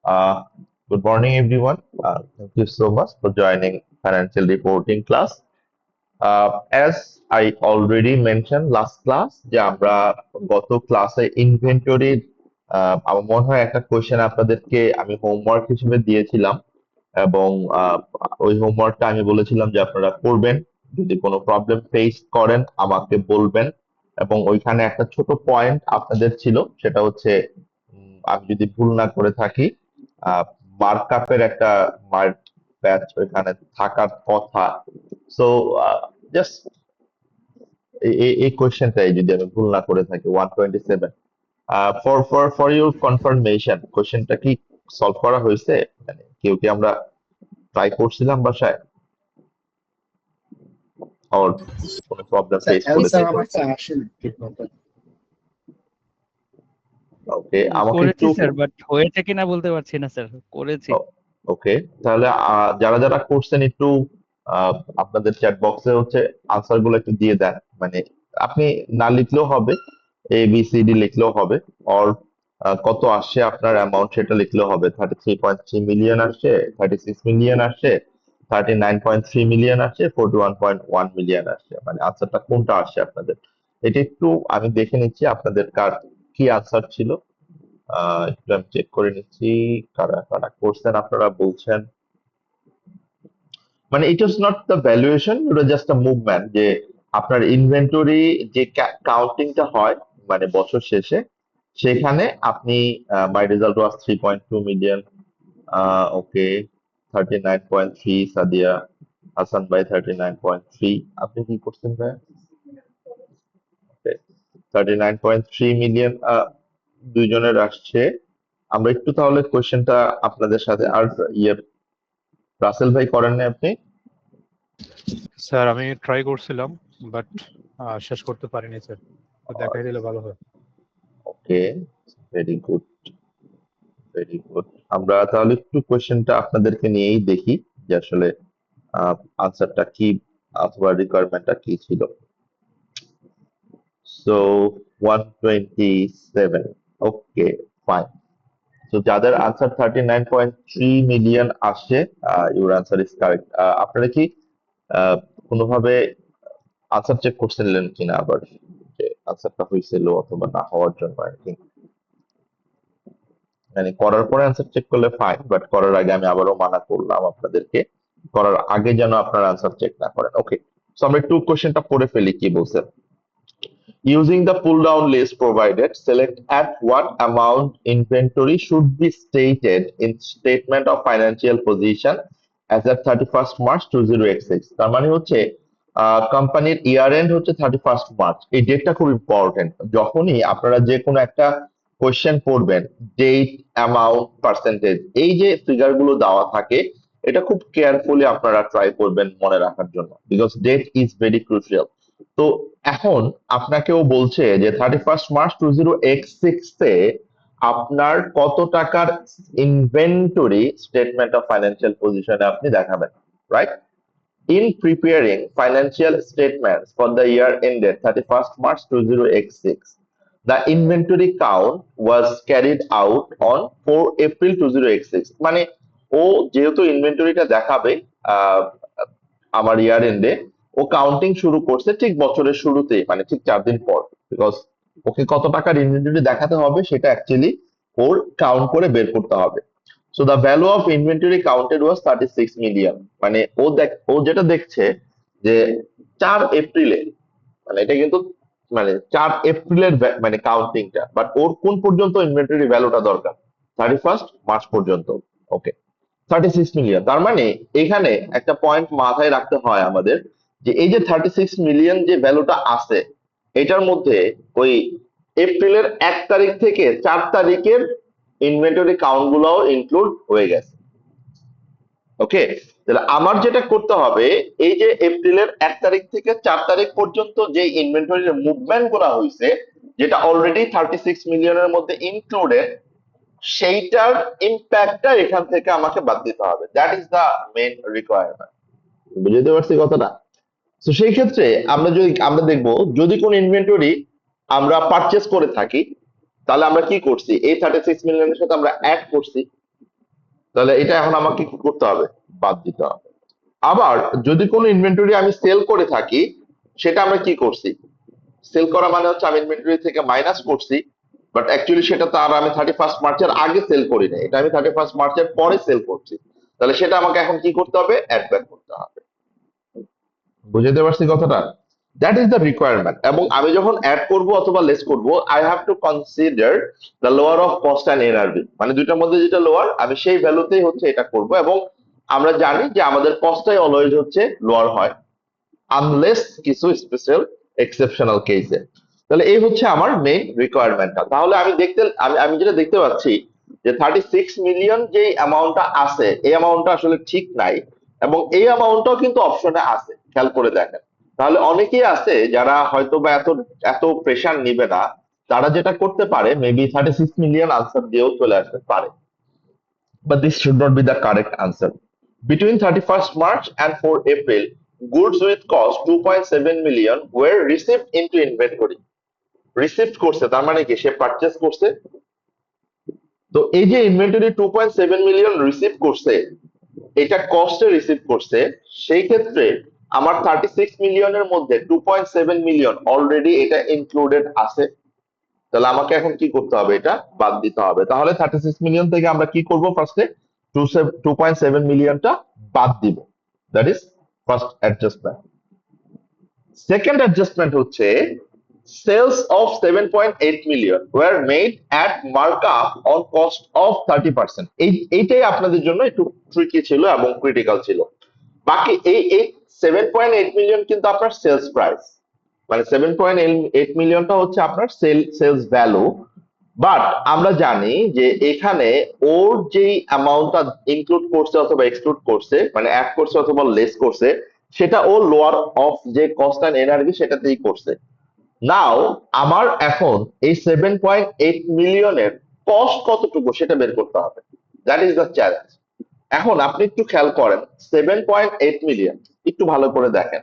Uh, Good morning, everyone. Thank you so much for joining financial reporting class. As I already mentioned last class, যে আমরা গত ক্লাসে ইনভেন্টরির আমার মনে হয় একটা কোয়েশ্চেন আপনাদেরকে আমি হোমওয়ার্ক হিসেবে দিয়েছিলাম এবং ওই হোমওয়ার্কটা আমি বলেছিলাম যে আপনারা করবেন। যদি কোনো প্রবলেম ফেস করেন আমাকে বলবেন। এবং ওইখানে একটা ছোট পয়েন্ট আপনাদের ছিল, সেটা হচ্ছে আমি যদি ভুল না করে থাকি মার্কআপের একটা মার্ক ব্যাচ ওইখানে থাকার কথা। সো জাস্ট এই কোয়েশ্চেনটাই যদি আমি ভুল না করে থাকি 127, ফর ইউর কনফার্মেশন কোয়েশ্চেনটা কি সলভ করা হয়েছে? মানে কেউ কি আমরা ট্রাই করছিলাম বাসায়, আর কোনো প্রবলেম স্যার ফেস অ্যান্সার করেছি? আমার কাছে আসেনি ঠিক মতো। ওকে, আমাকে করেছি একটু স্যার, বাট হয়েছে কিনা বলতে পারছি না স্যার। করেছি। ওকে, তাহলে যারা যারা করছেন একটু আপনাদের চ্যাট বক্সে হচ্ছে আনসার গুলো একটু দিয়ে দেন। মানে আপনি না লিখলেও হবে, ABCD লিখলেও হবে, অর কত আসছে আপনার অ্যামাউন্ট সেটা লিখলেও হবে। 33.3 মিলিয়ন আসছে, 36 মিলিয়ন আসছে, 39.3 মিলিয়ন আসছে, 41.1 মিলিয়ন আসছে, মানে আনসারটা কোনটা আসছে আপনাদের এটা একটু আমি দেখে নিচ্ছি। আপনাদের কার কি আনসার ছিল একটু আমি চেক করে নিচ্ছি। কারা কারা করছেন আপনারা বলছেন। মানে it is not the valuation, it just a movement, যে আপনার ইনভেন্টরি যে কাউন্টিংটা হয় মানে বছর শেষে, সেখানে আপনি মাই রেজাল্ট ওয়াজ 3.2 মিলিয়ন। ওকে, 39.3 সাদিয়া হাসান ভাই, 39.3। আপনি কি করছেন ভাই? 39.3 মিলিয়ন দুইজনের আসছে। আমরা একটু তাহলে কোয়েশ্চেনটা আপনাদের সাথে আর ইয়ে রাসেল ভাই করেন না আপনি? স্যার আমি ট্রাই করছিলাম বাট শেষ করতে পারিনি স্যার, তো দেখাই দিলে ভালো হয়। ওকে, ভেরি গুড, ভেরি গুড। আমরা তাহলে একটু কোয়েশ্চেনটা আপনাদেরকে নিয়েই দেখি যে আসলে আনসারটা কি অথবা রিকোয়ারমেন্টটা কি ছিল। সো 127, ওকে, ফাইন। তো যাদের আনসার 39.3 মিলিয়ন আসে, ইউর আনসার ইজ কারেক্ট। আপনারা কি আহ, কোনোভাবে আনসার চেক করছিলেন কিনা আবার, যে আনসারটা হয়েছিল অথবা না হওয়ার জন্য আর কি? মানে করার পরে অ্যান্সার চেক করলে ফাইন, বাট করার আগে আমি আবারও মানা করলাম আপনাদেরকে, করার আগে যেন আপনার অ্যান্সার চেক না করেন। ওকে, সো আমরা একটু কোশ্চেনটা পড়ে ফেলি কি বলছেন। Using the pull down list provided, select at what amount inventory should be stated in statement of financial position as at 31st March 2026। তার মানে হচ্ছে কোম্পানির ইয়ার এন্ড হচ্ছে 31st মার্চ। এই ডেটটা খুব ইম্পর্টেন্ট। যখনই আপনারা যে কোনো একটা কোয়েশ্চেন করবেন, ডেট, অ্যামাউন্ট, পার্সেন্টেজ, এই যে ফিগার গুলো দেওয়া থাকে, এটা খুব কেয়ারফুলি আপনারা ট্রাই করবেন মনে রাখার জন্য, because date is very crucial. তো এখন আপনাকেও বলছে যে 31st March 2026 এ আপনার কত টাকার ইনভেন্টরি স্টেটমেন্ট অফ ফাইন্যান্সিয়াল পজিশনে আপনি দেখাবেন, right? In preparing financial statements for the year ended 31st March 2026, the inventory count was carried out on 4 April 2026। মানে ও যেহেতু ইনভেন্টরিটা দেখাবে আহ, আমার ইয়ার এন্ডে, ও কাউন্টিং শুরু করছে ঠিক বছরের শুরুতে, মানে ঠিক 4 দিন পর। বিকজ ওকে কত টাকার ইনভেন্টরি দেখাতে হবে সেটা অ্যাকচুয়ালি ওর কাউন্ট করে বের করতে হবে। So the value of inventory counted was 36 million. মানে ও যেটা দেখছে যে 4 এপ্রিলে, মানে এটা কিন্তু মানে 4 এপ্রিলের মানে কাউন্টিংটা, বাট ওর কোন পর্যন্ত ইনভেন্টরি ভ্যালুটা দরকার? 31st মার্চ পর্যন্ত। ওকে, 36 মিলিয়ন। তার মানে এখানে একটা পয়েন্ট মাথায় রাখতে হয় আমাদের, যে এই যে 36 মিলিয়ন যে ভ্যালুটা আছে, এটার মধ্যে ওই এপ্রিলের 1 তারিখ থেকে 4 তারিখের ইনভেন্টরি কাউন্ট গুলোও ইনক্লুড হয়ে গেছে। ওকে, তাহলে আমার যেটা করতে হবে, এই যে এপ্রিলের 1 তারিখ থেকে 4 তারিখ পর্যন্ত যে ইনভেন্টরির মুভমেন্ট করা হয়েছে, যেটা অলরেডি 36 মিলিয়নের মধ্যে ইনক্লুডেড, সেইটার ইম্প্যাক্টটা এখান থেকে আমাকে বাদ দিতে হবে। That is the main requirement. বুঝতে পারছি কথাটা? তো সেই ক্ষেত্রে আমরা দেখবো যদি কোন ইনভেন্টরি আমরা পারচেস করে থাকি, তাহলে আমরা কি করছি, এই 36 মিলিয়নের সাথে আমরা অ্যাড করছি। তাহলে এটা এখন আমাকে কি করতে হবে, বাদ দিতে হবে। আবার যদি কোনো ইনভেন্টরি আমি সেল করে থাকি, সেটা আমরা কি করছি, সেল করা মানে হচ্ছে আমি ইনভেন্টরি থেকে মাইনাস করছি, বাট অ্যাকচুয়ালি সেটা তো আর আমি 31 মার্চের আগে সেল করি না, এটা আমি 31 মার্চের পরে সেল করছি। তাহলে সেটা আমাকে এখন কি করতে হবে, অ্যাড ব্যাক করতে হবে। বুঝতে পারছি কথাটা? That is the requirement. এবং আমি যখন অ্যাড করব অথবা লেস করব, I have to consider the lower of cost and NRV, মানে দুইটার মধ্যে যেটা লোয়ার আমি সেই ভ্যালুতেই হচ্ছে এটা করব। এবং আমরা জানি যে আমাদের কস্টটাই অলওয়েজ হচ্ছে লোয়ার হয়, আনলেস কিছু স্পেশাল এক্সেপশনাল কেসে। তাহলে এই হচ্ছে আমার মেইন রিকোয়ারমেন্টটা। তাহলে আমি আমি যেটা দেখতে পাচ্ছি যে 36 মিলিয়ন যে অ্যামাউন্টটা আছে, এই অ্যামাউন্টটা আসলে ঠিক নাই, এবং এই অ্যামাউন্টটাও কিন্তু অপশনে আছে, খেয়াল করে দেখেন। তাহলে অনেকেই আছে যারা হয়তো বা এত এত প্রেশার নিবে না, তারা যেটা করতে পারে মেবি 36 মিলিয়ন আনসার দিয়েও চলে আসতে পারে, but this should not be the correct answer. Between 31st March and 4 April, goods with cost 2.7 million were received into inventory. Received করছে তার মানে কি, সে পারচেজ করছে। তো এই যে ইনভেন্টরি 2.7 মিলিয়ন রিসিভ করছে, এটা কস্টে রিসিভ করছে, সেই ক্ষেত্রে আমার 36 মিলিয়নের মধ্যে 2.7 মিলিয়ন অলরেডি এটা ইনক্লুডেড আছে। তাহলে আমাকে এখন কি করতে হবে, এটা বাদ দিতে হবে। তাহলে 36 মিলিয়ন থেকে আমরা কি করব, ফার্স্টে 2.7 মিলিয়নটা বাদ দিব। That is first adjustment. Second adjustment হচ্ছে sales of 7.8 million were made at markup on cost of 30%। এইটাই আপনাদের জন্য একটু ট্রিকি ছিল এবং ক্রিটিক্যাল ছিল। বাকি এই 7.8 মিলিয়ন কিন্তু আপনার সেলস প্রাইস, মানে 7.8 মিলিয়নটা হচ্ছে আপনার সেলস ভ্যালু। বাট আমরা জানি যে এখানে ওর যেই অ্যামাউন্টটা ইনক্লুড করছে অথবা এক্সক্লুড করছে, মানে অ্যাড করছে অথবা লেস করছে, সেটা ও লোয়ার অফ যে কস্ট অ্যান্ড এনার্জি সেটাতেই করছে। নাও আমার এখন এই 7.8 মিলিয়নের কস্ট কতটুকু সেটা বের করতে হবে, দ্যাট ইজ দ্য চ্যালেঞ্জ। এখন আপনি একটু খেয়াল করেন, 7.8 মিলিয়ন একটু ভালো করে দেখেন,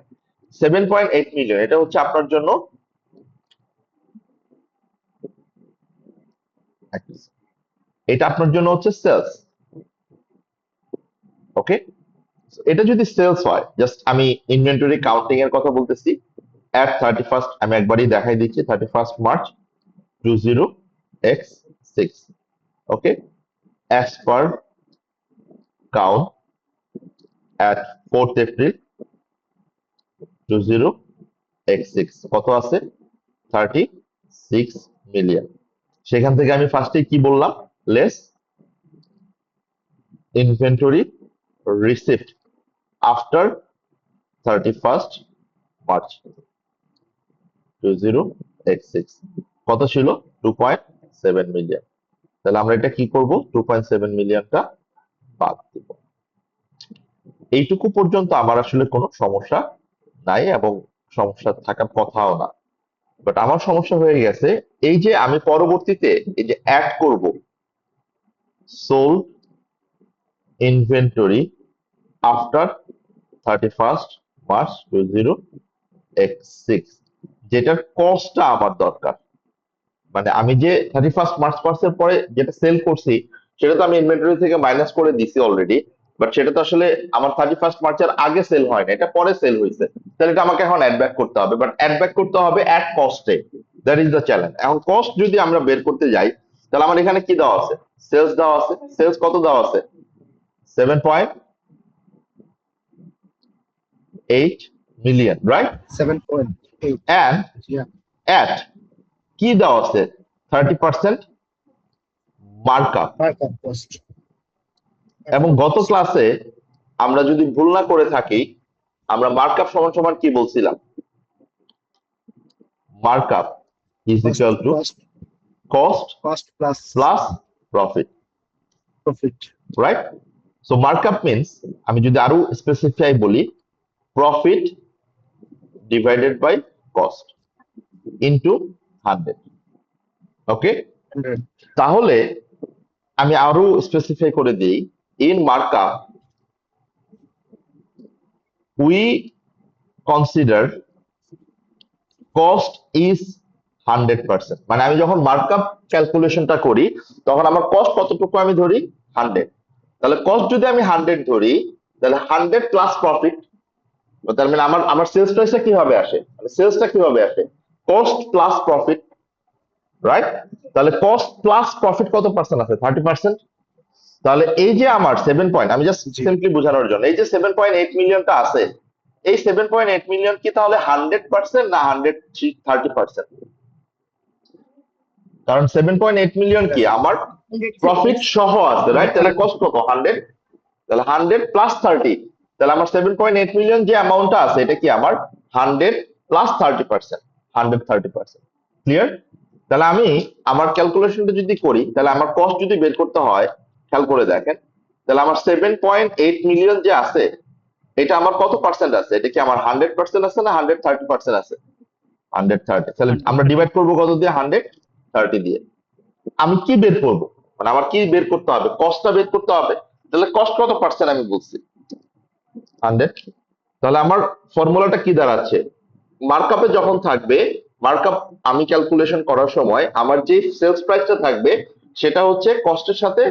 7.8 মিলিয়ন এটা হচ্ছে আপনার জন্য, এটা আপনার জন্য হচ্ছে সেলস। ওকে, এটা যদি সেলস হয়, জাস্ট আমি ইনভেন্টরি কাউন্টিং এর কথা বলতেছি, এট 31st আমি একবারই দেখাই দিচ্ছি, 31st March 20x6, okay, as per count at 4th April 20x6 কত আছে, 36 মিলিয়ন। সেখান থেকে আমি ফার্স্টে কি বললাম, less inventory received after 31st March 20x6 কত ছিল, 2.7 মিলিয়ন। তাহলে আমরা এটা কি করব, 2.7 মিলিয়নটা বাদ দিব। এইটুকু পর্যন্ত আমার আসলে কোনো সমস্যা নাই এবং সমস্যা থাকার কথাও না। বাট আমার সমস্যা হয়ে গেছে এই যে আমি পরবর্তীতে এই যে অ্যাড করব sold inventory after 31st March 20x6, যেটার কস্টটা আমার দরকার। মানে আমি যে 31st মার্চ মাসের পরে যেটা সেল করছি, সেটা তো আমি ইনভেন্টরি থেকে মাইনাস করে দিছি অলরেডি, বাট সেটা তো আসলে আমার 31st মার্চের আগে সেল হয় না, এটা পরে সেল হয়েছে। তাহলে এটা আমাকে এখন অ্যাড ব্যাক করতে হবে, বাট অ্যাড ব্যাক করতে হবে অ্যাট কস্টে। That is the challenge. এখন কস্ট যদি আমরা বের করতে যাই, তাহলে আমার এখানে কি দেওয়া আছে, সেলস দেওয়া আছে। সেলস কত দেওয়া আছে, 7.8 million, right? 7.8. And Yeah. At কি দেওয়া আছে, 30% মার্কআপ। Markup cost. এবং গত ক্লাসে আমরা যদি ভুল না করে থাকি, আমরা মার্কআপ সমান সমান কি বলছিলাম, markup is equal to cost Cost plus plus profit, profit. Right? So markup means, আমি যদি আরো স্পেসিফাই বলি, profit divided by cost into 100। Okay, 100. তাহলে আমি আরো স্পেসিফাই করে দিই, in markup we consider cost is 100%। মানে আমি যখন মার্কআপ ক্যালকুলেশনটা করি, তখন আমার কস্ট কতটুকু আমি ধরি, 100। তাহলে কস্ট যদি আমি 100 ধরি, তাহলে 100 প্লাস প্রফিট, তার মানে আমার সেলস প্রাইসটা কিভাবে আসে, মানে সেলসটা কিভাবে আসে, কস্ট প্লাস প্রফিট, রাইট? তাহলে কস্ট প্লাস প্রফিট কত পার্সেন্ট আছে, 30%। তাহলে এই যে আমার 7 পয়েন্ট, আমি জাস্ট জি। সিম্পলি বোঝানোর জন্য, এই যে 7.8 মিলিয়নটা আছে, এই 7.8 মিলিয়ন কি তাহলে 100% না 130%? কারণ 7.8 মিলিয়ন কি আমার প্রফিট সহ আছে, রাইট? তাহলে কস্ট কত, 100, তাহলে 100 প্লাস 30, তাহলে আমার 7.8 মিলিয়ন যে অ্যামাউন্টটা আছে এটা কি আমার 100 প্লাস 30%, 130%। ক্লিয়ার? তাহলে আমি আমার ক্যালকুলেশনটা যদি করি, তাহলে আমার কস্ট যদি বের করতে হয়, খেয়াল করে দেখেন, তাহলে আমার 7.8 মিলিয়ন যে আছে এটা আমার কত পার্সেন্ট আছে, এটা কি আমার 100% আছে না 130% আছে? 130। তাহলে আমরা ডিভাইড করবো কত দিয়ে, 130 দিয়ে। আমি কি বের করব, মানে আমার কি বের করতে হবে, কস্টটা বের করতে হবে। তাহলে কস্ট কত পার্সেন্ট আমি বলছি, 100। তাহলে আমার ফর্মুলাটা কি দাঁড়াচ্ছে, মার্কআপে যখন থাকবে, মার্কআপ আমি ক্যালকুলেশন করার সময় আমার যে সেলস প্রাইসটা থাকবে সেটা হচ্ছে কস্টের সাথে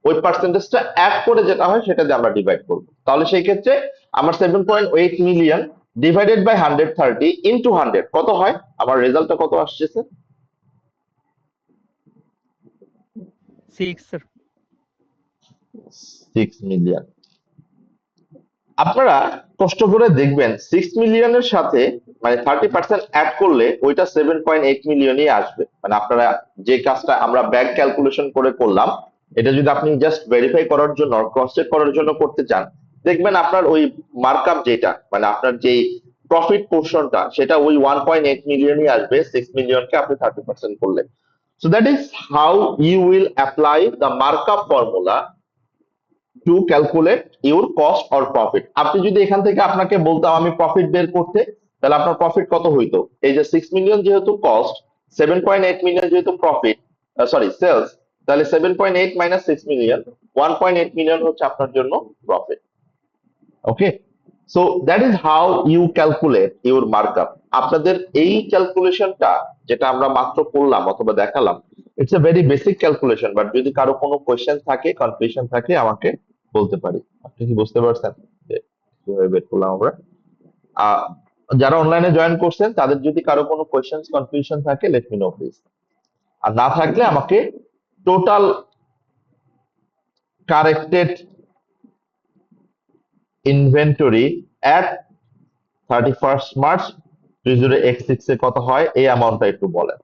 ওই পার্সেন্টেজটা অ্যাড করে যেটা হয় সেটা দিয়ে আমরা ডিভাইড করব। তাহলে সেই ক্ষেত্রে আমার 7.8 মিলিয়ন ডিভাইডেড বাই 130 ইনটু 100 কত হয়, আমার রেজাল্টটা কত আসছে? 6 স্যার। 6 মিলিয়ন। আপনারা কষ্ট করে দেখবেন 6 মিলিয়নের সাথে মানে 30% অ্যাড করলে ওইটা 7.8 মিলিয়নই আসবে। মানে আপনারা যে কাজটা আমরা ব্যাক ক্যালকুলেশন করে করলাম, এটা যদি আপনি জাস্ট ভেরিফাই করার জন্য, ক্রস চেক করার জন্য করতে চান, দেখবেন আপনার ওই মার্কআপ যেটা, মানে আপনার যেই প্রফিট পোর্শনটা সেটা ওই 1.8 মিলিয়নই আসবে 6 মিলিয়নকে আপনি 30% করলে। So that is how you will apply the markup formula to calculate your cost or profit. আপনি যদি এখান থেকে আপনাকে বলতাম আমি প্রফিট বের করতে, তাহলে আপনার প্রফিট কত হইতো, এই যে 6 মিলিয়ন যেহেতু কস্ট, 7.8 মিলিয়ন যেহেতু প্রফিট, সরি সেলস, তাহলে 7.8 মাইনাস 6 মিলিয়ন, 1.8 মিলিয়ন হচ্ছে আপনার জন্য profit. Okay, so that is how you calculate your markup. আপনাদের এই ক্যালকুলেশনটা যেটা আমরা মাত্র করলাম অথবা দেখালাম, it's a very basic calculation, but যদি কারো কোনো কোয়েশ্চেন থাকে, কনফিউশন থাকে, আমাকে বলতে পারি। আপনি কি বুঝতে পারছেন যে কিভাবে বের করলাম আমরা? আহ, যারা অনলাইনে জয়েন করছেন তাদের যদি কারো কোনো কোয়েশ্চেন কনফিউশন থাকে, লেট মি নো প্লিজ। আর না থাকলে আমাকে টোটাল কারেক্টেড ইনভেন্টরি এট 31st মার্চ 2026 এ কত হয় এই অ্যামাউন্টটা একটু বলেন।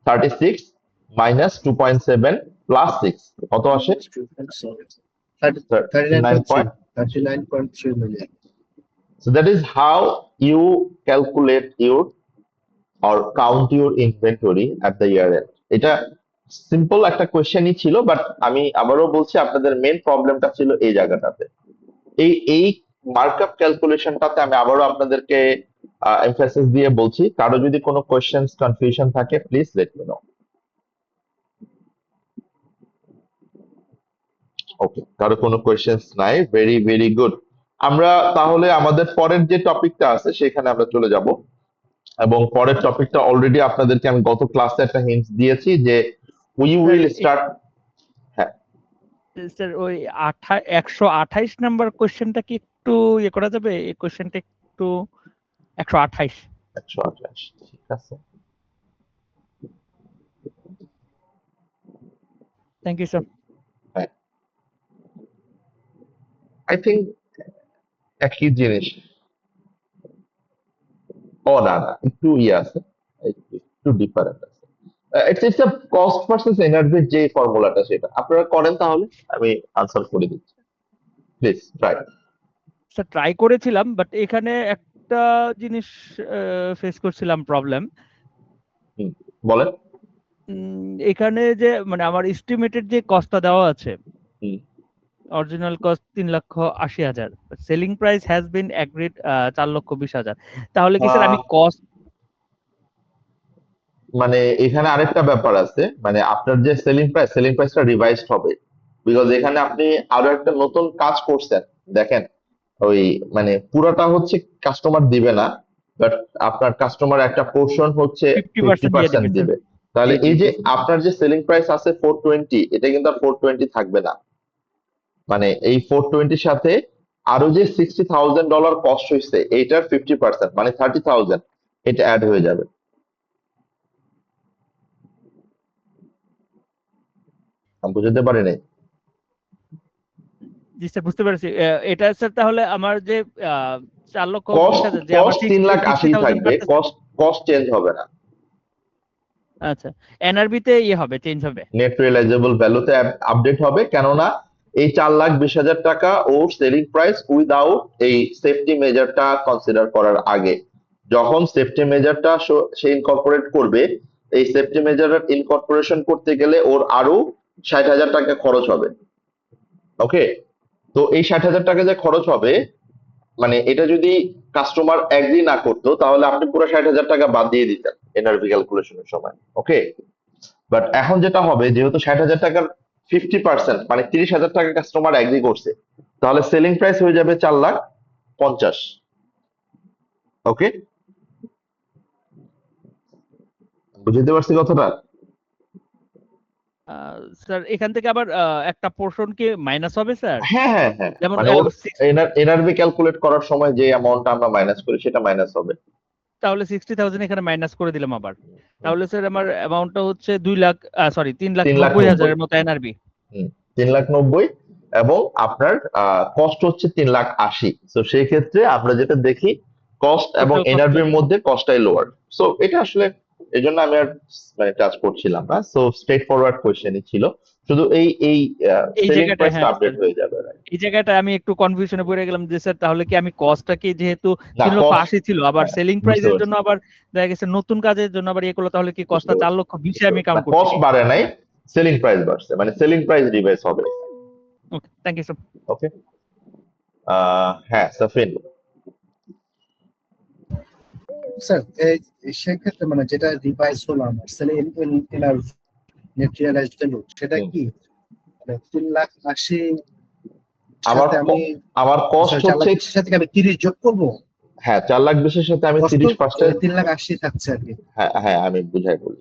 36 মাইনাস 2.7 প্লাস 6 কত আসে? 39. 39.3 million. So that is how you calculate your or count your inventory at the year end. এটা সিম্পল একটা কোয়েশ্চেনই ছিল, বাট আমি আবারও বলছি আপনাদের মেইন প্রবলেমটা ছিল এই জায়গাটাতে। এই মার্কআপ ক্যালকুলেশনটাতে আমি আবারও আপনাদেরকে এমফাসিস দিয়ে বলছি, কারো যদি কোনো কোয়েশ্চেন কনফিউশন থাকে প্লিজ লেট মি নো। ওকে, কারো কোনো কোয়েশ্চেন্স নাই, ভেরি ভেরি গুড। আমরা তাহলে আমাদের পরের যে টপিকটা আছে সেখানে আমরা চলে যাব, এবং পরের টপিকটা অলরেডি আপনাদেরকে আমি গত ক্লাসে একটা হিন্টস দিয়েছি যে উই উইল স্টার্ট। হ্যাঁ স্যার ওই 128 নাম্বার কোশ্চেনটা কি একটু ইয়ে করা যাবে? এই কোশ্চেনটা একটু 128। 128, ঠিক আছে। Thank you sir. হ্যাঁ, আই থিঙ্ক একই জিনিস। ও না না, একটু ইয়ে আছে, একটু ডিফারেন্ট আছে। ইটস আ কস্ট ভার্সেস এনার্জির যে ফর্মুলাটা সেটা আপনারা করেন, তাহলে আমি আনসার করে দিচ্ছি, প্লিজ ট্রাই। স্যার ট্রাই করেছিলাম, বাট এখানে একটা জিনিস ফেস করছিলাম প্রবলেম। বলেন। এখানে যে মানে আমার এস্টিমেটেড যে কস্টটা দেওয়া আছে, hmm, original cost 3,80,000, selling price has been agreed 4,20,000। তাহলে কি স্যার আমি কস্ট মানে এখানে আরেকটা ব্যাপার আছে, মানে আপনার যে সেলিং প্রাইসটা রিভাইজড হবে, বিকজ এখানে আপনি আরো একটা নতুন কাজ করছেন। দেখেন, ওই মানে পুরোটা হচ্ছে কাস্টমার দিবে না, বাট আপনার কাস্টমার একটা পোর্শন হচ্ছে 50% দিয়ে 50% দিবে স্যার। দিবে। তাহলে জি, জি, এই যে জি। আপনার যে সেলিং প্রাইস আছে 420, এটা কিন্তু আর 420 থাকবে না। মানে এই 420 সাথে আরো যে $60,000 কস্ট হয়েছে এইটার 50%, মানে 30,000, এটা অ্যাড হয়ে যাবে। আমি বুঝতে পারি নাই। জি স্যার, বুঝতে পেরেছি। এটা স্যার তাহলে আমার যে 4,20,000 যে আমার কস্ট 3,80,000 60,000 থাকবে, কাটতেছে। কস্ট চেঞ্জ হবে না। আচ্ছা, এনআরবি তে ইয়ে হবে, চেঞ্জ হবে। নেট রিয়েলাইজেবল ভ্যালুতে আপডেট হবে, কেননা এই 4,20,000 টাকা ওর সেলিং প্রাইস উইদাউট এই সেফটি মেজারটা কনসিডার করার আগে। যখন সেফটি মেজারটা সে ইনকর্পোরেট করবে, এই সেফটি মেজার ইনকর্পোরেশন করতে গেলে ওর আরো 60,000 টাকা খরচ হবে। ওকে, তো এই 60,000 টাকা যে খরচ হবে, মানে এটা যদি কাস্টমার এগ্রি না করতো তাহলে আপনি পুরো 60,000 টাকা বাদ দিয়ে দিতেন এনআরভি ক্যালকুলেশনের সময়। ওকে, বাট এখন যেটা হবে, যেহেতু 60,000 টাকার 50%, মানে 30,000 টাকা কাস্টমার এগ্রি করছে, তাহলে সেলিং প্রাইস হয়ে যাবে 4,50,000। ওকে, বুঝতে পারছি কথাটা? স্যার এখান থেকে আবার একটা পোর্শন কি মাইনাস হবে স্যার? হ্যাঁ, হ্যাঁ, হ্যাঁ, যেমন মানে ওর এনআরভি ক্যালকুলেট করার সময় যে অ্যামাউন্টটা আমরা মাইনাস করি সেটা মাইনাস হবে। তাহলে 60,000 এখানে মাইনাস করে দিলাম আবার। তাহলে স্যার আমার অ্যামাউন্টটা হচ্ছে 3,90,000 এর মতো এনআরবি। 3,90,000, এবং আপনার কস্ট হচ্ছে 3,80,000। তো সেই ক্ষেত্রে আমরা যেটা দেখি, কস্ট এবং টোটাল কস্ট। এনআরবির মধ্যে কস্টটাই লোয়ার। সো এটা আসলে এই জন্য আমি আর মানে টাচ করছিলাম না। সো স্ট্রেট ফরওয়ার্ড কোয়েশ্চেনই ছিল, শুধু এই এই সেলিং জায়গাটা, প্রাইসটা হ্যাঁ আপডেট স্যার, হয়ে যাবে, right? এই জায়গাটা আমি একটু কনফিউশনে পড়ে গেলাম যে স্যার তাহলে কি আমি কস্টটাকে, যেহেতু না, কস্ট, 3,80,000 ছিল, আবার হ্যাঁ, সেলিং বুঝতে প্রাইসের পারছি, জন্য আবার দেখা গেছে নতুন কাজের জন্য আবার ইয়ে করলো, তাহলে কি বুঝতে কস্টটা পারছি, 4,20,000 আমি না, কাউন্ট করছি। কস্ট বাড়ে নাই, সেলিং প্রাইস বাড়ছে, মানে সেলিং প্রাইস রিভাইজ হবে। ওকে, থ্যাংক ইউ স্যার। ওকে, হ্যাঁ সাফিন। স্যার সেক্ষেত্রে মানে যেটা রিভাইজ হলো আমার নেট রিয়েলাইজড ভ্যালু, সেটা হুম। কি মানে 3,80,000 আমার সাথে আমি আমার কস্ট সরি হচ্ছে, 4,20,000 সাথে কি আমি 30 যোগ করবো? হ্যাঁ 4,20,000 সাথে আমি কষ্ট 30%। 3,80,000 থাকছে আর কি। হ্যাঁ, হ্যাঁ, আমি বুঝাই বলি।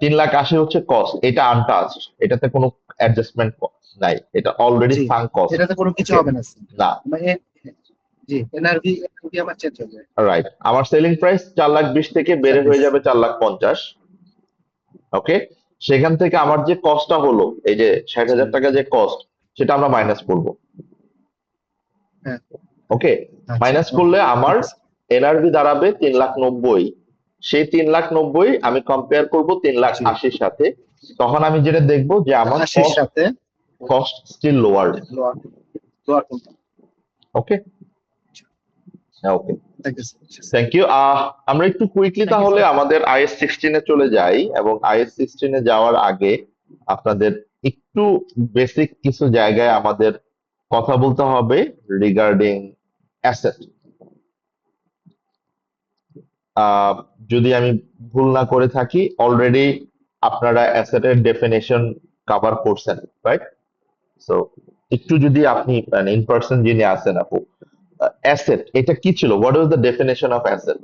3,80,000 হচ্ছে কস্ট, এটা আনটাচ, এটাতে কোনো অ্যাডজাস্টমেন্ট নাই, এটা অলরেডি জি, সাঙ্ক কস্ট। এটাতে কোনো কিছু ওকে, হবে না স্যার। না, মানে জি, এনআরভি আমার চেঞ্জ হবে। রাইট। আমার সেলিং প্রাইস 4,20,000 থেকে বেড়ে হয়ে যাবে 4,50,000। ওকে, সেখান থেকে আমার যে কস্টটা হলো, এই যে 60,000 টাকা যে কস্ট, সেটা আমরা মাইনাস করব। হ্যাঁ, ওকে, আচ্ছা, মাইনাস ওকে, করলে আমার ঠিক আছে। এনআরভি দাঁড়াবে 3,90,000। সেই 3,90,000 আমি কম্পেয়ার করব জি, 3,80,000 সাথে। তখন আমি যেটা দেখবো যে আমার 80 সাথে cost still lower. Lower lower কোনটা? Okay, okay, thank you sir. Thank you. আমরা একটু কুইকলি থ্যাংক ইউ তাহলে স্যার। আমাদের আইএস 16-এ চলে যাই, এবং আইএস 16-এ যাওয়ার আগে আপনাদের একটু বেসিক কিছু জায়গায় আমাদের কথা বলতে হবে রিগার্ডিং অ্যাসেট। যদি আমি ভুল না করে থাকি, অলরেডি আপনারা অ্যাসেটের ডেফিনেশন কভার করছেন, রাইট? সো একটু যদি আপনি মানে ইন পার্সন যিনি আছেন আপু, অ্যাসেট এটা কি ছিল? What was the definition of asset?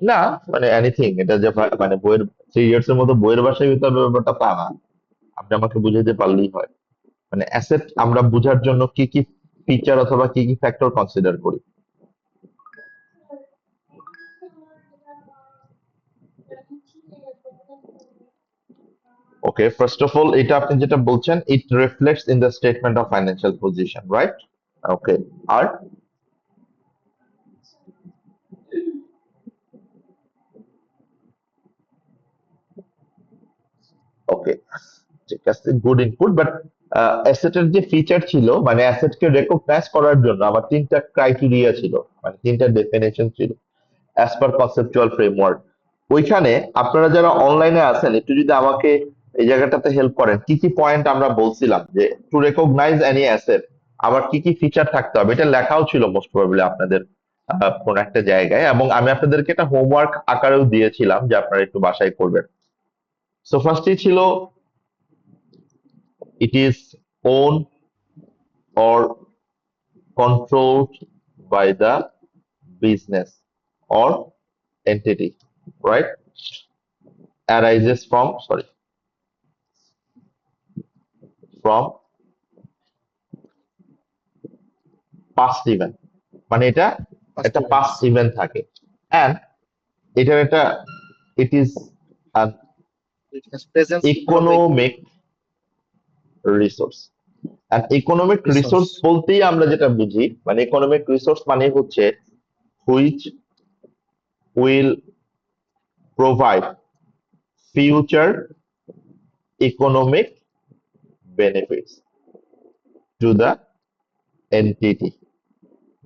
না, মানে এনিথিং, এটা যে মানে বইয়ের 3 ইয়ার্স এর মতো বইয়ের ভাষায় হইতে হবে ব্যাপারটা তা না। আপনি আমাকে বুঝাইতে পারলেই হয়। মানে অ্যাসেট আমরা বোঝার জন্য কি কি ফিচার অথবা কি কি ফ্যাক্টর কনসিডার করি? ওকে, ফার্স্ট অফ অল এটা আপনি যেটা বলছেন, it reflects in the statement of financial position, right? Okay, আর ওকে, ঠিক আছে, গুড ইনপুট। বাট অ্যাসেটের যে ফিচার ছিল, মানে অ্যাসেটকে রেকগনাইজ করার জন্য আমার 3টা ক্রাইটেরিয়া ছিল, মানে 3টা ডেফিনেশন ছিল অ্যাজ পার কনসেপচুয়াল ফ্রেমওয়ার্ক। ওইখানে আপনারা যারা অনলাইনে আছেন একটু যদি আমাকে এই জায়গাটাতে হেল্প করেন, কি কি পয়েন্ট আমরা বলছিলাম যে টু রেকগনাইজ এনি অ্যাসেট আমার কি কি ফিচার থাকতে হবে, এটা লেখাও ছিল মোস্ট প্রবাবলি আপনাদের কোন একটা জায়গায়, এবং আমি আপনাদেরকে একটা হোমওয়ার্ক আকারেও দিয়েছিলাম যে আপনারা একটু বাসায় করবেন। সো ফার্স্টই ছিল, it is owned or controlled by the business or entity, right? Arises from past event, মানে এটা একটা past event থাকে, and এটার একটা it is an economic resource, and economic resource বলতেই আমরা যেটা বুঝি, মানে economic resource মানে হচ্ছে which will provide future economic benefits to the entity.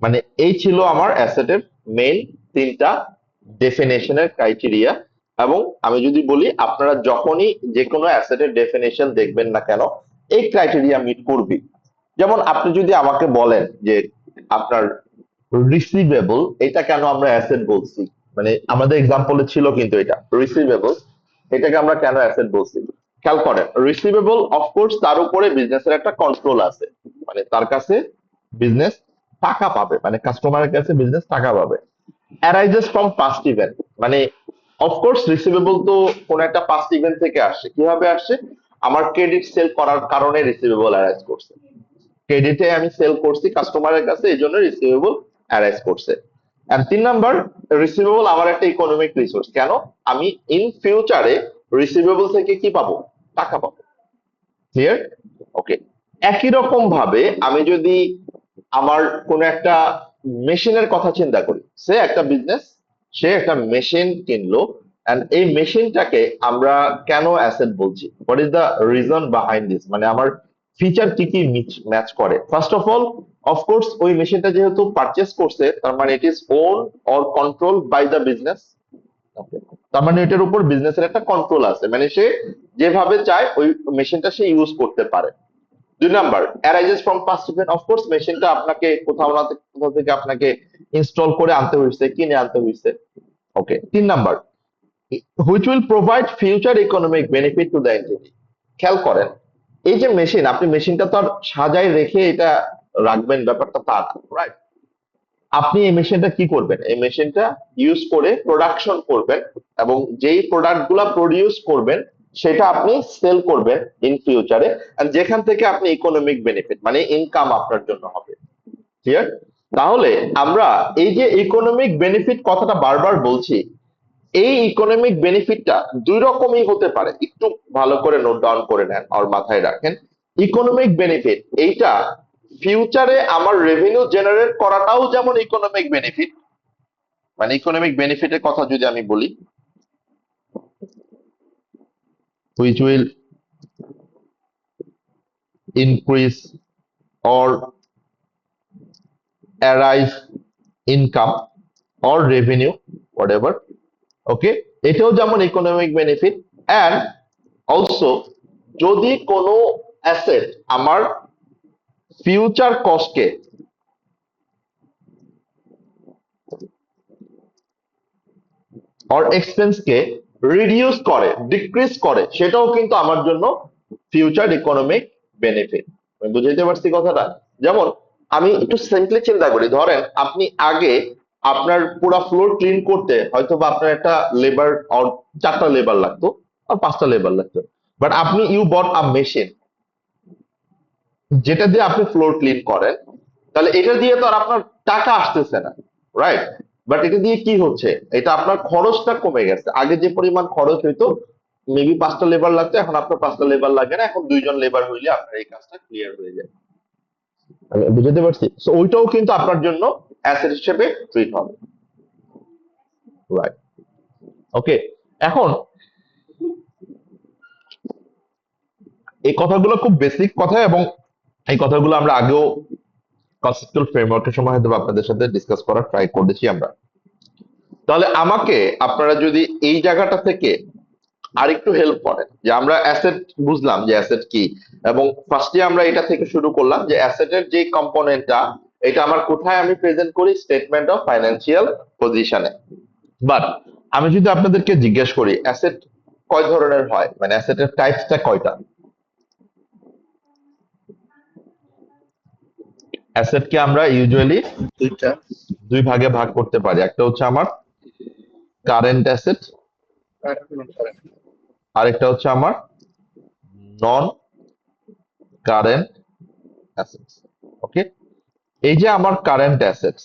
মানে এই ছিল আমার অ্যাসেটের মেইন তিনটা ডেফিনেশনের ক্রাইটেরিয়া। এবং আমি যদি বলি, আপনারা যখনই যে কোনো অ্যাসেটের ডেফিনেশন দেখবেন না কেন, এই ক্রাইটেরিয়া মিট করবে। যেমন আপনি যদি আমাকে বলেন যে আপনার রিসিভেবল, এটা কেন আমরা অ্যাসেট বলছি, মানে আমাদের এক্সাম্পলে ছিল কিন্তু এটা রিসিভেবল, এটাকে আমরা কেন অ্যাসেট বলছি, খেয়াল করেন। রিসিভেবল অফকোর্স তার উপরে বিজনেসের একটা কন্ট্রোল আছে, মানে তার কাছে বিজনেস টাকা পাবে, মানে কাস্টমারের কাছে বিজনেস টাকা পাবে। অ্যারাইজেস ফ্রম পাস্ট ইভেন্ট, মানে অফকোর্স রিসিভেবল তো কোন একটা পাস্ট ইভেন্ট থেকে আসছে। কিভাবে আসছে? আমার ক্রেডিট সেল করার কারণে রিসিভেবল অ্যারাইজ করছে, ক্রেডিটে আমি সেল করছি কাস্টমারের কাছে, এই জন্য রিসিভেবল অ্যারাইজ করছে। এন্ড 3 নাম্বার, রিসিভেবল আমার একটা ইকোনমিক রিসোর্স। কেন? আমি ইন ফিউচারে রিসিভেবল থেকে কি পাবো? টাকা পাবো। ক্লিয়ার? ওকে। একই রকম ভাবে আমি যদি আমার কোন একটা মেশিনের কথা চিন্তা করি, সে একটা বিজনেস, সে একটা মেশিন কিনলো, এন্ড এই মেশিনটাকে আমরা কেন অ্যাসেট বলছি? What is the reason behind this, মানে আমার ফিচার কি কি ম্যাচ করে? ফার্স্ট অফ অল, অফকোর্স ওই মেশিনটা যেহেতু পারচেস করছে, তার মানে it is own or control by the business. তার মানে এটার উপর বিজনেসের একটা কন্ট্রোল আছে, মানে সে যেভাবে চায় ওই মেশিনটা সে ইউজ করতে পারে। 2 number, arises from past event. Of course মেশিনটা আপনাকে কোথাও না কোথাও থেকে আপনাকে ইনস্টল করে আনতে হয়েছে, কিনে আনতে হয়েছে। ওকে। 3 number, which will provide future economic benefit two the entity. খেয়াল করেন, এই যে মেশিন, আপনি মেশিনটা তো আর সাজায় রেখে এটা রাখবেন, ব্যাপারটা তা না, রাইট? আপনি এই মেশিনটা কি করবেন? এই মেশিনটা ইউজ করে প্রোডাকশন করবেন, এবং যেই প্রোডাক্ট গুলা প্রডিউস করবেন সেটা আপনি সেল করবেন ইন ফিউচারে, আর যেখান থেকে আপনি ইকোনমিক বেনিফিট মানে ইনকাম আপনার জন্য হবে। ক্লিয়ার? তাহলে আমরা এই যে ইকোনমিক বেনিফিট কথাটা বারবার বলছি, এই ইকোনমিক বেনিফিটটা দুই রকমই হতে পারে, একটু ভালো করে নোট ডাউন করে নেন আর মাথায় রাখেন। ইকোনমিক বেনিফিট এইটা ফিউচারে আমার রেভিনিউ জেনারেট করাটাও যেমন ইকোনমিক বেনিফিট, মানে ইকোনমিক বেনিফিটের কথা যদি আমি বলি, which will increase or arise income or revenue, whatever. ওকে, এটাও যেমন ইকোনমিক বেনিফিট। এন্ড অলসো, যদি কোনো অ্যাসেট আমার ফিউচার কস্টকে অর এক্সপেন্সকে রিডিউস করে, ডিক্রিজ করে, সেটাও কিন্তু আমার জন্য ফিউচার ইকোনমিক বেনিফিট। আমি বুঝাইতে পারছি কথাটা? যেমন আমি একটু সিম্পলি চিন্তা করি, ধরেন আপনি আগে আপনার পুরো ফ্লোর ক্লিন করতে হয়তো বা আপনার একটা লেবার, 4টা লেবার লাগতো আর 5টা লেবার লাগতো, বাট আপনি ইউ বট আ মেশিন যেটা দিয়ে আপনি ফ্লোর ক্লিন করেন, তাহলে এটা দিয়ে তো আর আপনার টাকা আসতেছে না, রাইট? বাট এটা দিয়ে কি হচ্ছে? এটা আপনার খরচটা কমে গেছে। আগে যে পরিমাণ খরচ হইতো, মেবি 5টা লেবার লাগতো, এখন আপনার 5টা লেবার লাগে না, এখন 2জন লেবার হইলে আপনার এই কাজটা ক্লিয়ার হয়ে যায়। আমি বুঝতে পারছি? সো ওইটাও কিন্তু আপনার জন্য অ্যাসেট হিসেবে ট্রিট হবে, রাইট? ওকে। এখন এই কথাগুলো খুব বেসিক কথা, এবং এই কথাগুলো আমরা আগেও কনসেপচুয়াল ফ্রেমওয়ার্কের সময় হয়তো আপনাদের সাথে ডিসকাস করার ট্রাই করেছি আমরা। তাহলে আমাকে আপনারা যদি এই জায়গাটা থেকে আরেকটু হেল্প করেন, যে আমরা অ্যাসেট বুঝলাম যে অ্যাসেট কি, এবং ফার্স্টে আমরা এটা থেকে শুরু করলাম যে অ্যাসেটের যে কম্পোনেন্টটা, এটা আমার কোথায় আমি প্রেজেন্ট করি? স্টেটমেন্ট অফ ফাইন্যান্সিয়াল পজিশনে। বাট আমি যদি আপনাদেরকে জিজ্ঞেস করি অ্যাসেট কয় ধরনের হয়, মানে অ্যাসেটের টাইপসটা কয়টা? অ্যাসেটকে আমরা ইউজুয়ালি 2টা। 2 ভাগে ভাগ করতে পারি। একটা হচ্ছে আমার কারেন্ট অ্যাসেট, আরেকটা হচ্ছে আমার নন কারেন্ট অ্যাসেটস। ওকে, এই যে আমার কারেন্ট অ্যাসেটস,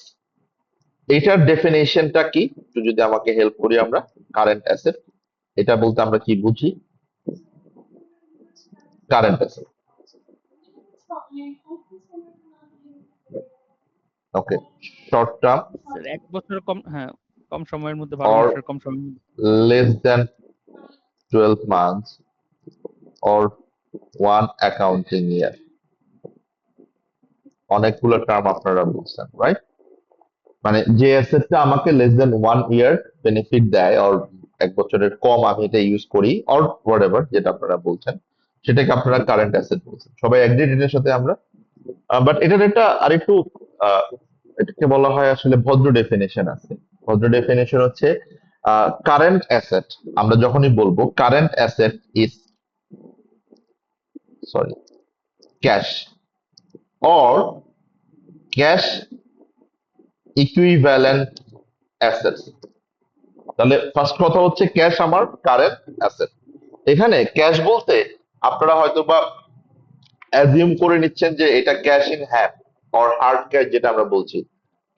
এটার ডেফিনেশনটা কি একটু যদি আমাকে হেল্প করি আমরা। কারেন্ট অ্যাসেট এটা বলতে আমরা কি বুঝি? কারেন্ট অ্যাসেট, ওকে, শর্ট টার্ম স্যার 1 বছর কম, হ্যাঁ, কম সময়ের মধ্যে, 12 or মাসের কম সময়ের মধ্যে। less than 12 months or one accounting year। অনেকগুলো টার্ম আপনারা বলছেন, রাইট? মানে যে অ্যাসেটটা আমাকে লেস দেন 1 ইয়ার বেনিফিট দেয়, অর 1 বছরের কম আমি এটা ইউজ করি, অর হোয়াটএভার যেটা আপনারা বলছেন, সেটাকে আপনারা কারেন্ট অ্যাসেট বলছেন। সবাই এগ্রিড এটার সাথে আমরা? বাট এটার একটা আরেকটু আহ, এটাকে বলা হয় আসলে ভদ্র ডেফিনেশন আছে। ভদ্র ডেফিনেশন হচ্ছে কারেন্ট অ্যাসেট, আমরা যখনই বলবো current asset is sorry cash or cash equivalent assets. তাহলে ফার্স্ট কথা হচ্ছে ক্যাশ আমার কারেন্ট অ্যাসেট। এখানে ক্যাশ বলতে আপনারা হয়তো বা অ্যাজিউম করে নিচ্ছেন যে এটা cash in hand or hard cash যেটা আমরা বলছি।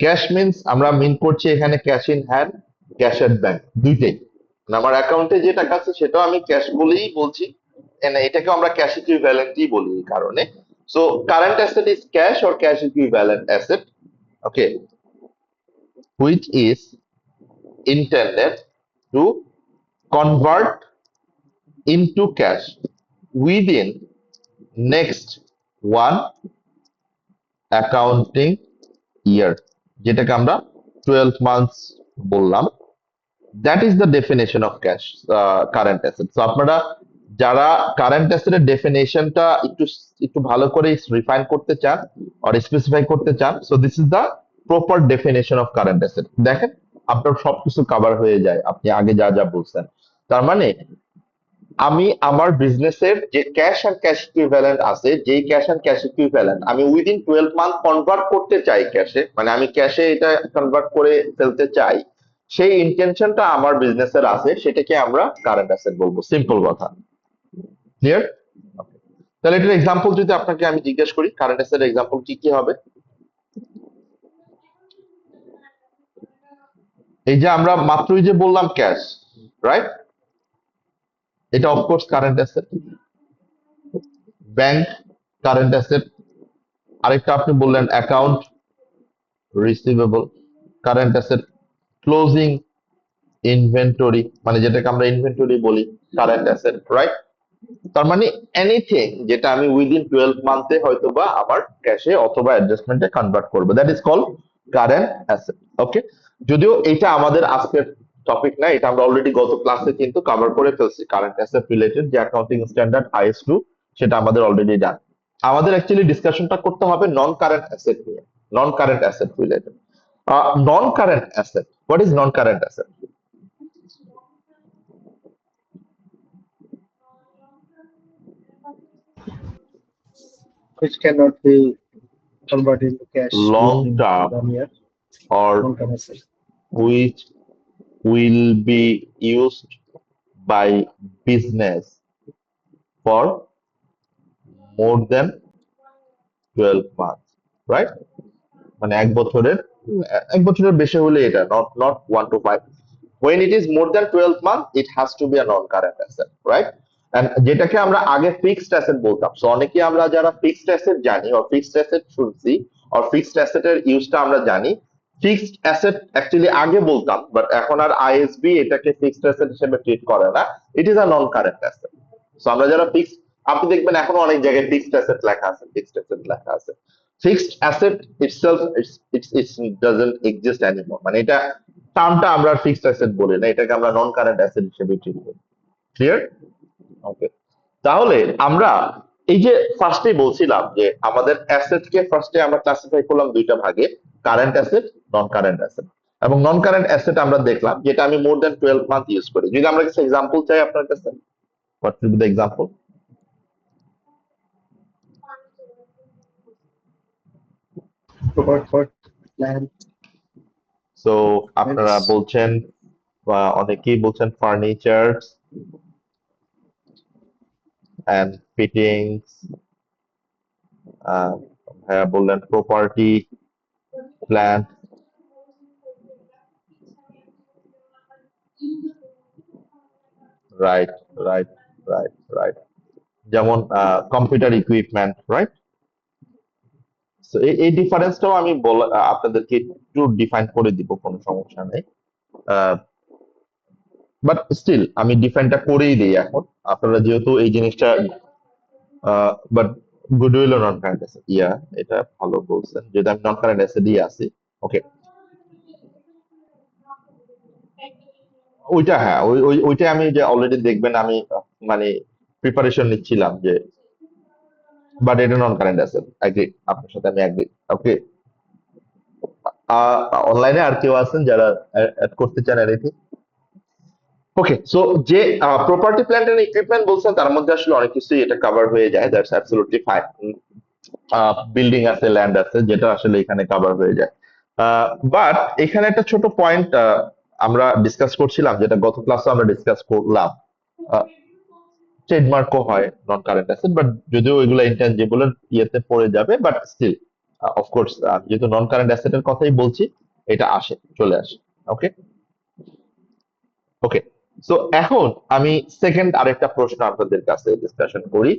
ক্যাশ মিন্স আমরা মিন করছি এখানে cash in hand, cash at bank, দুইটাই। মানে আমার অ্যাকাউন্টে যে টাকা আছে সেটাও আমি ক্যাশ বলেই বলছি, এটাকে আমরা ক্যাশ ইকুইভ্যালেন্টই বলি এই কারণে। So current asset is cash or cash equivalent asset, okay, which is intended to convert into cash within next one accounting year, যেটাকে আমরা 12 months বললাম। That is the definition of cash current asset. তো আপনারা যারা current অ্যাসেটের ডেফিনেশনটা একটু একটু ভালো করে রিফাইন করতে চান আর স্পেসিফাই করতে চান, so this is the proper definition of current asset. দেখেন আপনার সবকিছু কভার হয়ে যায় আপনি আগে যা যা বলছেন। তার মানে আমি আমার বিজনেসের যে ক্যাশ আর ক্যাশ ইকুইভ্যালেন্ট আছে, যেই ক্যাশ আর ক্যাশ ইকুইভ্যালেন্ট আমি উইদিন 12 মান্থ কনভার্ট করতে চাই ক্যাশে, মানে আমি ক্যাশে এটা কনভার্ট করে ফেলতে চাই, সেই ইন্টেনশনটা আমার বিজনেসের আছে, সেটাকে আমরা কারেন্ট অ্যাসেট বলবো। সিম্পল কথা, ক্লিয়ার? তাহলে এটার এক্সাম্পল যদি আপনাকে আমি জিজ্ঞেস করি, কারেন্ট অ্যাসেট এক্সাম্পল কি কি হবে? এই যে আমরা মাত্রই যে বললাম ক্যাশ, রাইট? এটা of course current asset. Bank current asset. আরেকটা আপনি বললেন account receivable current asset. Closing inventory, মানে যেটাকে আমরা ইনভেন্টরি বলি, কারেন্ট অ্যাসেট, রাইট? তার মানে এনিথিং যেটা আমি উইদিন 12 মান্থে হয়তো বা আমার ক্যাশে অথবা অ্যাডজাস্টমেন্টে কনভার্ট করবো, that is called current asset. Okay, যদিও এটা আমাদের আজকের টপিক না, এটা আমরা অলরেডি গত ক্লাসে কিন্তু কভার করে ফেলছি। কারেন্ট অ্যাসেট রিলেটেড যে অ্যাকাউন্টিং স্ট্যান্ডার্ড IS2, সেটা আমাদের অলরেডি ডান। আমাদের অ্যাকচুয়ালি ডিসকাশনটা করতে হবে নন কারেন্ট অ্যাসেট নিয়ে, নন current asset related. Non current asset, what is non current asset? which cannot be converted into cash Long within term 1 year, or long-term asset. which will be used by business for more than 12 months, right? মানে 1 বছরের বেশি হলে এটা not 1 to 5. When it is more than 12 months, it has to be a non-current asset, right? And যেটাকে আমরা আগে fixed asset বলতাম। So অনেকে আমরা যারা ফিক্সড অ্যাসেট জানি আর ফিক্সড অ্যাসেট শুনছি আর ফিক্সড অ্যাসেটের ইউজটা আমরা জানি, ফিক্সড অ্যাসেট অ্যাকচুয়ালি আগে বলতাম, বাট এখন আর ISB এটাকে ফিক্সড অ্যাসেট হিসেবে ট্রিট করে না। It is a non current asset. So আমরা যারা ফিক্সড, আপনি দেখবেন এখনো অনেক জায়গায় ফিক্সড অ্যাসেট লেখা আছে, ফিক্সড অ্যাসেট লেখা আছে। Fixed asset itself it's doesn't exist anymore, মানে এটা টার্মটা আমরা ফিক্সড অ্যাসেট বলি না, এটাকে আমরা নন কারেন্ট অ্যাসেট হিসেবে ট্রিট করি। ক্লিয়ার? ওকে, তাহলে আমরা এই যে ফার্স্টেই বলছিলাম যে আমাদের অ্যাসেটকে ফার্স্টে আমরা ক্লাসিফাই করলাম দুইটা ভাগে, কারেন্ট অ্যাসেট, নন কারেন্ট অ্যাসেট। এবং নন কারেন্ট অ্যাসেট আমরা দেখলাম যেটা আমি মোর দ্যান 12 মান্থ ইউজ করি। যদি আমরা কিছু এক্সাম্পল চাই আপনার কাছে, what will be the example? For land, so আপনারা বলছেন বা অনেকেই বলছেন ফার্নিচার অ্যান্ড ফিটিংস, ভাইয়া বললেন property plant, right right right right, যেমন কম্পিউটার ইকুইপমেন্ট, রাইট? তো এই ডিফারেন্সটাও আমি আপনাদেরকে একটু ডিফাইন করে দিব, কোনো সমস্যা নেই। বাট স্টিল আমি ডিফাইনটা করেই দিই এখন, আপনারা যেহেতু এই জিনিসটা, বাট গুডউইল ও নন কারেন্ট অ্যাসেট, ইয়া এটা ভালো বলছেন, যদি আমি নন কারেন্ট অ্যাসেটই আছি। ওকে, ওইটা হ্যাঁ, ওইটা আমি যে অলরেডি দেখবেন আমি মানে প্রিপারেশন নিচ্ছিলাম যে, বাট এটা নন কারেন্ট অ্যাসেট, এগ্রি, আপনার সাথে আমি এগ্রি। ওকে, অনলাইনে আর কেউ আছেন যারা অ্যাড করতে চান এনিথিং? ওকে, সো যে প্রপার্টি প্ল্যান্ট এন্ড ইকুইপমেন্ট বলছেন তার মধ্যে আসলে অনেক কিছুই এটা কভার হয়ে যায়, দ্যাটস অ্যাবসলিউটলি ফাইন। বিল্ডিং আছে, ল্যান্ড আছে, যেটা আসলে এখানে কভার হয়ে যায়। বাট এখানে একটা ছোট পয়েন্ট আমরা ডিসকাস করছিলাম, যেটা গত ক্লাসে আমরা ডিসকাস করলাম, ট্রেডমার্কও হয় নন কারেন্ট অ্যাসেট, বাট যদিও এগুলো ইনট্যাঞ্জিবল এর ইয়েতে পড়ে যাবে, বাট স্টিল অফকোর্স যেহেতু নন কারেন্ট অ্যাসেটের কথাই বলছি, এটা চলে আসে। ওকে ওকে, সো এখন আমি সেকেন্ড আরেকটা প্রশ্ন আপনাদের কাছে ডিসকাশন করি।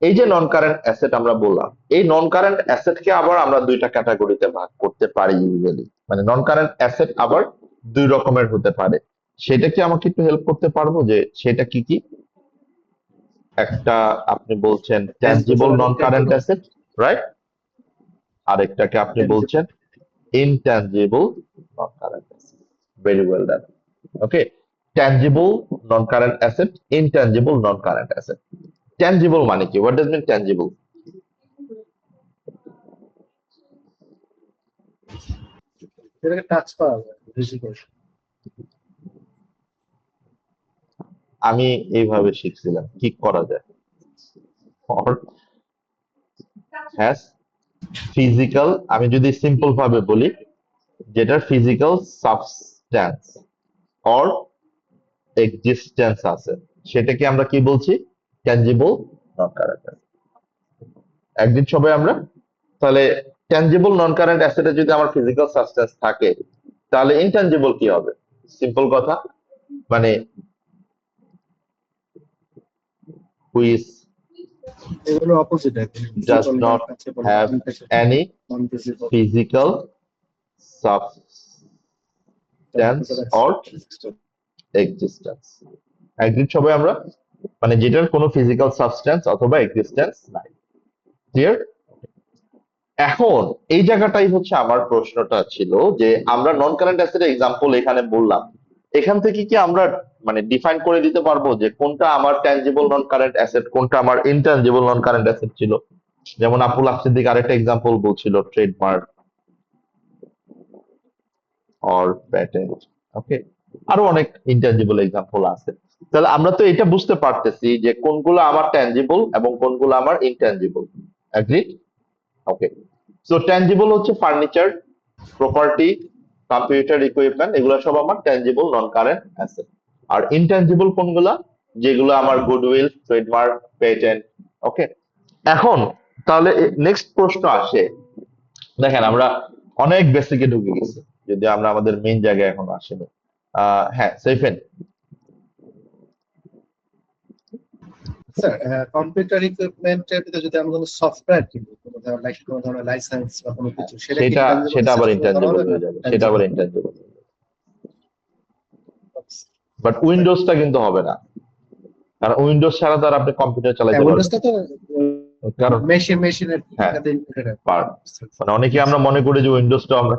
এই যে নন কারেন্ট অ্যাসেট আমরা বললাম, এই নন কারেন্ট অ্যাসেটকে আবার আমরা দুইটা ক্যাটাগরিতে ভাগ করতে পারি ইউজুয়ালি, মানে নন কারেন্ট অ্যাসেট আবার দুই রকমের হতে পারে। সেটা কি আমাকে একটু হেল্প করতে পারবো যে সেটা কি কি? একটা আপনি বলছেন tangible non current asset, right? আরেকটাকে আপনি বলছেন intangible non current asset. Very well done. Okay, tangible non-current asset, intangible non-current asset. Tangible মানে কি? What does mean tangible? এটাকে টাচ করা যায় ফিজিক্যাল। আমি এইভাবে শিখছিলাম কি করা যায়। Or has physical, আমি যদি সিম্পল ভাবে বলি, যেটার ফিজিক্যাল সাবস্ট্যান্স or এক্সিস্টেন্স আছে, সেটাকে আমরা কি বলছি? Tangible non current asset. একদিন সবাই আমরা তাহলে ট্যানজিবল নন কারেন্ট অ্যাসেটে যদি আমার ফিজিক্যাল সাবস্ট্যান্স থাকে, তাহলে ইনট্যানজিবল কি হবে? সিম্পল কথা, মানে হুইচ এগুলো opposite does not have any physical substance or existence. একদিন সবাই আমরা মানে যেটার কোনো ফিজিক্যাল সাবস্ট্যান্স অথবা এক্সিস্টেন্স নাই। ক্লিয়ার? এখন এই জায়গাটাই হচ্ছে আমার প্রশ্নটা ছিল যে আমরা নন কারেন্ট অ্যাসেটের এক্সাম্পল এখানে বললাম, এখান থেকে কি আমরা মানে ডিফাইন করে দিতে পারবো যে কোনটা আমার ট্যানজিবল নন কারেন্ট অ্যাসেট, কোনটা আমার ইনট্যানজিবল নন কারেন্ট অ্যাসেট ছিল? যেমন আপু লাস্টের দিকে আরেকটা এক্সাম্পল বলছিল, ট্রেডমার্ক অর প্যাটেন্ট। ওকে, আরো অনেক ইনট্যানজিবল এক্সাম্পল আছে। তাহলে আমরা তো এটা বুঝতে পারতেছি যে কোনগুলো আমার ট্যানজিবল এবং কোনগুলো আমার ইনট্যানজিবল। এগ্রিড? ওকে, সো ট্যানজিবল হচ্ছে ফার্নিচার, প্রপার্টি, কম্পিউটার ইকুইপমেন্ট, এগুলো সব আমার ট্যানজিবল নন কারেন্ট অ্যাসেট। আর ইনট্যানজিবল কোনগুলা? যেগুলো আমার গুডউইল, ট্রেডমার্ক, পেটেন্ট। ওকে, এখন তাহলে নেক্সট প্রশ্ন আসে, দেখেন আমরা অনেক বেসিকে ঢুকে গেছি, যদি আমরা আমাদের মেইন জায়গায় এখনো আসিনি। হ্যাঁ সাইফেন। স্যার কম্পিউটার ইকুইপমেন্টের ভিতরে যদি আমরা কোনো সফটওয়্যার কিনি, কোনো ধরনের লাইসেন্স বা কোনো কিছু, সেটা কি সেটা আবার ইনট্যানজিবল হবে না? হয়ে যাবে, সেটা আবার ইনট্যানজিবল। বাট উইন্ডোজটা কিন্তু হবে না, কারণ উইন্ডোজ ছাড়া তো আর আপনি কম্পিউটার চালাতে পারবেন উইন্ডোজটা তো কারণ মেশিনের হ্যাঁ, মানে অনেকে আমরা মনে করি যে উইন্ডোজটা আমরা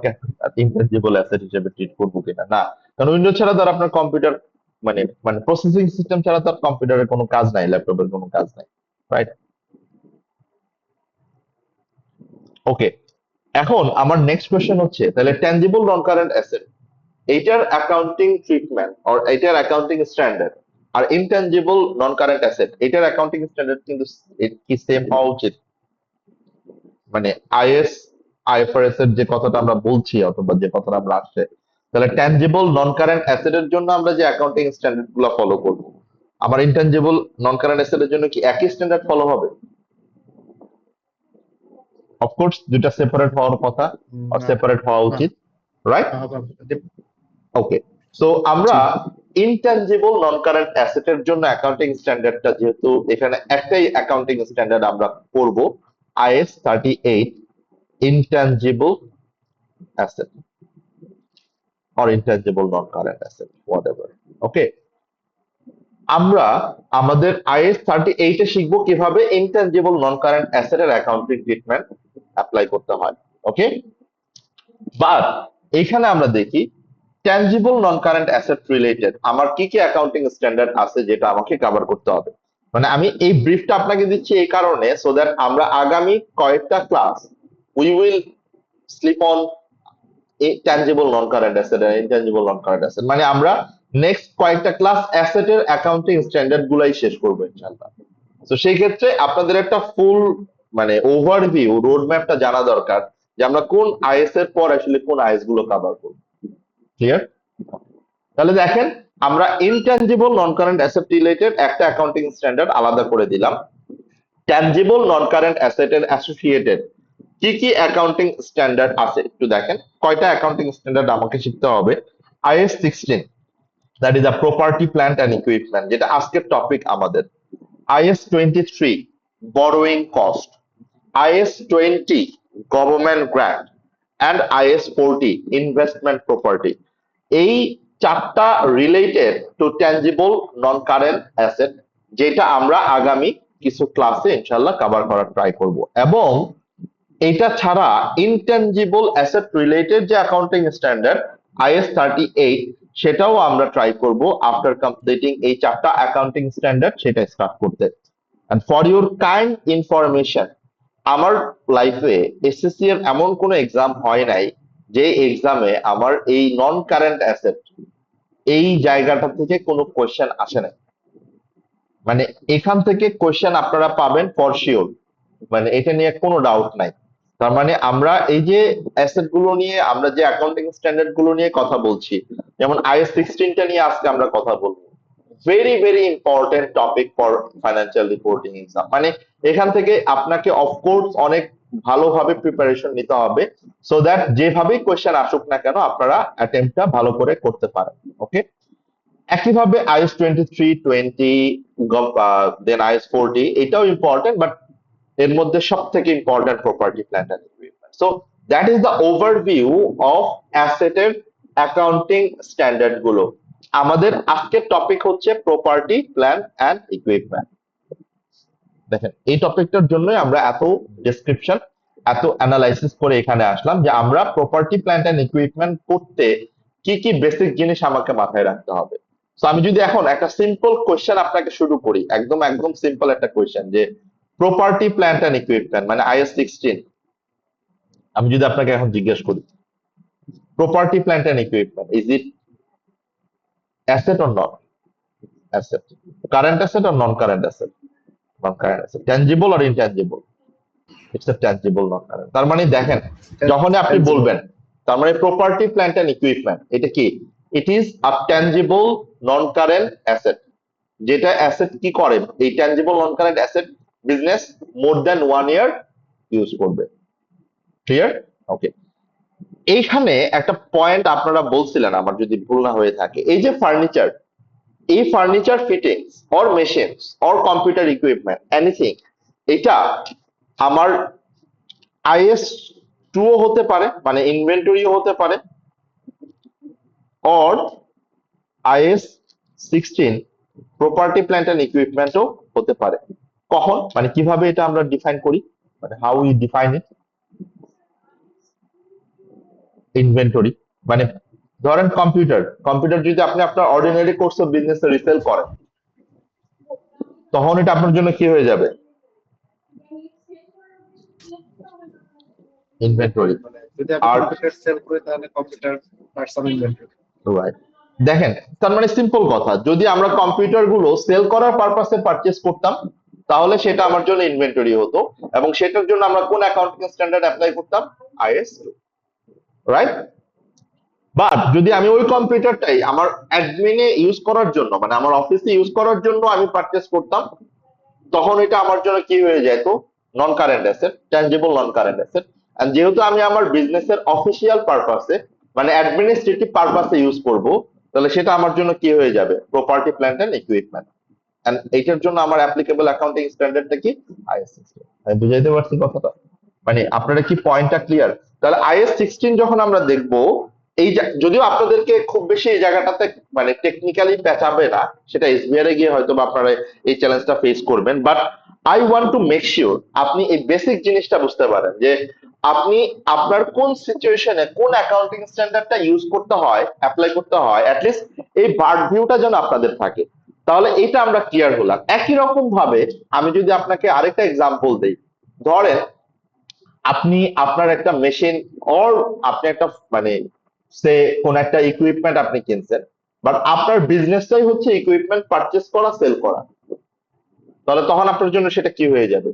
ইনট্যানজিবল অ্যাসেট হিসেবে ট্রিট করবো কিনা, না, কারণ উইন্ডোজ ছাড়া তো আর আপনার কম্পিউটার মানে মানে প্রসেসিং সিস্টেম ছাড়া তো আর কম্পিউটারের কোনো কাজ নাই, ল্যাপটপের কোনো কাজ নাই, রাইট? ওকে, এখন আমার নেক্সট কোশ্চেন হচ্ছে, তাহলে ট্যানজিবল নন কারেন্ট অ্যাসেট এইটার অ্যাকাউন্টিং ট্রিটমেন্ট অর এইটার অ্যাকাউন্টিং স্ট্যান্ডার্ড, আর ইনট্যানজিবল নন কারেন্ট অ্যাসেট এটার অ্যাকাউন্টিং স্ট্যান্ডার্ড কিন্তু কি সেম হওয়া উচিত? মানে আইএফআরএস এর যে কথাটা আমরা বলছি অথবা যে কথাটা আমরা আসছে, তাহলে ট্যানজিবল নন কারেন্ট অ্যাসেটের জন্য আমরা যে অ্যাকাউন্টিং স্ট্যান্ডার্ড গুলো ফলো করব, আমার ইনট্যানজিবল নন কারেন্ট অ্যাসেটের জন্য কি একই স্ট্যান্ডার্ড ফলো হবে? অফকোর্স দুটা সেপারেট হওয়ার কথা, আর না, সেপারেট হওয়া না, উচিত, রাইট? হবে। ওকে, সো আমরা জি। ইনট্যানজিবল নন কারেন্ট অ্যাসেটের জন্য অ্যাকাউন্টিং স্ট্যান্ডার্ডটা, যেহেতু এখানে একটাই অ্যাকাউন্টিং স্ট্যান্ডার্ড আমরা করব, IS 38 intangible asset or intangible non-current asset, whatever. Okay, আমরা আমাদের IS 38 এ শিখবো কিভাবে ইনট্যানজিবল নন কারেন্ট অ্যাসেট এর অ্যাকাউন্টিং ট্রিটমেন্ট অ্যাপ্লাই করতে হয়। ওকে, বাট এখানে আমরা দেখি tangible non current asset related আমার কি কি অ্যাকাউন্টিং স্ট্যান্ডার্ড আছে যেটা আমাকে কভার করতে হবে। মানে আমি এই ব্রিফটা আপনাকে দিচ্ছি এই কারণে, সো দ্যাট আমরা আগামী কয়েকটা class we will slip on tangible non current asset আর ইনট্যানজিবল নন কারেন্ট অ্যাসেট, মানে আমরা নেক্সট কয়েকটা ক্লাস অ্যাসেটের অ্যাকাউন্টিং স্ট্যান্ডার্ড গুলাই শেষ করবো ইনশাআল্লাহ। তো সেই ক্ষেত্রে আপনাদের একটা ফুল মানে ওভারভিউ রোড ম্যাপটা জানা দরকার যে আমরা কোন আইএস এর পর আসলে কোন আইএস গুলো কভার করব। ক্লিয়ার? তাহলে দেখেন, আমরা intangible non current asset related একটা অ্যাকাউন্টিং স্ট্যান্ডার্ড আলাদা করে দিলাম। ট্যানজিবল নন কারেন্ট অ্যাসেট এর অ্যাসোসিয়েটেড কি কি অ্যাকাউন্টিং স্ট্যান্ডার্ড আছে একটু দেখেন। কয়টা অ্যাকাউন্টিং স্ট্যান্ডার্ড আমাকে শিখতে হবে? IS 16, that is a property plant and equipment, যেটা আজকের টপিক আমাদের। IS 23 borrowing cost, IS 20 government grant, and IS 40 investment property। এই চারটা related to tangible non current asset, যেটা আমরা আগামী কিছু ক্লাসে ইনশাআল্লাহ কভার করার ট্রাই করব। এবং এটা ছাড়া ইনট্যানজিবল অ্যাসেট রিলেটেড যে অ্যাকাউন্টিং স্ট্যান্ডার্ড IS 38, সেটাও আমরা ট্রাই করব আফটার কমপ্লিটিং এই চারটা অ্যাকাউন্টিং স্ট্যান্ডার্ড সেটা স্টার্ট করতে। And for your kind information, আমার লাইফে এসএসসি এর এমন কোনো এক্সাম হয় নাই যে এক্সামে আমার এই নন কারেন্ট অ্যাসেট এই জায়গাটা থেকে কোনো কোয়েশ্চেন আসে না। মানে এখান থেকে কোয়েশ্চেন আপনারা পাবেন ফর শিওর, মানে এটা নিয়ে কোনো ডাউট নাই। তার মানে আমরা এই যে অ্যাসেট গুলো নিয়ে, আমরা যে অ্যাকাউন্টিং স্ট্যান্ডার্ড গুলো নিয়ে কথা বলছি, যেমন IS 16টা নিয়ে আজকে আমরা কথা বলবো, very very important topic for financial reporting exam. মানে এখান থেকে আপনাকে অফকোর্স অনেক ভালোভাবে প্রিপারেশন নিতে হবে, সো দ্যাট যেভাবেই কোয়েশ্চেন আসুক না কেন আপনারা অ্যাটেম্পটটা ভালো করে করতে পারেন। ওকে, একইভাবে IS 23, 20, দেন IS 40, এটাও ইম্পর্টেন্ট, বাট এর মধ্যে সব থেকে important property plant and equipment. So that is the overview of অ্যাসেটের অ্যাকাউন্টিং স্ট্যান্ডার্ড গুলো। আমাদের আজকের টপিক হচ্ছে প্রপার্টি প্ল্যান্ট অ্যান্ড ইকুইপমেন্ট। দেখেন, এই টপিকটার জন্যই আমরা এত ডেসক্রিপশন, এত অ্যানালাইসিস করে এখানে আসলাম যে আমরা প্রপার্টি প্ল্যান্ট অ্যান্ড ইকুইপমেন্ট করতে কি কি বেসিক জিনিস আমাকে মাথায় রাখতে হবে। তো আমি যদি এখন একটা সিম্পল কোয়েশ্চেন আপনাকে শুরু করি, একদম একদম সিম্পল একটা কোয়েশ্চেন, যে প্রপার্টি প্ল্যান্ট অ্যান্ড ইকুইপমেন্ট মানে IS 16, আমি যদি আপনাকে এখন জিজ্ঞেস করি property plant and equipment is it asset or not asset, current asset or non current asset? Non current asset. Tangible or intangible? It's a tangible non current. তার মানে দেখেন, যখন আপনি বলবেন, তার মানে প্রপার্টি প্ল্যান্ট অ্যান্ড ইকুইপমেন্ট এটা কি? It is a tangible non current asset, যেটা অ্যাসেট কি করে, এই tangible non current asset business more than 1 ইয়ার ইউজ করবে। ক্লিয়ার? ওকে, এইখানে একটা পয়েন্ট আপনারা বলছিলেন, আমার যদি ভুল না হয়ে থাকে, এই যে ফার্নিচার, এই furniture fittings or machines or computer equipment anything, এটা আমার IS 2 হতে পারে, মানে ইনভেন্টরিও হতে পারে, or IS 16 property plant and ইকুইপমেন্টও হতে পারে। কখন, মানে কিভাবে এটা আমরা ডিফাইন করি, মানে how we define it? Inventory মানে ধরেন কম্পিউটার যদি আপনি আপনার অর্ডিনারি কোর্স অফ বিজনেসে রিসেল করেন, তখন এটা আপনার জন্য কি হয়ে যাবে? ইনভেন্টরি। মানে যদি আমি আর কম্পিউটার সেল করি তাহলে computer parts of inventory. Right, দেখেন, তার মানে সিম্পল কথা, যদি আমরা কম্পিউটার গুলো সেল করার পারপাসে পারচেজ করতাম তাহলে সেটা আমার জন্য ইনভেন্টরি হতো, এবং সেটার জন্য আমরা কোন অ্যাকাউন্টিং স্ট্যান্ডার্ড অ্যাপ্লাই করতাম? IS 2, right? বাট যদি আমি ওই কম্পিউটারটাই আমার অ্যাডমিনে ইউজ করার জন্য মানে আমার অফিসে ইউজ করার জন্য আমি পারচেস করতাম, তখন এটা আমার জন্য কি হয়ে যেত, non current asset, tangible non current asset. And যেহেতু আমি আমার বিজনেসের অফিসিয়াল পারপাসে মানে অ্যাডমিনিস্ট্রেটিভ পারপাসে ইউজ করব, তাহলে সেটা আমার জন্য কি হয়ে যাবে, property plant and equipment. And এইটার জন্য আমার অ্যাপ্লিকেবল অ্যাকাউন্টিং স্ট্যান্ডার্ডটা কি, আইএস 16। আমি বুঝাইতে পারছি কথাটা? মানে আপনারা কি পয়েন্টটা ক্লিয়ার? তাহলে আইএস 16 যখন আমরা দেখবো, যদিও আপনাদেরকে খুব বেশি এই জায়গাটাতে মানে টেকনিক্যালি পেঁচাবে না, সেটা এসবিআর এ গিয়ে হয়তো বা আপনারা এই চ্যালেঞ্জটা ফেস করবেন, but I want to make sure আপনি এই বেসিক জিনিসটা বুঝতে পারেন যে আপনি আপনার কোন সিচুয়েশনে কোন অ্যাকাউন্টিং স্ট্যান্ডার্ডটা ইউজ করতে হয়, অ্যাপ্লাই করতে হয়, অ্যাটলিস্ট এই বার্ড ভিউটা যেন আপনাদের থাকে। তাহলে এটা আমরা ক্লিয়ার হলাম। একই রকম ভাবে আমি যদি আপনাকে আরেকটা এক্সাম্পল দেই, ধরেন আপনি আপনার একটা মেশিন অর আপনি একটা মানে সে কোন একটা ইকুইপমেন্ট আপনি কিনছেন, বাট আপনার বিজনেসটাই হচ্ছে ইকুইপমেন্ট পারচেস করা, সেল করা। তাহলে তখন আপনার জন্য সেটা কি হয়ে যাবে,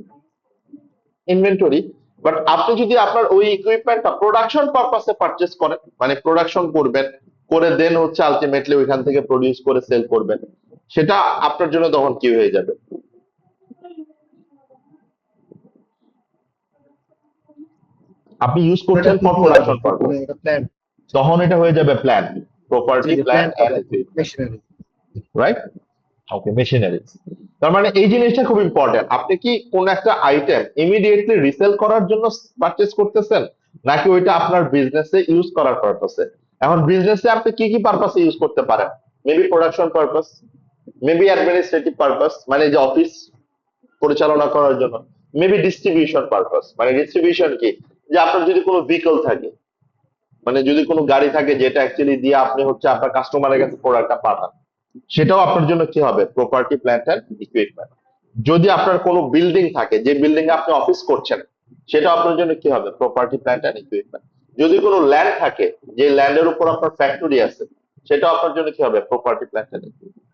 ইনভেন্টরি। বাট আপনি যদি আপনার ওই ইকুইপমেন্টটা প্রোডাকশন পারপাসে পারচেস করেন, মানে প্রোডাকশন করবেন, করে দেন হচ্ছে আলটিমেটলি ওইখান থেকে প্রডিউস করে সেল করবেন, সেটা আপনার জন্য তখন কি হয়ে যাবে, আপনি ইউজ করছেন ফর প্রোডাকশন পারপাস, প্ল্যান, তখন এটা হয়ে যাবে plan, property plan and machinery. Right? Okay, machineries. তার মানে এই জিনিসটা খুব ইম্পর্টেন্ট। আপনি কি কোন একটা আইটেম ইমিডিয়েটলি রিসেল করার জন্য পারচেজ করতেছেন, নাকি ওইটা আপনার বিজনেসে ইউজ করার পারপাসে? এখন বিজনেসে আপনি কি কি পারপাসে ইউজ করতে পারেন, maybe production purpose, maybe administrative purpose মানে যে অফিস পরিচালনা করার জন্য, মেবি ডিস্ট্রিবিউশন পারপাস মানে ডিস্ট্রিবিউশন কি, যে আপনার যদি কোনো ভেহিকল থাকে, মানে যদি কোনো গাড়ি থাকে যেটা অ্যাকচুয়ালি দিয়ে আপনি হচ্ছে আপনার কাস্টমারের কাছে প্রোডাক্টটা পাঠান, সেটাও আপনার জন্য কি হবে, প্রপার্টি প্ল্যান্ট এন্ড ইকুইপমেন্ট। যদি আপনার কোনো বিল্ডিং থাকে, যে বিল্ডিং এ আপনি অফিস করছেন, সেটাও আপনার জন্য কি হবে, প্রপার্টি প্ল্যান্ট এন্ড ইকুইপমেন্ট। যদি কোনো ল্যান্ড থাকে, যে ল্যান্ডের উপর আপনার ফ্যাক্টরি আছে, সেটাও আপনার জন্য কি হবে, property plant and equipment.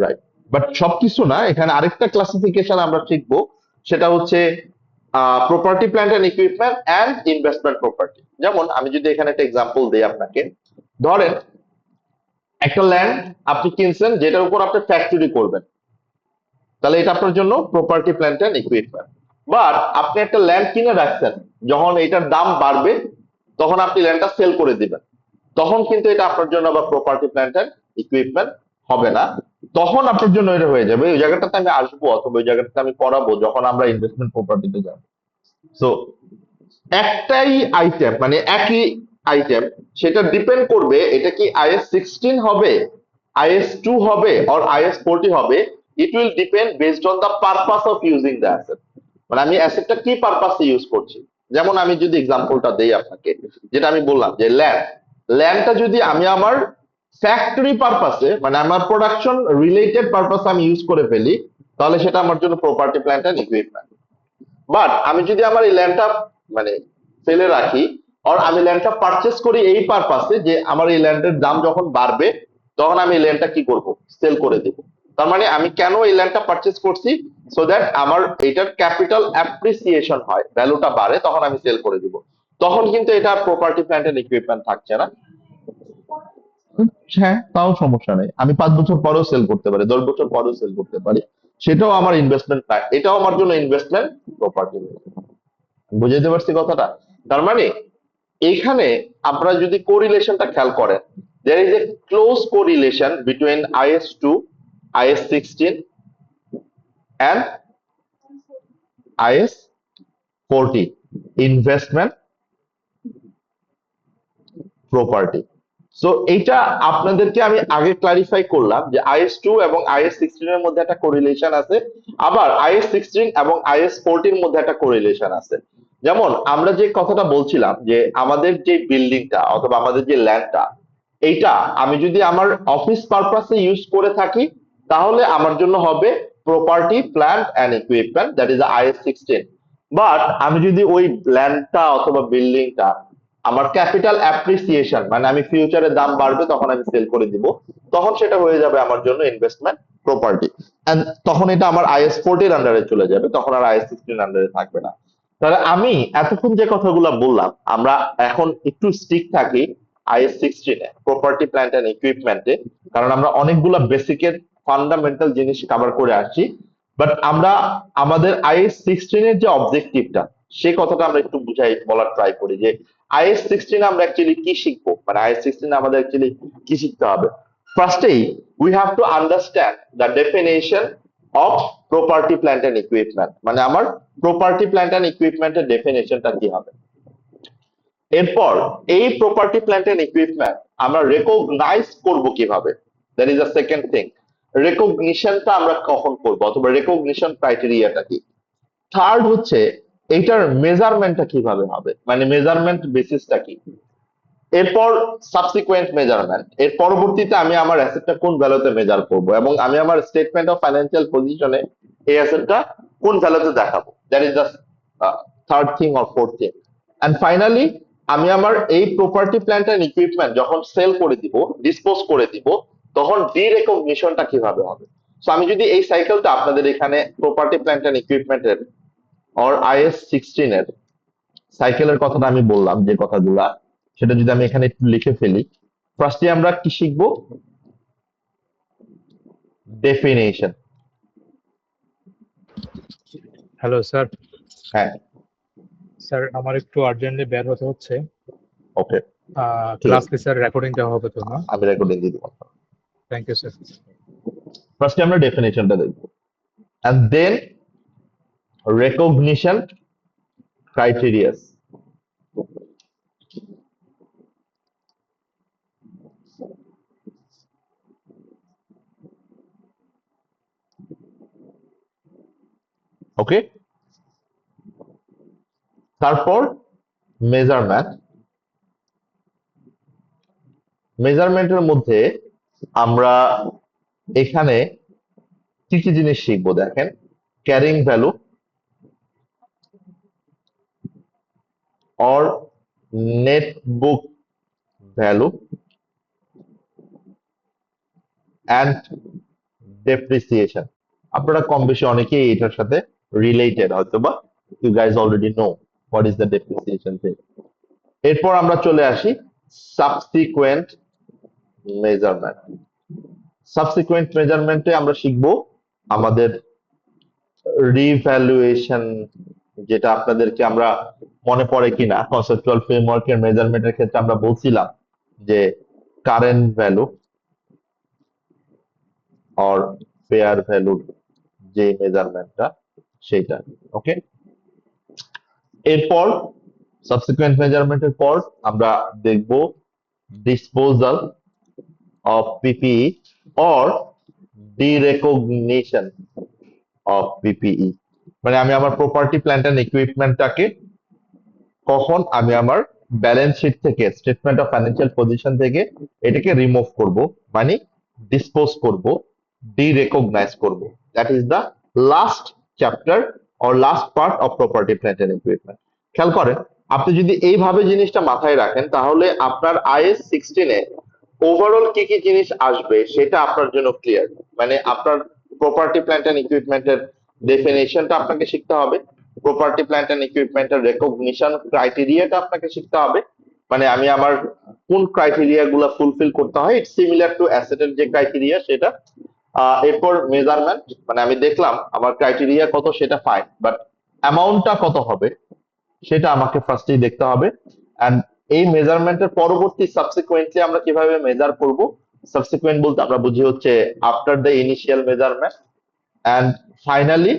Right. But সবকিছু না, এখানে আরেকটা ক্লাসিফিকেশন আমরা শিখবো, সেটা হচ্ছে property plant and equipment and investment property. যেমন আমি যদি এখানে একটা এক্সাম্পল দিই আপনাকে, ধরেন একটা ল্যান্ড আপনি কিনছেন যেটার উপর আপনি ফ্যাক্টরি করবেন, তাহলে এটা আপনার জন্য property plant and equipment. But আপনি একটা ল্যান্ড কিনে রাখছেন, যখন এটার দাম বাড়বে তখন আপনি ল্যান্ডটা সেল করে দিবেন, তখন কিন্তু এটা আপনার জন্য আবার প্রপার্টি প্ল্যান্ট এন্ড ইকুইপমেন্ট হবে না, তখন আপনার জন্য এটা হয়ে যাবে, ওই জায়গাটাতে আমি আসবো অথবা ওই জায়গাটাতে আমি করাবো যখন আমরা ইনভেস্টমেন্ট প্রপার্টিতে যাব। সো একটাই আইটেম মানে একই আইটেম, সেটা ডিপেন্ড করবে এটা কি আইএস 16 হবে, আইএস 2 হবে অর আইএস 40 হবে। It will depend based on the purpose of using the asset, মানে আমি অ্যাসেটটা কি পারপাসে ইউজ করছি। যেমন আমি যদি এক্সাম্পলটা দেই আপনাকে, যেটা আমি বললাম যে ল্যান্ডটা যদি আমি আমার ফ্যাক্টরি পারপাসে মানে আমার প্রোডাকশন রিলেটেড পারপাসে আমি ইউজ করে ফেলি, তাহলে সেটা আমার জন্য property plant and equipment. But আমি যদি আমার এই ল্যান্ডটা মানে ফেলে রাখি, আর আমি ল্যান্ডটা পারচেস করি এই পারপাসে যে আমার এই ল্যান্ডের দাম যখন বাড়বে তখন আমি এই ল্যান্ডটা কি করব, সেল করে দেব। তার মানে আমি কেন এই ল্যান্ডটা পারচেস করছি, সো দ্যাট আমার এটার ক্যাপিটাল অ্যাপ্রিসিয়েশন হয়, ভ্যালুটা বাড়ে, তখন আমি সেল করে দিব। তখন কিন্তু এটা প্রপার্টি প্ল্যান্ট এন্ড ইকুইপমেন্ট থাকছে না। হ্যাঁ, তাও সমস্যা নেই, আমি 5 বছর পরেও সেল করতে পারি, 10 বছর পরেও সেল করতে পারি, সেটাও আমার ইনভেস্টমেন্ট না, এটাও আমার জন্য ইনভেস্টমেন্ট প্রপার্টি। বুঝাইতে পারছি কথাটা? তার মানে এখানে আপনারা যদি কোরিলেশনটা খেয়াল করেন, there is a close correlation between IS2, IS16 and IS40 investment property. So এইটা আপনাদেরকে আমি আগে ক্লারিফাই করলাম যে IS2 এবং IS16 এর মধ্যে একটা কোরিলেশন আছে, আবার IS16 এবং IS40 এর মধ্যে একটা কোরিলেশন আছে। যেমন আমরা যে কথাটা বলছিলাম যে আমাদের যে বিল্ডিংটা অথবা আমাদের যে ল্যান্ডটা, এইটা আমি যদি আমার অফিস পারপাসে ইউজ করে থাকি, তাহলে আমার জন্য হবে property plant and equipment, that is IS16। But আমি যদি ওই ল্যান্ডটা অথবা বিল্ডিংটা আমার ক্যাপিটাল অ্যাপ্রিসিয়েশন মানে আমি ফিউচারে দাম বাড়বে তখন আমি সেল করে দিব, তখন সেটা হয়ে যাবে আমার জন্য ইনভেস্টমেন্ট প্রপার্টি, এন্ড তখন এটা আমার IS40 এর আন্ডারে চলে যাবে, তখন আর IS16 এর আন্ডারে থাকবে না। তাহলে আমি এতক্ষণ যে কথাগুলো বললাম, আমরা এখন একটু স্টিক থাকি IS 16 প্রপার্টি প্ল্যান্ট এন্ড ইকুইপমেন্টে, কারণ আমরা অনেকগুলা বেসিকের ফান্ডামেন্টাল জিনিস কভার করে আসছি। বাট আমরা আমাদের IS 16 এর যে অবজেক্টিভটা, সেই কথাটা আমরা একটু বুঝাই বলার ট্রাই করি যে IS 16 আমরা অ্যাকচুয়ালি কি শিখবো, মানে IS 16 আমাদের অ্যাকচুয়ালি কি শিখতে হবে। ফার্স্টেই we have to understand the definition of property plant and equipment, মানে আমার প্রপার্টি প্ল্যান্ট এন্ড ইকুইপমেন্টের ডেফিনেশনটা কি হবে। এরপর এই প্রপার্টি প্ল্যান্ট এন্ড ইকুইপমেন্ট আমরা রেকগনাইজ করব কিভাবে, that is the second thing. রেকগনিশনটা আমরা কখন করব, অথবা রেকগনিশন ক্রাইটেরিয়াটা কি। থার্ড হচ্ছে এইটার মেজারমেন্টটা কিভাবে হবে, মানে মেজারমেন্ট বেসিসটা কি। এরপর সাবসিকুয়েন্ট মেজারমেন্ট, এর পরবর্তীতে আমি আমার অ্যাসেটটা কোন ভ্যালুতে মেজার করব, এবং আমি আমার স্টেটমেন্ট অফ ফাইন্যান্সিয়াল পজিশনে এই অ্যাসেটটা কোন ভ্যালুতে দেখাবো, that is the third thing or fourth thing. And finally আমি আমার এই প্রপার্টি প্ল্যান্ট এন্ড ইকুইপমেন্ট যখন সেল করে দিব, ডিসপোজ করে দিব, তখন ডিরেকগনিশনটা কিভাবে হবে। সো আমি যদি এই সাইকেলটা আপনাদের এখানে প্রপার্টি প্ল্যান্ট এন্ড ইকুইপমেন্টের অর IS 16 এর সাইকেলের কথাটা আমি বললাম, যে কথাগুলা, সেটা যদি আমি এখানে একটু লিখে ফেলি। ফার্স্টে আমরা কি শিখবো, ডেফিনেশন। Hello sir. হ্যাঁ, স্যার আমার একটু আর্জেন্টলি বের হতে হচ্ছে। ওকে, ক্লাস কি স্যার রেকর্ডিং দেওয়া হবে তো না? আমি রেকর্ডিং দিয়ে দিব। Thank you sir. ফার্স্টে আমরা ডেফিনেশনটা দেখবো, and then recognition criterias. Okay, তারপর মেজারমেন্ট। মেজারমেন্টের মধ্যে আমরা এখানে কি কি জিনিস শিখবো দেখেন, carrying value or net book value and depreciation। আপনারা কম বেশি অনেকেই এটার সাথে রিলেটেড, হয়তো বা you guys already know what is the depreciation thing. এরপর আমরা চলে আসি সাবসিকুয়েন্ট মেজারমেন্ট। সাবসিকুয়েন্ট মেজারমেন্টে আমরা শিখবো আমাদের রিভ্যালুয়েশন, যেটা আপনাদেরকে আমরা মনে পড়ে কিনা কনসেপচুয়াল ফ্রেমওয়ার্কের মেজারমেন্টের ক্ষেত্রে আমরা বলছিলাম যে কারেন্ট ভ্যালু অর ফেয়ার ভ্যালুর যে মেজারমেন্টটা, সেইটা। ওকে, এরপর সাবসিকুয়েন্ট মেজারমেন্টের পর আমরা দেখব disposal of PPE or derecognition of PPE, মানে আমি আমার প্রপার্টি প্ল্যান্ট এন্ড ইকুইপমেন্টটাকে কখন আমি আমার ব্যালেন্স শিট থেকে, স্টেটমেন্ট অফ ফাইন্যান্সিয়াল পজিশন থেকে এটাকে রিমুভ করব, মানে ডিসপোজ করব, ডিরেকগনাইজ করব। That is the last chapter or last part of property plant and equipment. খেয়াল করেন, আপনি যদি এইভাবে জিনিসটা মাথায় রাখেন, তাহলে আপনার IS 16 এ ওভারঅল কি কি জিনিস আসবে সেটা আপনার জন্য ক্লিয়ার। মানে আপনার প্রপার্টি প্ল্যান্ট এন্ড ইকুইপমেন্টের ডেফিনেশনটা আপনাকে শিখতে হবে, প্রপার্টি প্ল্যান্ট এন্ড ইকুইপমেন্টের রেকগনিশন ক্রাইটেরিয়াটা আপনাকে শিখতে হবে, মানে আমি আমার কোন ক্রাইটেরিয়া গুলা ফুলফিল করতে হয়, ইটস সিমিলার টু অ্যাসেটের যে ক্রাইটেরিয়া সেটা। এরপর মেজারমেন্ট, মানে আমি দেখলাম আমার ক্রাইটেরিয়া কত সেটা ফাইন, বাট অ্যামাউন্টটা কত হবে সেটা আমাকে ফার্স্টেই দেখতে হবে। এন্ড এই মেজারমেন্টের পরবর্তী সাবসিকুয়েন্টলি আমরা কিভাবে মেজার করব, সাবসিকুয়েন্ট বলতে আমরা বুঝি হচ্ছে after the initial measurement. And finally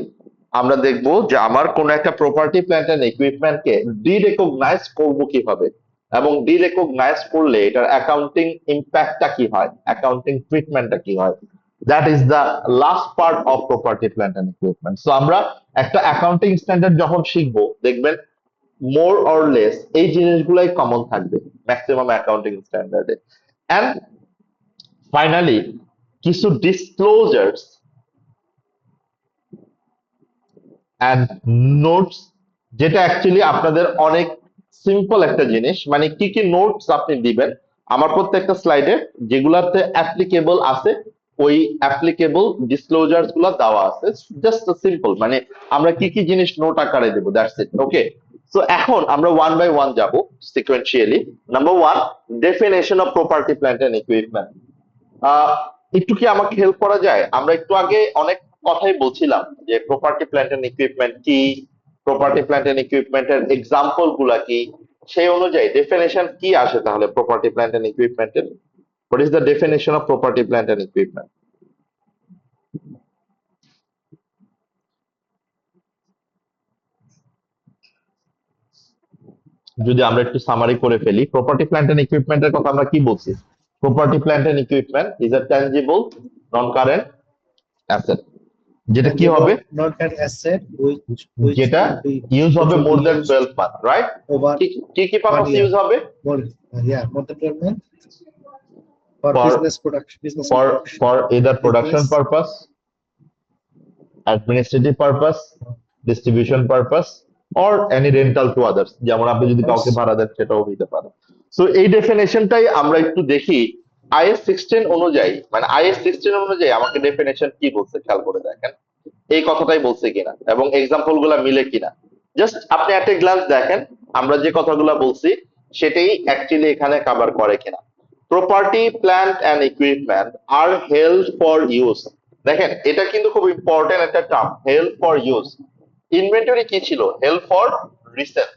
আমরা দেখব যে আমার কোন একটা প্রপার্টি প্ল্যান্ট এন্ড ইকুইপমেন্টকে ডিরেকগনাইজ করব কিভাবে, এবং ডিরেকগনাইজ করলে এটার অ্যাকাউন্টিং ইম্প্যাক্টটা কি হয়, অ্যাকাউন্টিং ট্রিটমেন্টটা কি হয়। That is the last part of property plant and equipment. So আমরা একটা অ্যাকাউন্টিং স্ট্যান্ডার্ড যখন শিখবো, দেখবেন মোর অর লেস এই জিনিসগুলাই কমন থাকবে ম্যাক্সিমাম অ্যাকাউন্টিং স্ট্যান্ডার্ডে। এন্ড ফাইনালি কিছু ডিসক্লোজার্স এন্ড নোটস, যেটা অ্যাকচুয়ালি আপনাদের অনেক সিম্পল একটা জিনিস, মানে কি কি নোটস আপনি দিবেন আমার প্রত্যেকটা স্লাইডে, যেগুলাতে অ্যাপ্লিকেবল আছে ওই অ্যাপ্লিকেবল ডিসক্লোজারস গুলো দেওয়া আছে, জাস্ট সিম্পল, মানে আমরা কি কি জিনিস নোট আকারে দেবো, দ্যাটস ইট। ওকে, সো এখন আমরা ওয়ান বাই ওয়ান যাব sequentially. Number one, definition of property plant and equipment. একটু কি আমাকে হেল্প করা যায়? আমরা একটু আগে অনেক কথাই বলছিলাম যে প্রপার্টি প্ল্যান্ট এন্ড ইকুইপমেন্ট কি, প্রপার্টি প্ল্যান্ট এন্ড ইকুইপমেন্টের এক্সাম্পল গুলা কি, সেই অনুযায়ী ডেফিনেশন কি আসে তাহলে প্রপার্টি প্ল্যান্ট এন্ড ইকুইপমেন্টের? What is the definition of property plant and equipment? যদি আমরা একটু সামারি করে ফেলি, প্রপার্টি প্ল্যান্ট এন্ড ইকুইপমেন্টের কথা আমরা কি বলছি? Property plant and equipment is a tangible non current asset, যেটা কি হবে, নট অ্যান অ্যাসেট which যেটা will be ইউজ হবে which will more be than used 12 month, right? over কি কি পারপাস 1 year. ইউজ হবে? more more than 12 months for For- business production, business for production. for either production Business. purpose, administrative purpose, distribution purpose, or any rental to others, যেমন আপনি যদি কাউকে ভাড়া দেন সেটাও হইতে পারে। সো এই ডেফিনেশনটাই আমরা একটু দেখি আইএস 16 অনুযায়ী, মানে আইএস 16 অনুযায়ী আমাকে ডেফিনেশন কি বলছে খেয়াল করে দেখেন, এই কথাটাই বলছে কিনা এবং এক্সাম্পল গুলা মিলে কিনা। জাস্ট আপনি একটা গ্লান্স দেখেন আমরা যে কথাগুলো বলছি সেটাই অ্যাকচুয়ালি এখানে কভার করে কিনা। Property plant and equipment are held for use. দেখেন এটা কিন্তু খুব ইম্পর্টেন্ট একটা term, held for use. Inventory কি ছিল? Held for resale,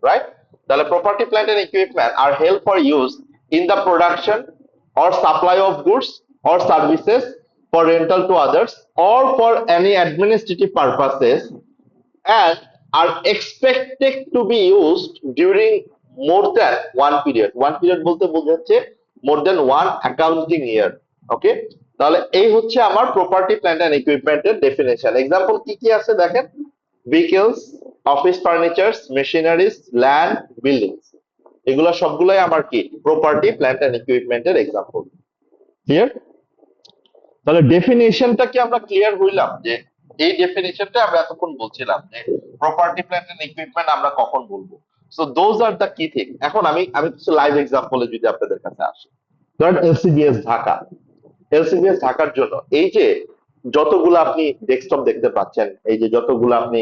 right? তাহলে property plant and equipment are held for use in the production or supply of goods or services for rental to others or for any administrative purposes and are expected to be used during more than one period. One period বলতে বোঝাচ্ছে more than one accounting year. ওকে, তাহলে এই হচ্ছে আমার property plant and ইকুইপমেন্টের ডেফিনেশন। Example কি কি আছে দেখেন, vehicles, office furnitures, machineries, land, buildings, এগুলা সবগুলাই আমার কি প্রপার্টি প্ল্যান্ট এন্ড ইকুইপমেন্টের এক্সাম্পল। ক্লিয়ার? তাহলে ডেফিনেশনটা কি আমরা ক্লিয়ার হইলাম যে এই ডেফিনেশনটা আমরা এতক্ষণ বলছিলাম যে প্রপার্টি প্ল্যান্ট এন্ড ইকুইপমেন্ট আমরা কখন বলবো। সো দোজ আর দ্য কি থিং। এখন আমি কিছু লাইভ এক্সাম্পলে যদি আপনাদের কাছে আসি, ধরেন এলসিবিএস ঢাকা। এলসিবিএস ঢাকার জন্য এই যে যতগুলো আপনি ডেস্কটপ দেখতে পাচ্ছেন, এই যে যতগুলো আপনি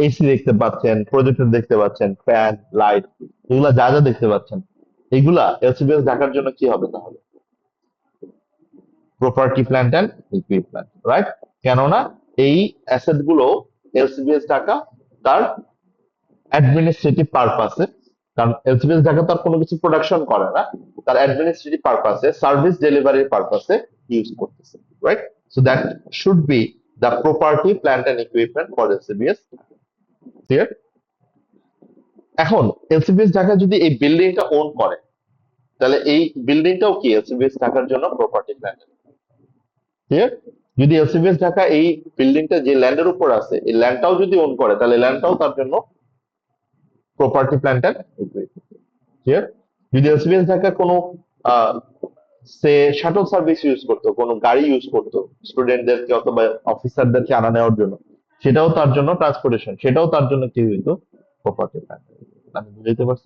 এসি দেখতে পাচ্ছেন, প্রজেক্টর দেখতে পাচ্ছেন, ফ্যান, লাইট, এগুলা যা যা দেখতে পাচ্ছেন, এগুলা এলসিবিএস ঢাকার জন্য কি হবে তাহলে? Property plant and equipment, right? কেননা এই অ্যাসেট গুলো এলসিবিএস ঢাকা তার অ্যাডমিনিস্ট্রেটিভ পারপাসে, কারণ এলসিবিএস ঢাকা তার কোনো কিছু প্রোডাকশন করে না, তার অ্যাডমিনিস্ট্রেটিভ পারপাসে, সার্ভিস ডেলিভারির পারপাসে ইউজ করতেছে, right? So that should be the property plant and equipment for LCBS. Clear? এখন এলসিবিএস ঢাকা যদি এই বিল্ডিংটা ওন করে তাহলে এই বিল্ডিংটাও কি এলসিবিএস ঢাকার জন্য প্রপার্টি প্ল্যান্ট। ক্লিয়ার? যদি এলসিবিএস ঢাকা এই বিল্ডিংটা যে ল্যান্ডের উপর আছে এই ল্যান্ডটাও যদি ওন করে তাহলে ল্যান্ডটাও তার জন্য property plant and equipment. Clear? যদি এলসিবিএস ঢাকা কোনো সে শাটল সার্ভিস ইউজ করতো, কোনো গাড়ি ইউজ করতো স্টুডেন্টদেরকে অথবা অফিসারদেরকে আনা নেওয়ার জন্য, সেটাও তার জন্য ট্রান্সপোর্টেশন, সেটাও তার জন্য কি হইতো? Property plant. আমি বুঝাইতে পারছি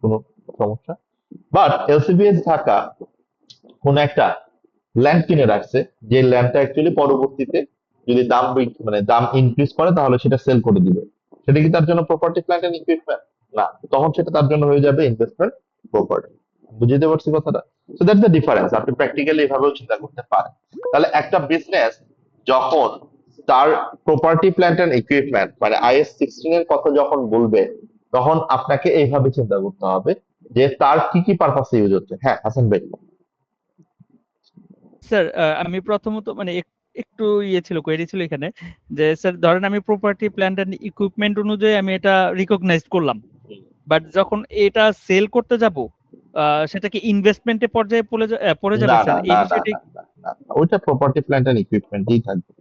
কোনো সমস্যা? বাট এলসিবিএস ঢাকা কোন একটা ল্যান্ড কিনে রাখছে, যে ল্যান্ডটা অ্যাকচুয়ালি পরবর্তীতে যদি মানে দাম ইনক্রিজ করে তাহলে সেটা সেল করে দিবে, সেটা কি তার জন্য প্রপার্টি প্ল্যান্ট এন্ড ইকুইপমেন্ট? না, তখন সেটা তার জন্য হয়ে যাবে ইনভেস্টমেন্ট প্রপার্টি। বুঝতে পারছি কথাটা? So that's the difference. আপনি প্র্যাকটিক্যালি এভাবেও চিন্তা করতে পারেন। তাহলে একটা বিজনেস যখন তার প্রপার্টি প্ল্যান্ট এন্ড ইকুইপমেন্ট মানে আইএস 16 এর কথা যখন বলবে তখন আপনাকে এইভাবে চিন্তা করতে হবে যে তার কি কি পারপাসে ইউজ হচ্ছে। হ্যাঁ হাসান ভাই। স্যার আমি প্রথমত মানে একটু ছিল কোয়েরি ছিল এখানে যে স্যার ধরেন আমি প্রপার্টি প্ল্যান্ট এন্ড ইকুইপমেন্ট অনুযায়ী আমি এটা রিকগনাইজ করলাম, বাট যখন এটা সেল করতে যাব সেটা কি ইনভেস্টমেন্টে পর্যায়ে পড়ে যাবে না স্যার? না এই না বিষয়টি না না, ওইটা প্রপার্টি প্ল্যান্ট এন্ড ইকুইপমেন্টই থাকবে।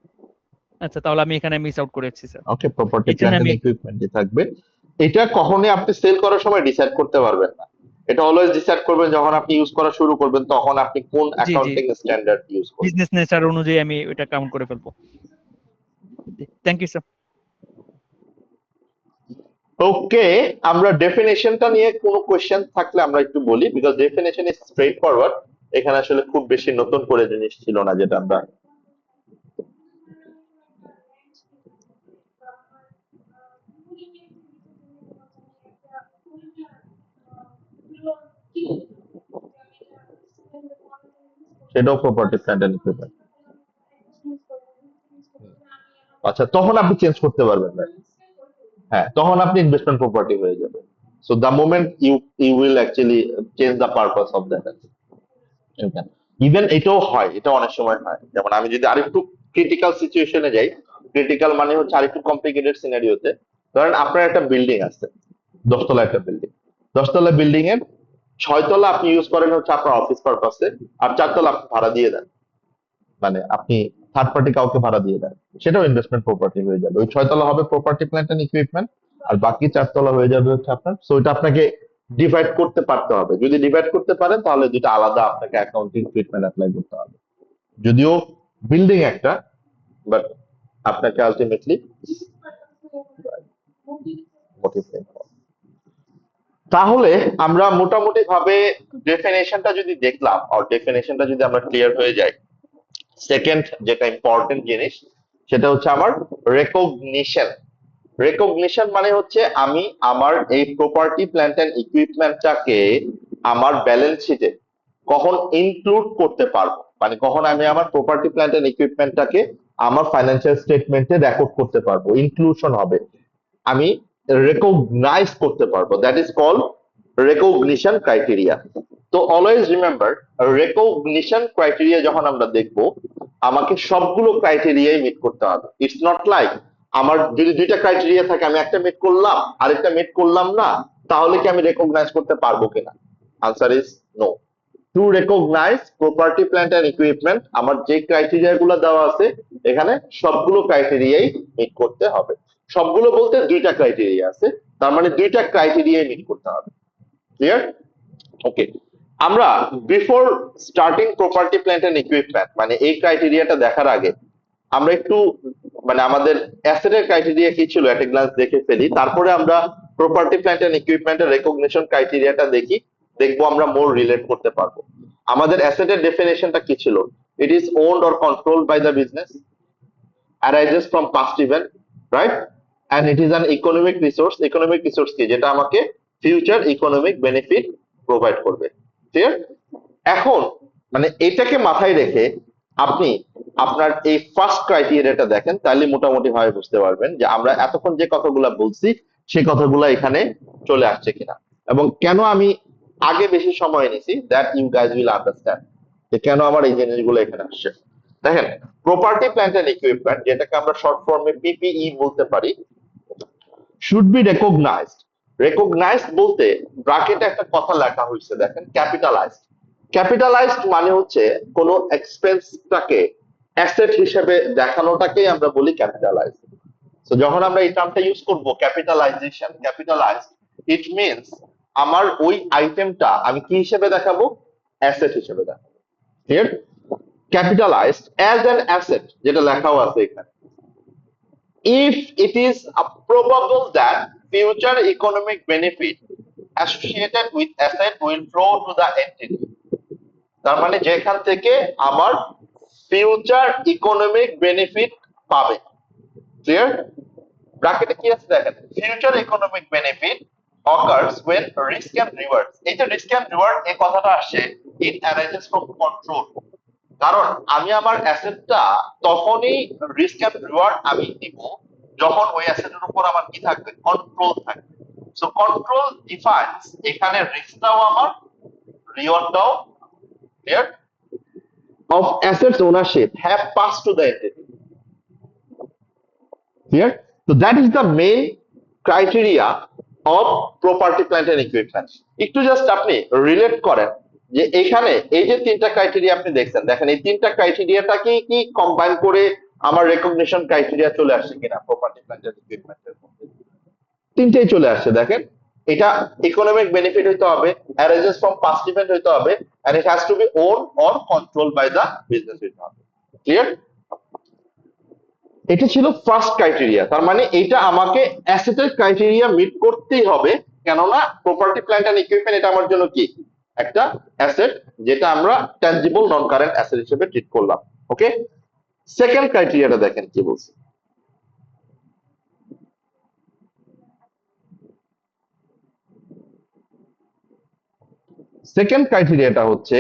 আচ্ছা, তাহলে আমি এখানে মিস আউট করেছি স্যার। ওকে, প্রপার্টি এই জন্য প্ল্যান্ট আমি এন্ড ইকুইপমেন্টই থাকবে। এটা কখনোই আপনি সেল করার সময় ডিসাইড করতে পারবেন না, এটা অলওয়েজ ডিসাইড করবেন যখন আপনি ইউজ করা শুরু করবেন, তখন আপনি কোন জি অ্যাকাউন্টিং স্ট্যান্ডার্ড ইউজ করবেন। বিজনেস নেচার অনুযায়ী আমি এটা কাউন্ট করে ফেলবো। Thank you sir. ওকে, আমরা ডেফিনেশনটা নিয়ে কোনো কোশ্চেন থাকলে আমরা একটু বলি, because definition is straight forward. এখানে আসলে খুব বেশি নতুন করে জিনিস ছিল না যেটা আমরা সেটাও প্রপার্টি প্ল্যান্ট এন্ড ইকুইপমেন্ট। আচ্ছা, তখন আপনি চেঞ্জ করতে পারবেন না। হ্যাঁ, তখন আপনি ইনভেস্টমেন্ট প্রপার্টি হয়ে যাবে। So the moment you will actually change the purpose of that. Even এটাও হয়, এটা অনেক সময় হয়। যেমন আমি যদি আরেকটু ক্রিটিক্যাল সিচুয়েশনে যাই, ক্রিটিক্যাল মানে হচ্ছে আরেকটু কমপ্লিকেটেড সিনারিওতে, ধরেন আপনার একটা বিল্ডিং আছে, 10 তলা একটা বিল্ডিং, 10 তলা বিল্ডিং এর 6 তলা আপনি ইউজ করেন হচ্ছে আপনার অফিস পারপাসে, আর 4 তলা আপনি ভাড়া দিয়ে দেন, মানে আপনি থার্ড পার্টি কাউকে ভাড়া দিয়ে দেন, সেটাও ইনভেস্টমেন্ট প্রপার্টি হয়ে যাবে। ওই 6 তলা হবে প্রপার্টি প্ল্যান্ট এন্ড ইকুইপমেন্ট, আর বাকি 4 তলা হয়ে যাবে হচ্ছে আপনার। সো এটা আপনাকে ডিভাইড করতে পারতে হবে। যদি ডিভাইড করতে পারেন তাহলে দুটো আলাদা আপনাকে অ্যাকাউন্টিং ট্রিটমেন্ট অ্যাপ্লাই করতে হবে, যদিও বিল্ডিং একটা, বাট আপনাকে আলটিমেটলি তাহলে আমরা মোটামুটি ভাবে ডেফিনেশনটা যদি দেখলাম, আর ডেফিনেশনটা যদি আমরা ক্লিয়ার হয়ে যাই, সেকেন্ড যেটা ইম্পর্টেন্ট জিনিস সেটা হচ্ছে আমার রেকগনিশন। রেকগনিশন মানে হচ্ছে আমি আমার এই প্রপার্টি প্ল্যান্ট এন্ড ইকুইপমেন্টটাকে আমার ব্যালেন্স শিটে কখন ইনক্লুড করতে পারবো, মানে কখন আমি আমার প্রপার্টি প্ল্যান্ট এন্ড ইকুইপমেন্টটাকে আমার ফাইন্যান্সিয়াল স্টেটমেন্টে রেকর্ড করতে পারবো, ইনক্লুশন হবে, আমি রেকগনাইজ করতে পারবো। That is called recognition criteria. তো অলওয়েজ রিমেম্বার, রেকগনিশন ক্রাইটেরিয়া যখন আমরা দেখবো, আমাকে সবগুলো ক্রাইটেরিয়াই মিট করতে হবে। ইটস নট লাইক আমার যদি 2টা ক্রাইটেরিয়া থাকে, আমি একটা মিট করলাম আরেকটা মিট করলাম না, তাহলে কি আমি রেকগনাইজ করতে পারবো কিনা? Answer is no. To recognise property plant and equipment, আমার যে ক্রাইটেরিয়া গুলো দেওয়া আছে এখানে সবগুলো ক্রাইটেরিয়াই মিট করতে হবে। সবগুলো বলতে 2টা ক্রাইটেরিয়া আছে, তার মানে 2টা ক্রাইটেরিয়াই মিট করতে হবে। ক্লিয়ার? ওকে, আমরা before starting property plant and equipment, মানে এই ক্রাইটেরিয়াটা দেখার আগে আমরা একটু মানে আমাদের অ্যাসেটের ক্রাইটেরিয়া কি ছিল এট এ গ্লান্স দেখে ফেলি, তারপরে আমরা প্রপার্টি প্ল্যান্ট এন্ড ইকুইপমেন্টের রেকগনিশন ক্রাইটেরিয়াটা দেখবো আমরা মোর রিলেট করতে পারবো। আমাদের অ্যাসেটের ডেফিনেশনটা কি ছিল? It is owned or controlled by the business, arises from past event, right? And it is an economic resource. Economic resource কি? যেটা আমাকে ফিউচার ইকোনমিক বেনিফিট প্রোভাইড করবে। ক্লিয়ার? এখন মানে এটাকে মাথায় রেখে আপনি আপনার এই ফার্স্ট ক্রাইটেরিয়াটা দেখেন, তাহলে মোটামুটি ভাবে বুঝতে পারবেন যে আমরা এতক্ষণ যে কথাগুলো বলছি সেই কথাগুলো এখানে চলে আসছে কিনা, এবং কেন আমি আগে বেশি সময় নিছি, that you guys will understand যে কেন আমার এই জিনিসগুলো এখানে আসছে। দেখেন, প্রপার্টি প্ল্যান্ট এন্ড ইকুইপমেন্ট, যেটাকে আমরা শর্ট ফর্মে পিপিই বলতে পারি, শুড বি রেকগনাইজড। রেকগনাইজড বলতে ব্র্যাকেটে একটা কথা লেখা হয়েছে, দেখেন, ক্যাপিটালাইজড। ক্যাপিটালাইজড মানে হচ্ছে কোনো এক্সপেন্সটাকে অ্যাসেট হিসেবে দেখানোটাকেই আমরা বলি ক্যাপিটালাইজড। তো যখন আমরা এই টার্মটা ইউজ করব, ক্যাপিটালাইজেশন, ক্যাপিটালাইজড, ইট মিনস আমার ওই আইটেমটা আমি কি হিসেবে দেখাবো? অ্যাসেট হিসেবে দেখাবো। Clear? Capitalized as an asset, যেটা লেখাও আছে এখানে, if it is probable that future economic benefit associated with asset will flow to the entity। তার মানে যেখান থেকে আমার ফিউচার ইকোনমিক বেনিফিট পাবে। ক্লিয়ার? ব্র্যাকেটে কি আছে দেখেন, future economic benefit occurs when risk and reward। এই যে risk and reward এই কথাটা আসছে, it arises from control। কারণ আমি আমার অ্যাসেটটা তখনই রিস্ক এন্ড রিওয়ার্ড আমি দিব যখন ওই অ্যাসেটের উপর আমার কি থাকবে? কন্ট্রোল থাকবে। সো কন্ট্রোল ডিফাইন্স এখানে রিস্কটাও আমার, রিওয়ার্ডটাও। Clear? Of assets ownership have pass to the entity. Clear? তো that is the main criteria of property plant and equipment. একটু জাস্ট আপনি রিলেট করেন যে এখানে এই যে 3টা ক্রাইটেরিয়া আপনি দেখছেন, দেখেন এই 3টা ক্রাইটেরিয়াটাকে কি কম্বাইন করে আমার রেকগনিশন ক্রাইটেরিয়া চলে আসছে কিনা প্রপার্টি প্ল্যান্ট এন্ড ইকুইপমেন্টের মধ্যে? 3টেই চলে আসছে। দেখেন, এটা ইকোনমিক বেনিফিট হইতে হবে, arises from past event হইতে হবে, and it has to be owned or controlled by the business হইতে হবে। ক্লিয়ার? এটা ছিল ফার্স্ট ক্রাইটেরিয়া। তার মানে এটা আমাকে অ্যাসেটের ক্রাইটেরিয়া মিট করতেই হবে, কেননা প্রপার্টি প্ল্যান্ট এন্ড ইকুইপমেন্ট এটা আমার জন্য কি? একটা অ্যাসেট যেটা আমরা ট্যানজিবল নন কারেন্ট অ্যাসেট হিসেবে ট্রিট করলাম। ওকে, সেকেন্ড ক্রাইটেরিয়াটা দেখেন কি বলছে। সেকেন্ড ক্রাইটেরিয়াটা হচ্ছে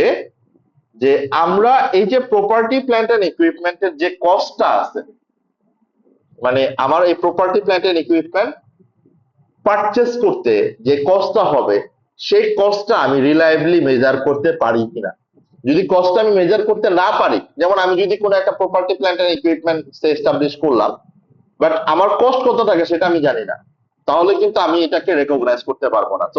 যে আমরা এই যে প্রপার্টি প্ল্যান্ট এন্ড ইকুইপমেন্টের যে কস্টটা আছে, মানে আমার এই property plant and equipment purchase করতে যে কস্টটা হবে সেই কস্টটা আমি রিলায়েবলি মেজার করতে পারি কিনা। যদি কস্টটা আমি মেজার করতে না পারি, যেমন আমি যদি কোনো একটা property plant and equipment establish করলাম বাট আমার কস্ট কত টাকা সেটা আমি জানি না, তাহলে কিন্তু আমি এটাকে রেকগনাইজ করতে পারবো না। তো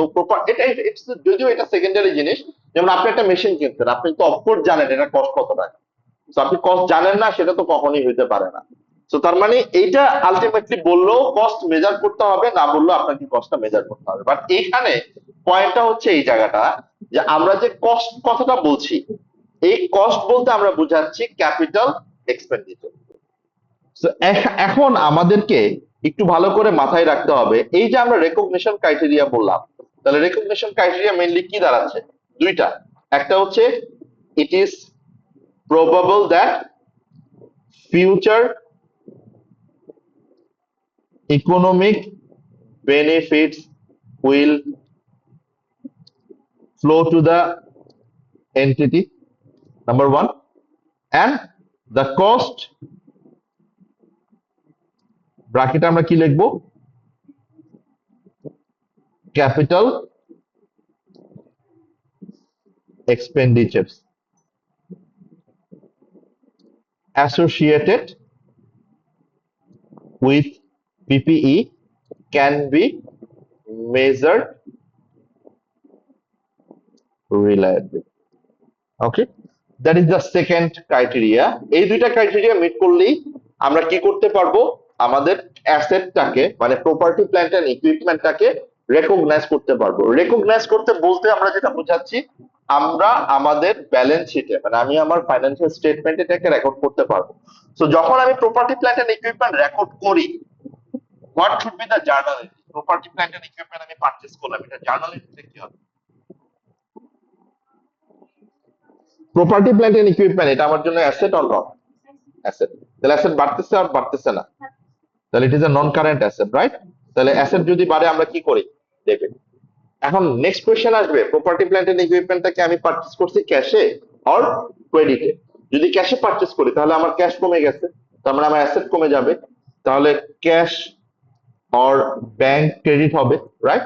যদিও এটা সেকেন্ডারি জিনিস, যেমন আপনি একটা মেশিন কিনতেন, আপনি তো অফকোর্স জানেন এটা কস্ট কত টাকা, তো আপনি কস্ট জানেন না সেটা তো কখনোই হইতে পারে না। তো তার মানে এইটা আলটিমেটলি বললেও কস্ট মেজার করতে হবে, না বললেও আপনাকে কস্টটা মেজার করতে হবে। বাট এইখানে পয়েন্টটা হচ্ছে এই জায়গাটা যে আমরা যে কস্ট কথাটা বলছি, এই কস্ট বলতে আমরা বুঝাচ্ছি ক্যাপিটাল এক্সপেন্ডিচার। এখন আমাদেরকে একটু ভালো করে মাথায় রাখতে হবে, এই যে আমরা রেকগনিশন ক্রাইটেরিয়া বললাম, তাহলে রেকগনিশন ক্রাইটেরিয়া মেইনলি কি দাঁড়াচ্ছে? দুইটা। একটা হচ্ছে ইট is probable that future economic benefits will flow to the entity, number one, and the cost ব্র্যাকেটে আমরা কি লিখবো? Capital expenditures associated with PPE can be measured reliably. Okay, that is the second criteria. এই দুইটা criteria meet করলেই আমরা কি করতে পারবো? আমাদের অ্যাসেটটাকে মানে প্রপার্টি প্ল্যান্ট এন্ড ইকুইপমেন্টটাকে রেকগনাইজ করতে পারবো। রেকগনাইজ করতে বলতে আমরা যেটা বোঝাচ্ছি, আমরা আমাদের ব্যালেন্স শিটে মানে আমি আমার ফাইন্যান্সিয়াল স্টেটমেন্টে এটাকে রেকর্ড করতে পারবো। সো যখন আমি property plant and equipment record করি, what should be the journal entry? Property plant and equipment আমি পারচেজ করলাম, এটা জার্নাল এন্ট্রিতে কি হবে? প্রপার্টি প্ল্যান্ট এন্ড ইকুইপমেন্ট এটা আমার জন্য অ্যাসেট অর নট অ্যাসেট? তাহলে অ্যাসেট বাড়তেছে আর বাড়তেছে না, তাহলে it is a non current asset, right? তাহলে অ্যাসেট যদি বাড়ে আমরা কি করি? ডেবিট। এখন নেক্সট কোশ্চেন আসবে, প্রপার্টি প্ল্যান্ট এন্ড ইকুইপমেন্টটাকে আমি পারচেজ করছি ক্যাশে অর ক্রেডিটে? যদি ক্যাশে পারচেজ করি তাহলে আমার ক্যাশ কমে গেছে, তার মানে আমার অ্যাসেট কমে যাবে, তাহলে ক্যাশ অর ব্যাংক ক্রেডিট হবে, রাইট?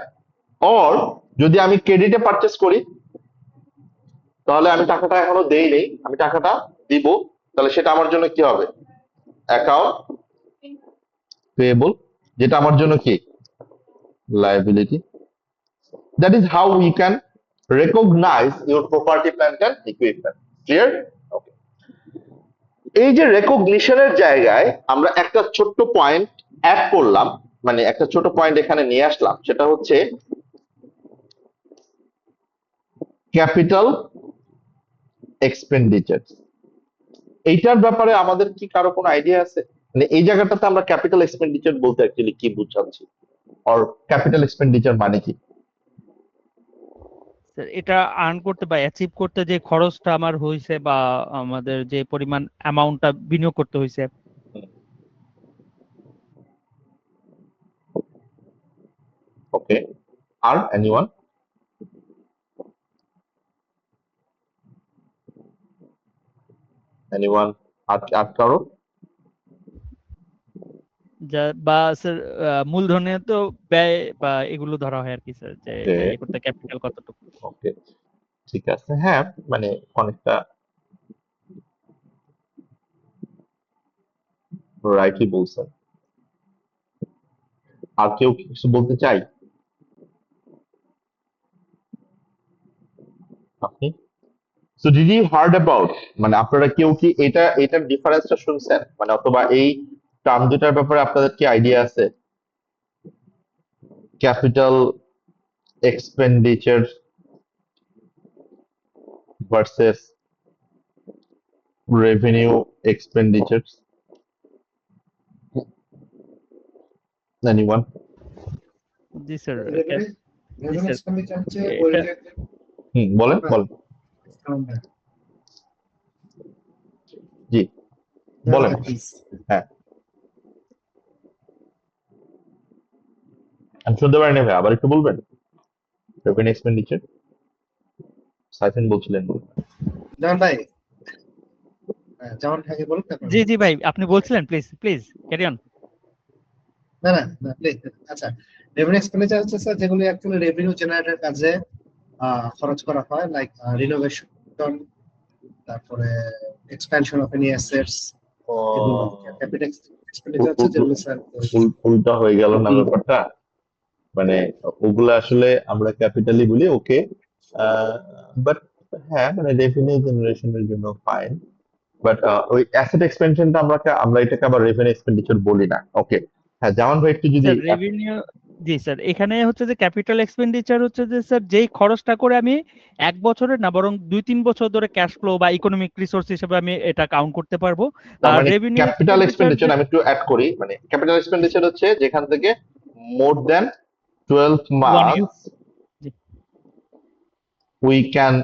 অর যদি আমি ক্রেডিটে পারচেজ করি তাহলে আমি টাকাটা এখনো দেই নেই, আমি টাকাটা দিব, তাহলে সেটা আমার জন্য কি হবে? অ্যাকাউন্ট পেয়েবল, যেটা আমার জন্য কি? Liability. That is how we can recognize your property plant and equipment. Clear? Okay. এই যে রেকগনিশনের জায়গায় আমরা একটা ছোট্ট পয়েন্ট অ্যাড করলাম, মানে একটা ছোট পয়েন্ট এখানে নিয়ে আসলাম, সেটা হচ্ছে ক্যাপিটাল এক্সপেন্ডিচার। এইটার ব্যাপারে আমাদের কি কারো কোনো আইডিয়া আছে? মানে এই জায়গাটাতে আমরা ক্যাপিটাল এক্সপেন্ডিচার বলতে অ্যাকচুয়ালি কি বুঝাচ্ছি, আর ক্যাপিটাল এক্সপেন্ডিচার মানে কি? স্যার এটা আর্ন করতে বা অ্যাচিভ করতে যে খরচটা আমার হয়েছে বা আমাদের যে পরিমাণ অ্যামাউন্টটা বিনিয়োগ করতে হয়েছে। ওকে, আর এনিওয়ান? এনিওয়ান? আর কারো? বা স্যার মূলধনে তো ব্যয় বা এগুলো ধরা হয় আর কি স্যার, যে ইয়ে করতে ক্যাপিটাল কতটুকু। ওকে, ঠিক আছে, হ্যাঁ মানে অনেকটা রাইটই বলছেন। আর কেউ কিছু বলতে চাই? আপনি? So did you heard about, মানে আপনারা কেউ কি এটার ডিফারেন্সটা শুনছেন, মানে অথবা এই টার্ম দুটার ব্যাপারে আপনাদের কি আইডিয়া আছে? Capital expenditure versus revenue expenditure? Anyone? জি স্যার। রেভিনিউ এক্সপেন্ডিচার হচ্ছে এটা- ওই রিলেটেড বলেন বলেন। জি বলেন। প্লিজ। হ্যাঁ আমি শুনতে পারিনি ভাই, আবার একটু বলবেন। রেভিনিউ এক্সপেন্ডিচার সাইফিন বলছিলেন। জামান ভাই, জামান ভাইকে বলুন তারপর জি জি ভাই, আপনি বলছিলেন, প্লিজ প্লিজ ক্যারি অন। না না না প্লিজ। আচ্ছা, রেভিনিউ এক্সপেন্ডিচার হচ্ছে স্যার যেগুলো অ্যাকচুয়ালি রেভিনিউ জেনারেটের কাজে খরচ করা হয়, লাইক রিনোভেশন, তারপরে এক্সপ্যানশন অফ এনি অ্যাসেটস, এগুলো ক্যাপিটাল এক্সপেন্ডিচার হচ্ছে যেগুলো স্যার উল্টা হয়ে গেল না ব্যাপারটা, মানে ওগুলো আসলে আমরা ক্যাপিটালি বলি, ওকে। বাট হ্যাঁ মানে রেভিনিউ জেনারেশনের জন্য ফাইন, বাট ওই অ্যাসেট এক্সপেনশনটা আমরা এটাকে আবার রেভিনিউ এক্সপেন্ডিচার বলি না। ওকে। হ্যাঁ জামান ভাই একটু যদি স্যার রেভিনিউ, জি স্যার, এখানে হচ্ছে যে ক্যাপিটাল এক্সপেন্ডিচার হচ্ছে যে স্যার যেই খরচটা করে আমি এক বছরের না বরং 2-3 বছর ধরে ক্যাশ ফ্লো বা ইকোনমিক রিসোর্স হিসেবে আমি এটা কাউন্ট করতে পারবো। তার আর মানে রেভিনিউ ক্যাপিটাল এক্সপেন্ডিচার যে, এক্সপেন্ডিচার আমি একটু অ্যাড করি, মানে ক্যাপিটাল এক্সপেন্ডিচার হচ্ছে যেখান থেকে মোর দেন 12 1 ইয়ার, months we can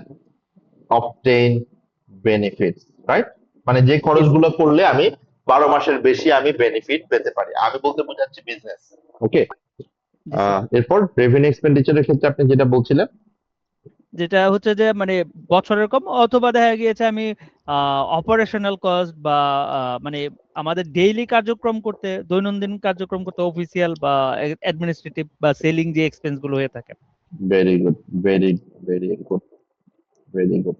obtain benefits, right? মানে যে খরচগুলো করলে আমি 12 মাসের বেশি আমি বেনিফিট পেতে পারি, আমি বলতে বোঝাচ্ছি বিজনেস। ওকে। এরপর রেভিনিউ এক্সপেন্ডিচারের ক্ষেত্রে আপনি যেটা বলছিলেন, যেটা হচ্ছে যে মানে বছরের কম, অথবা দেখা গিয়েছে আমি অপারেশনাল কস্ট বা মানে আমাদের ডেইলি কার্যক্রম করতে, দৈনন্দিন কার্যক্রম করতে অফিসিয়াল বা অ্যাডমিনিস্ট্রেটিভ বা সেলিং যে এক্সপেন্স গুলো হয়ে থাকে। Very good, very very good, very good.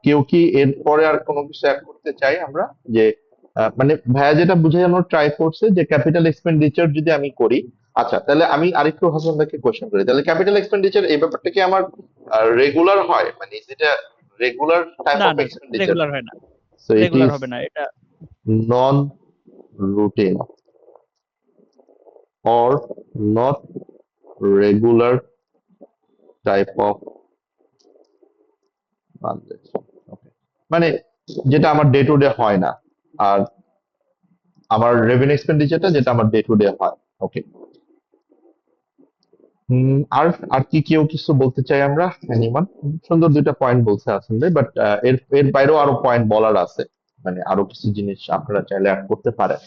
কেউ কি এরপরে আর কোনো কিছু অ্যাড করতে চাই আমরা, যে মানে ভাইয়া যেটা বুঝানোর ট্রাই করছে যে ক্যাপিটাল এক্সপেন্ডিচার যদি আমি করি, আচ্ছা তাহলে আমি আরেকটু হাসান ভাইকে কোশ্চেন করি, তাহলে ক্যাপিটাল এক্সপেন্ডিচার এই ব্যাপারটা কি আমার রেগুলার হয়, মানে যেটা রেগুলার টাইপ না অফ না এক্সপেন্ডিচার? রেগুলার হয় না, সো ইট রেগুলার ইজ হবে না এটা। নন routine or not regular type of transaction. Okay. মানে যেটা আমার ডে টু ডে হয় না, আর আমার রেভিনিউ এক্সপেন্ডিচারটা যেটা আমার ডে টু ডে হয়। ওকে। আর আর কি কেউ কিছু বলতে চাই আমরা? এনিওয়ান? সুন্দর দুইটা পয়েন্ট বলছে আসলে, বাট এর এর বাইরেও আরো পয়েন্ট বলার আছে, মানে আরো কিছু জিনিস আপনারা চাইলে অ্যাড করতে পারেন।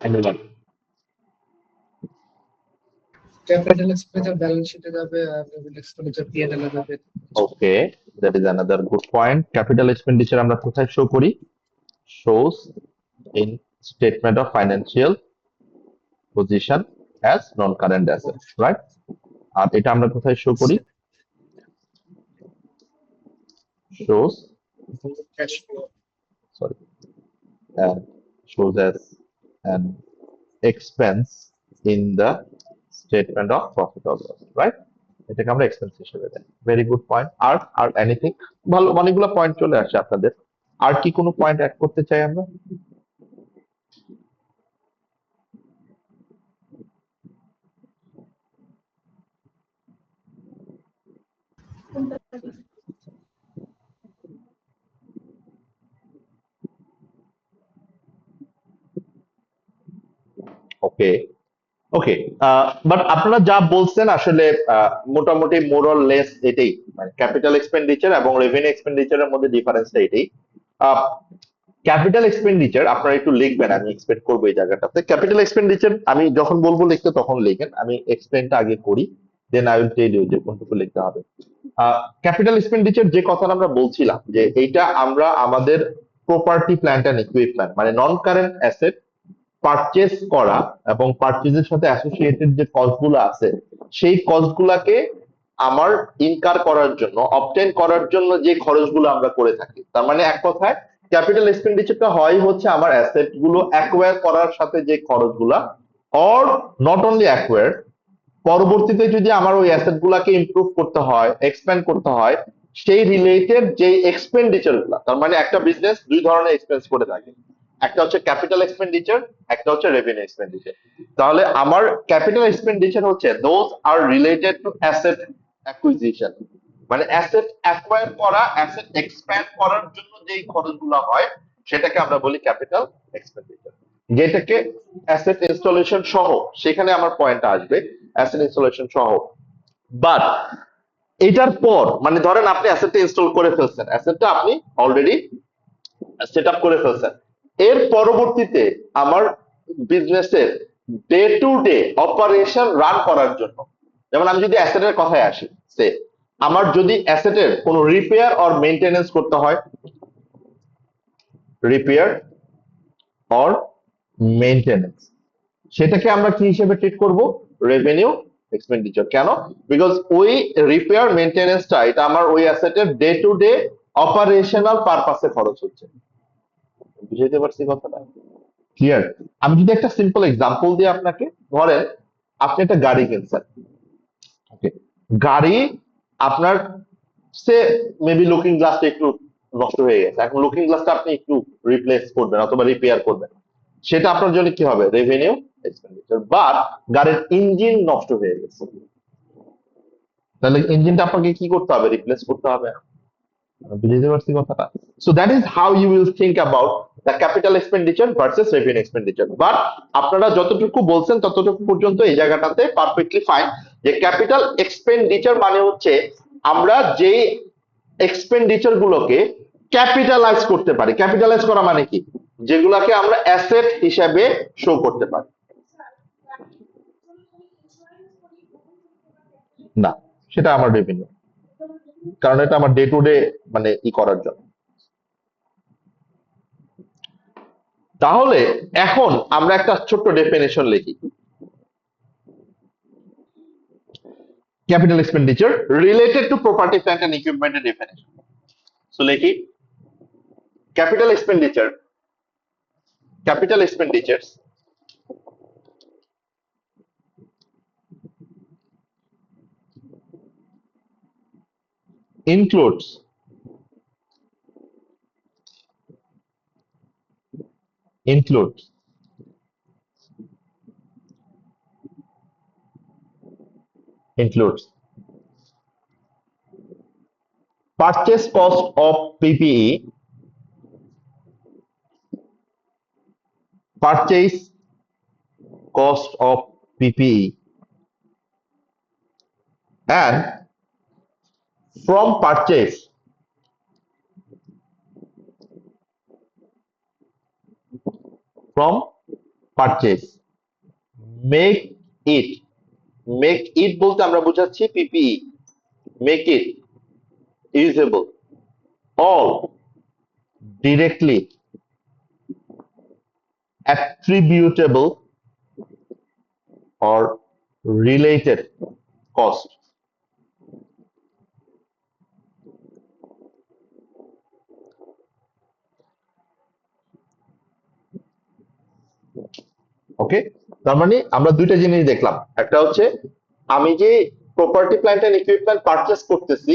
এনিওয়ান? ক্যাপিটাল এক্সপেন্ডিচার ব্যালেন্স শিটে যাবে আর রেভিনিউ এক্সপেন্ডিচার পিএনএল এ যাবে। Okay, that is another good point. Capital expenditure আমরা কোথায় শো করি? shows in statement of financial position as non-current assets, right? আর এটা আমরা কোথায় শো করি? shows, cash flow. sorry, shows as an expense in the statement of profit or loss, right? এটাকে আমরা expense হিসেবে দেই। Very good point. আর আর এনিথিং? ভালো, অনেকগুলো পয়েন্ট চলে আসে আপনাদের। আর কি কোনো পয়েন্ট অ্যাড করতে চাই আমরা? ওকে, ওকে। বাট আপনারা যা বলছেন আসলে মোটামুটি মোরাল লেস এটাই, মানে ক্যাপিটাল এক্সপেন্ডিচার এবং রেভিনিউ এক্সপেন্ডিচারের মধ্যে ডিফারেন্সটা এটাই। ক্যাপিটাল এক্সপেন্ডিচার আপনারা একটু লিখবেন, আমি এক্সপেক্ট করবো এই জায়গাটাতে। ক্যাপিটাল এক্সপেন্ডিচার আমি যখন বলবো লিখতে তখন লিখেন, আমি এক্সপ্লেনটা আগে করি, then I will tell you যে কোনটুকু লিখতে হবে। ক্যাপিটাল এক্সপেন্ডিচার যে কথাটা আমরা বলছিলাম, যে এইটা আমরা আমাদের প্রপার্টি প্ল্যান্ট এন্ড ইকুইপমেন্ট, মানে নন কারেন্ট অ্যাসেট পারচেজ করা এবং পারচেজের সাথে অ্যাসোসিয়েটেড যে কস্ট গুলো আছে, সেই কস্ট গুলাকে আমার ইনকার করার জন্য, অবটেন করার জন্য যে খরচগুলো আমরা করে থাকি, তার মানে এক কথায় ক্যাপিটাল এক্সপেন্ডিচারটা হয় হচ্ছে আমার অ্যাসেট গুলো অ্যাকোয়ার করার সাথে যে খরচগুলা, অর নট অনলি অ্যাকোয়ার, পরবর্তীতে যদি আমার ওই অ্যাসেট গুলাকে ইমপ্রুভ করতে হয়, এক্সপ্যান্ড করতে হয়, সেই রিলেটেড যে এক্সপেন্ডিচার গুলা, তার মানে একটা বিজনেস দুই ধরনের এক্সপেন্স করে থাকে, একটা হচ্ছে ক্যাপিটাল এক্সপেন্ডিচার, একটা হচ্ছে রেভিনিউ এক্সপেন্ডিচার। তাহলে আমার ক্যাপিটাল এক্সপেন্ডিচার হচ্ছে those are related to asset acquisition, মানে অ্যাসেট অ্যাকোয়ার করা, অ্যাসেট এক্সপ্যান্ড করার জন্য যেই খরচগুলো হয় সেটাকে আমরা বলি ক্যাপিটাল এক্সপেন্ডিচার। যেটাকে অ্যাসেট ইনস্টলেশন সহ, সেখানে আমার পয়েন্টটা আসবে, অ্যাসেট ইনস্টলেশন সহ বাট এটার পর মানে ধরেন আপনি অ্যাসেটটা ইনস্টল করে ফেলছেন, অ্যাসেটটা আপনি অলরেডি সেট আপ করে ফেলছেন, এর পরবর্তীতে আমার বিজনেসের day to day operation run করার জন্য, যেমন আমি যদি অ্যাসেটের কথায় আসি, সে আমার যদি অ্যাসেটের কোনো রিপেয়ার অর মেইনটেনেন্স করতে হয়, রিপেয়ার অর মেইনটেনেন্স, সেটাকে আমরা কি হিসেবে ট্রিট করব? Revenue expenditure. কেন? বিকজ ওই রিপেয়ার মেইনটেনেন্সটা এটা আমার ওই অ্যাসেটের ডে টু ডে অপারেশনাল পারপাসে খরচ হচ্ছে। বুঝাইতে পারছি কথাটা? ক্লিয়ার? আমি যদি একটা সিম্পল এক্সাম্পল দিই আপনাকে, ধরেন আপনি একটা গাড়ি কিনছেন, ওকে, গাড়ি আপনার সে মেবি লুকিং গ্লাসটা একটু নষ্ট হয়ে গেছে, এখন লুকিং গ্লাসটা আপনি একটু রিপ্লেস করবেন অথবা রিপেয়ার করবেন, সেটা আপনার জন্য কি হবে? Revenue expenditure. বাট গাড়ির ইঞ্জিন নষ্ট হয়ে গেছে, তাহলে ইঞ্জিনটা আপনাকে কি করতে হবে? রিপ্লেস করতে হবে। বুঝতে পারছি কথাটা? So that is how you will think about the capital expenditure versus revenue expenditure. But আপনারা যতটুকু বলছেন ততটুকু পর্যন্ত এই জায়গাটাতে পারফেক্টলি ফাইন, যে ক্যাপিটাল এক্সপেন্ডিচার মানে হচ্ছে আমরা যেই এক্সপেন্ডিচার গুলোকে ক্যাপিটালাইজ করতে পারি। ক্যাপিটালাইজ করা মানে কি? যেগুলাকে আমরা অ্যাসেট হিসাবে শো করতে পারি। না, সেটা আমার রেভিনিউ, কারণ এটা আমার ডে টু ডে মানে ই করার জন্য। তাহলে এখন আমরা একটা ছোট্ট ডেফিনেশন লিখি, capital expenditure related to property plant and ইকুইপমেন্টের ডেফিনেশন। সো লিখি capital expenditure, capital expenditures includes purchase cost of PPE, purchase cost of PPE, and from purchase make it বলতে আমরা বোঝাচ্ছি PPE, make it usable all directly attributable or related cost. ওকে, তার মানে আমরা দুইটা জিনিস দেখলাম, একটা হচ্ছে আমি যে property plant and equipment purchase করতেছি,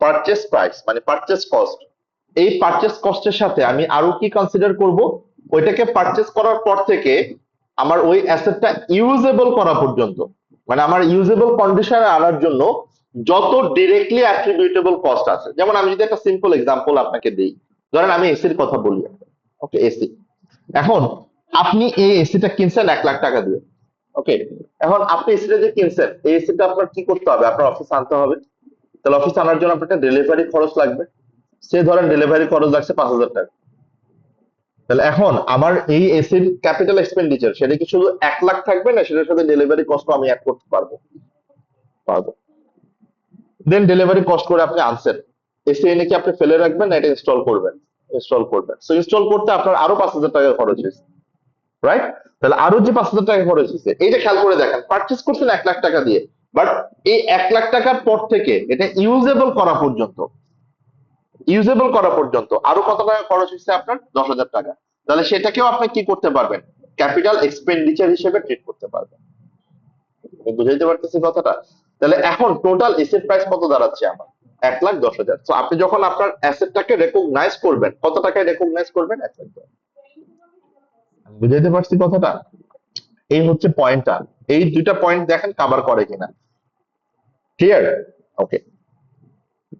পারচেজ প্রাইস মানে পারচেজ কস্ট, এই পারচেজ কস্টের সাথে আমি আরো কি কনসিডার করব? ওইটাকে পারচেজ করার পর থেকে আমার ওই অ্যাসেটটা ইউজেবল করা পর্যন্ত, মানে আমার ইউজেবল কন্ডিশনে আনার জন্য যত ডিরেক্টলি অ্যাট্রিবিউটেবল কস্ট আছে। যেমন আমি যদি একটা সিম্পল এক্সাম্পল আপনাকে দিই, ধরেন আমি এসির কথা বলি, ওকে, এসি। এখন আপনি এই এসিটা কিনছেন 1,00,000 টাকা দিয়ে, ওকে, এখন আপনি এসিটা যে কিনছেন, এই এসিটা আপনার কি করতে হবে? আপনার অফিসে আনতে হবে, তাহলে অফিসে আনার জন্য আপনার একটা ডেলিভারি খরচ লাগবে, সে ধরেন ডেলিভারি খরচ লাগছে 5,000 টাকা। তাহলে এখন আমার এই এসির ক্যাপিটাল এক্সপেন্ডিচার সেটা কি শুধু 1,00,000 থাকবে, না সেটার সাথে ডেলিভারি কস্ট আমি অ্যাড করতে পারবো? দেন ডেলিভারি কস্ট করে আপনি আনছেন, এসি এনে কি আপনি ফেলে রাখবেন, না এটা ইনস্টল করবেন? সো ইনস্টল করতে আপনার আরো 5,000 টাকা খরচ হয়েছে, রাইট? তাহলে আরো যে 5,000 টাকা খরচ হয়েছে, এইটা খেয়াল করে দেখেন, পারচেজ করছেন 1,00,000 টাকা দিয়ে, বাট এই 1,00,000 টাকার পর থেকে এটা ইউজেবল করা পর্যন্ত আরো কত টাকা খরচ হয়েছে? আপনার 10,000 টাকা। তাহলে সেটাকেও আপনি কি করতে পারবেন? ক্যাপিটাল এক্সপেন্ডিচার হিসেবে ট্রিট করতে পারবেন। বুঝাইতে পারতেছি কথাটা? তাহলে এখন টোটাল এসেট প্রাইস কত দাঁড়াচ্ছে আমার? 1,10,000। তো আপনি যখন আপনার অ্যাসেটটাকে রেকগনাইজ করবেন, কত টাকায় রেকগনাইজ করবেন? 1,00,000। বুঝাইতে পারছি কথাটা? এই হচ্ছে পয়েন্টটা, এই দুইটা পয়েন্ট দেখেন কভার করে কিনা। Clear? Okay,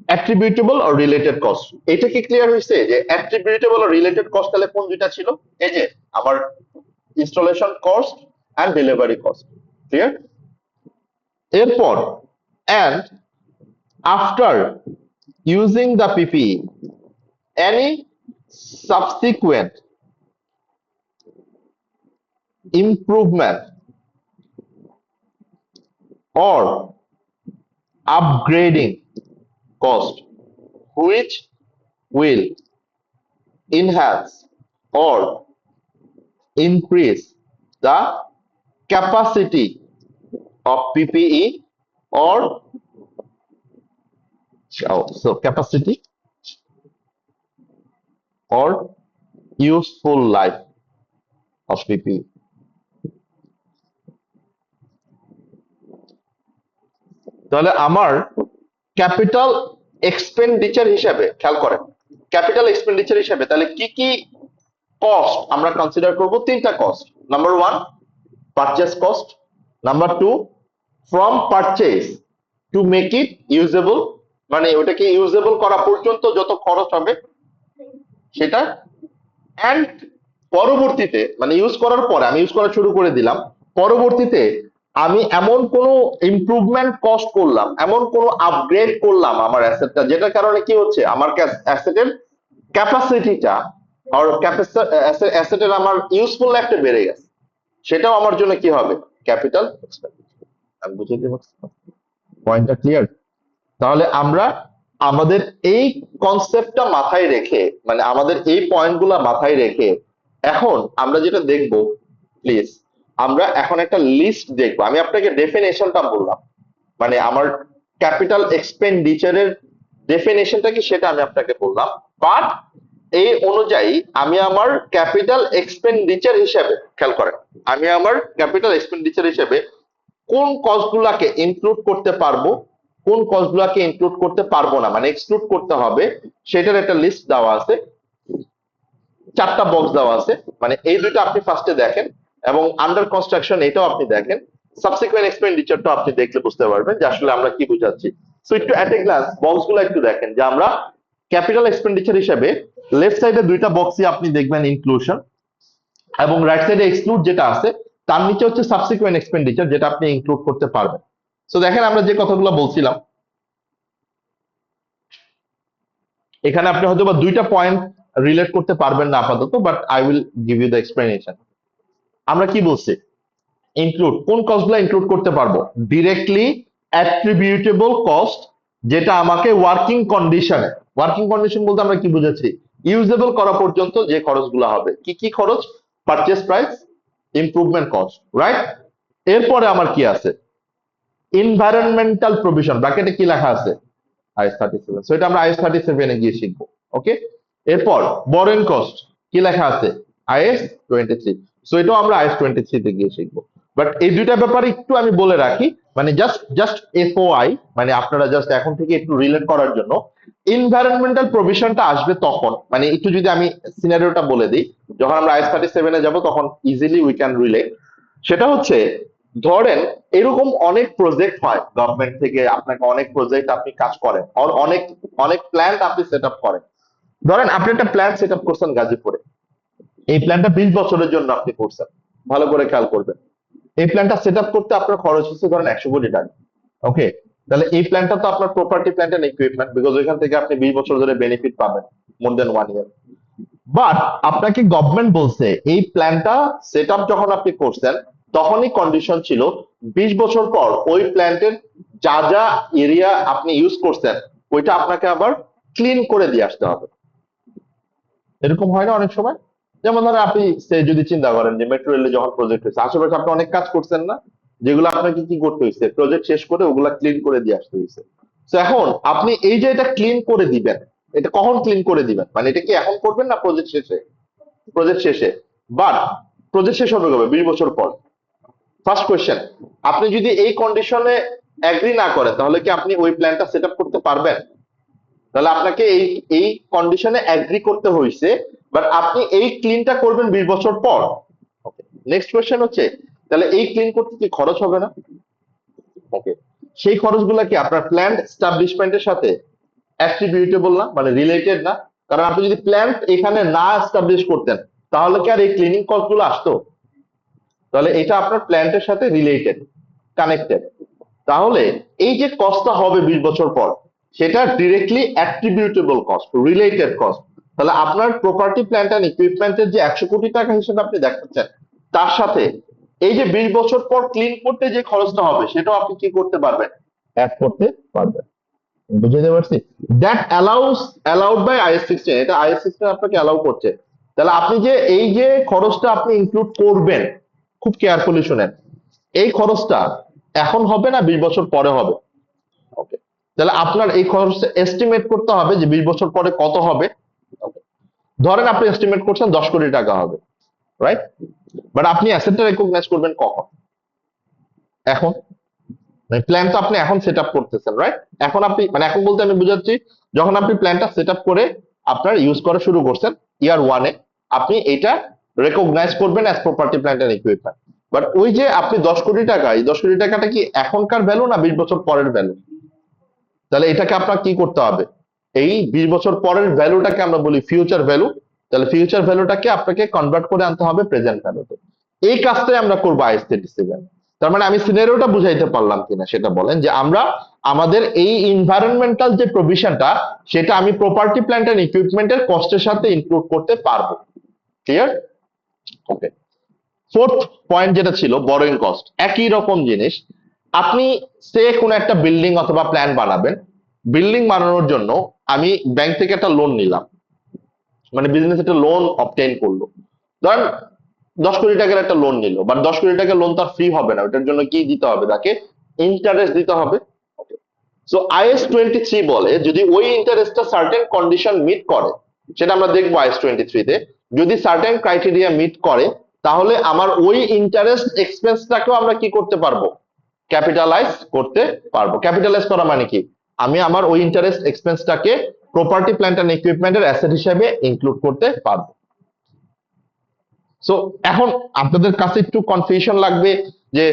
অ্যাট্রিবিউটেবল or related cost, এটা কি ক্লিয়ার হয়েছে যে অ্যাট্রিবিউটেবল অর রিলেটেড কস্ট তাহলে কোন দুইটা ছিল? এই যে আমার installation cost and delivery cost. Clear? এরপর and after using the PPE, any subsequent improvement or upgrading cost which will enhance or increase the capacity of PPE or capacity or useful life of PPE. তাহলে আমার capital expenditure হিসাবে খেয়াল করেন, capital expenditure হিসাবে তাহলে কি কি cost আমরা কনসিডার করব? তিনটা cost. Number 1 purchase cost, number 2 from purchase to make it usable, মানে ওটাকে ইউজেবল করা পর্যন্ত যত খরচ হবে সেটা, এন্ড পরবর্তীতে মানে ইউজ করার পরে আমি ইউজ করা শুরু করে দিলাম, পরবর্তীতে আমি এমন কোন ইমপ্রুভমেন্ট কস্ট করলাম, এমন কোন আপগ্রেড করলাম আমার অ্যাসেটটা, যেটার কারণে কি হচ্ছে আমার অ্যাসেটের ক্যাপাসিটিটা আর অ্যাসেটের আমার ইউজফুল লাইফটা বেড়ে গেছে, সেটাও আমার জন্য কি হবে? Capital expenditure. আমি বুঝাতে পারছি? পয়েন্টটা ক্লিয়ার? তাহলে আমরা আমাদের এই কনসেপ্টটা মাথায় রেখে, মানে আমাদের এই পয়েন্টগুলো মাথায় রেখে এখন আমরা যেটা দেখব, প্লিজ আমরা এখন একটা লিস্ট দেখবো। আমি আপনাকে ডেফিনেশনটা বললাম, মানে আমার ক্যাপিটাল এক্সপেন্ডিচারের ডেফিনেশনটা কি সেটা আমি আপনাকে বললাম, বাট এই অনুযায়ী আমি আমার ক্যাপিটাল এক্সপেন্ডিচার হিসেবে, খেয়াল করেন, আমি আমার ক্যাপিটাল এক্সপেন্ডিচার হিসেবে কোন কস্টগুলোকে ইনক্লুড করতে পারবো, কোন কস্টগুলোকে ইনক্লুড করতে পারবো না, মানে এক্সক্লুড করতে হবে, সেটার একটা লিস্ট দেওয়া আছে, 4টা বক্স দেওয়া আছে। মানে এই দুটো আপনি ফার্স্টে দেখেন এবং আন্ডার কনস্ট্রাকশন এটাও আপনি দেখেন, সাবসিকুয়েন্ট এক্সপেন্ডিচারটা আপনি দেখলে বুঝতে পারবেন যে আসলে আমরা কি বুঝাচ্ছি। সো একটু অ্যাট এ গ্লান্স বক্সগুলো একটু দেখেন যে আমরা ক্যাপিটাল এক্সপেন্ডিচার হিসেবে লেফট সাইডে দুইটা বক্সই আপনি দেখবেন ইনক্লুশন, এবং রাইট সাইডে এক্সক্লুড যেটা আছে তার নিচে হচ্ছে সাবসিকুয়েন্ট এক্সপেন্ডিচার, যেটা আপনি ইনক্লুড করতে পারবেন। সো দেখেন আমরা যে কথাগুলো বলছিলাম, এখানে আপনি হয়তো বা দুইটা পয়েন্ট রিলেট করতে পারবেন না আপাতত, but I will give you the explanation. আমরা কি বলছি? ইনক্লুড, কোন কস্টগুলো ইনক্লুড করতে পারবো? ডিরেক্টলি অ্যাট্রিবিউটেবল কস্ট, যেটা আমাকে ওয়ার্কিং কন্ডিশন বলতে আমরা কি বুঝাচ্ছি? ইউজেবল করা পর্যন্ত যে খরচগুলো হবে। কি কি খরচ? Purchase price, improvement cost, right? এরপরে আমার কি আছে? এনভায়রনমেন্টাল প্রভিশন, ব্র্যাকেটে কি লেখা আছে? IS 37। সো এটা আমরা IS 37 এ গিয়ে শিখবো। ওকে, এরপর বরোইং কস্ট কি লেখা আছে? IS 23। সো এটাও আমরা IS 23 তে গিয়ে শিখবো। বাট এই দুইটা ব্যাপারে একটু আমি বলে রাখি, মানে জাস্ট FOI, মানে আপনারা জাস্ট এখন থেকে একটু রিলেট করার জন্য। এনভায়রনমেন্টাল প্রভিশনটা আসবে তখন, মানে একটু যদি আমি সিনারিওটা বলে দিই, যখন আমরা IS 37 এ যাব তখন ইজিলি উই ক্যান রিলেট। সেটা হচ্ছে, ধরেন এরকম অনেক প্রজেক্ট হয় গভর্নমেন্ট থেকে, আপনাকে অনেক প্রজেক্ট আপনি কাজ করেন, অনেক অনেক প্ল্যান্ট আপনি সেট আপ করেন। ধরেন আপনি একটা প্ল্যান্ট সেট আপ করছেন গাজীপুরে, এই প্ল্যানটা 20 বছরের জন্য আপনি করছেন, ভালো করে খেয়াল করবেন। এই প্ল্যানটা সেট আপ করতে আপনার খরচ হচ্ছে ধরেন 100 কোটি টাকা। ওকে, তাহলে এই প্ল্যানটা তো আপনার property, plant and equipment, because ওইখান থেকে আপনি 20 বছর ধরে বেনিফিট পাবেন, মোর দেন 1 ইয়ার। বাট আপনাকে গভর্নমেন্ট বলছে এই প্ল্যানটা সেট আপ যখন আপনি করছেন তখনই কন্ডিশন ছিল 20 বছর পর ওই প্ল্যান্টের যা যা এরিয়া আপনি ইউজ করছেন ওইটা আপনাকে আবার ক্লিন করে দিয়ে আসতে হবে। এরকম হয় না অনেক সময়? যেমন ধরেন আপনি যদি চিন্তা করেন যে মেট্রো রেলে যখন প্রজেক্ট হয়েছে, আশেপাশে আপনি অনেক কাজ করছেন না, যেগুলো আপনাকে কি করতে হয়েছে? প্রজেক্ট শেষ করে ওগুলা ক্লিন করে দিয়ে আসতে হয়েছে। তো এখন আপনি এই যে এটা ক্লিন করে দিবেন, এটা কখন ক্লিন করে দিবেন? মানে এটা কি এখন করবেন না প্রজেক্ট শেষে? প্রজেক্ট শেষে। বাট প্রজেক্ট শেষ হবে কবে? 20 বছর পর। ফার্স্ট কোয়েশ্চেন, আপনি যদি এই কন্ডিশনে এগ্রি না করেন তাহলে কি আপনি ওই প্ল্যানটা সেট আপ করতে পারবেন? তাহলে আপনাকে এই কন্ডিশনে এগ্রি করতে হয়েছে, বাট আপনি এই ক্লিনটা করবেন 20 বছর পর। ওকে, নেক্সট কোয়েশ্চেন হচ্ছে, তাহলে এই ক্লিন করতে কি খরচ হবে না? ওকে, সেই খরচগুলো কি আপনার প্ল্যান্ট এস্টাবলিশমেন্টের সাথে অ্যাট্রিবিউটেবল না, মানে রিলেটেড না? কারণ আপনি যদি প্ল্যান্ট এখানে না এস্টাবলিশ করতেন তাহলে কি আর এই ক্লিনিং কস্ট গুলো আসতো? তাহলে এটা আপনার প্ল্যান্টের সাথে রিলেটেড, কানেক্টেড। তাহলে এই যে কস্টটা হবে 20 বছর পর, সেটা ডিরেক্টলি অ্যাট্রিবিউটেবল কস্ট, রিলেটেড কস্ট। তাহলে আপনার প্রপার্টি প্ল্যান্ট এন্ড ইকুইপমেন্টের যে 100 কোটি টাকা হিসেবে আপনি দেখাচ্ছেন, তার সাথে এই যে 20 বছর পর ক্লিন করতে যে খরচটা হবে, সেটাও আপনি কি করতে পারবেন, অ্যাড করতে পারবেন। বুঝতে পারছি? দ্যাট অ্যালাউড বাই আইএস 16, এটা আইএস 16 আপনাকে অ্যালাউ করছে। তাহলে আপনি যে এই যে খরচটা আপনি ইনক্লুড করবেন, খুব কেয়ারফুলি শুনেন, এই খরচটা এখন হবে না, 20 বছর পরে হবে। ওকে, তাহলে আপনার এই খরচটা এস্টিমেট করতে হবে যে 20 বছর পরে কত হবে। Okay. ধরেন আপনি এস্টিমেট করছেন 10 কোটি টাকা হবে, রাইট? বাট আপনি অ্যাসেটটা রেকগনাইজ করবেন কখন? এখন। প্ল্যান তো আপনি এখন সেট আপ করতেছেন, রাইট? এখন আপনি, মানে এখন বলতে আমি বুঝাচ্ছি, যখন আপনি প্ল্যানটা সেট আপ করে আপনার ইউজ করা শুরু করছেন, ইয়ার 1-এ আপনি এটা রেকগনাইজ করবেন as property plant and equipment. But ওই যে আপনি 10 কোটি টাকা, এই 10 কোটি টাকাটা কি এখনকার ভ্যালু না 20 বছর পরের ভ্যালু? তাহলে এটাকে আপনার কি করতে হবে, এই 20 বছর পরের ভ্যালুটাকে আমরা বলি ফিউচার ভ্যালু। তাহলে ফিউচার ভ্যালুটাকে আপনাকে কনভার্ট করে আনতে হবে প্রেজেন্ট ভ্যালুতে। এই কাজটাই আমরা করবো আইএস 37। তার মানে আমি সিনারিওটা বুঝাইতে পারলাম কিনা সেটা বলেন, যে আমরা আমাদের এই এনভায়রনমেন্টাল যে প্রভিশনটা, সেটা আমি প্রপার্টি প্ল্যান্ট এন্ড ইকুইপমেন্টের কস্টের সাথে ইনক্লুড করতে পারবো। ক্লিয়ার? ওকে, ফোর্থ পয়েন্ট যেটা ছিল বরোইং কস্ট, একই রকম জিনিস। আপনি সে কোন একটা বিল্ডিং অথবা প্ল্যান বানাবেন, বিল্ডিং বানানোর জন্য আমি ব্যাংক থেকে একটা লোন নিলাম, মানে বিজনেস একটা লোন অবটেইন করলো, ধরেন 10 কোটি টাকার একটা লোন নিল, বাট 10 কোটি টাকার লোন তার ফ্রি হবে না, ওটার জন্য কি দিতে হবে, তাকে ইন্টারেস্ট দিতে হবে। সো আইএস 23 বলে যদি ওই ইন্টারেস্টটা সার্টেন কন্ডিশন মিট করে, সেটা আমরা দেখবো আইএস 23-তে, যদি সার্টেন ক্রাইটেরিয়া মিট করে, তাহলে আমার ওই ইন্টারেস্ট এক্সপেন্সটাকেও আমরা কি করতে পারবো, ক্যাপিটালাইজ করতে পারবো। ক্যাপিটালাইজ করা মানে কি, আমি আমার ওই ইন্টারেস্ট এক্সপেন্সটাকে প্রপার্টি প্ল্যান্ট এন্ড ইকুইপমেন্টের অ্যাসেট হিসেবে ইনক্লুড করতে পারবো। সো এখন আপনাদের কাছে একটু কনফিউশন লাগবে যে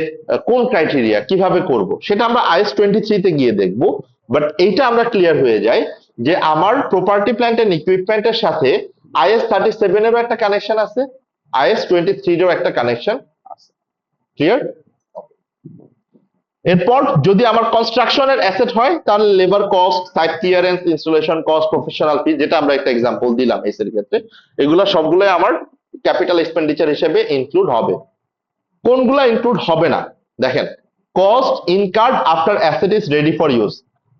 কোন ক্রাইটেরিয়া কিভাবে করব, সেটা আমরা আইএস 23-তে গিয়ে দেখবো। বাট এইটা আমরা ক্লিয়ার হয়ে যায় যে আমার প্রপার্টি প্ল্যান্ট এন্ড ইকুইপমেন্টের সাথে আইএস 37-এরও একটা কানেকশন আছে, আইএস 23-এরও একটা কানেকশন আছে। ক্লিয়ার? এরপর যদি আমার কনস্ট্রাকশনের অ্যাসেট হয়, তাহলে labour cost, site clearance, installation cost, professional fee, যেটা আমরা একটা এক্সাম্পল দিলাম এর ক্ষেত্রে, এগুলো সবগুলোই আমার ক্যাপিটাল এক্সপেন্ডিচার হিসেবে ইনক্লুড হবে। কোনগুলা ইনক্লুড হবে না, দেখেন, cost incurred after asset is ready for use,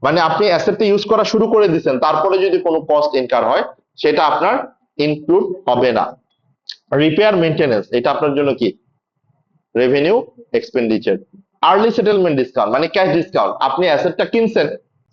মানে আপনি অ্যাসেটটা ইউজ করা শুরু করে দিচ্ছেন, তারপরে যদি কোনো কস্ট ইনকার হয়, সেটা আপনার ইনক্লুড হবে না। রিপেয়ার মেইনটেনেন্স, এটা আপনার জন্য কি revenue expenditure. Early settlement discount মানে ক্যাশ ডিসকাউন্ট, আপনি অ্যাসেটটা কিনছেন,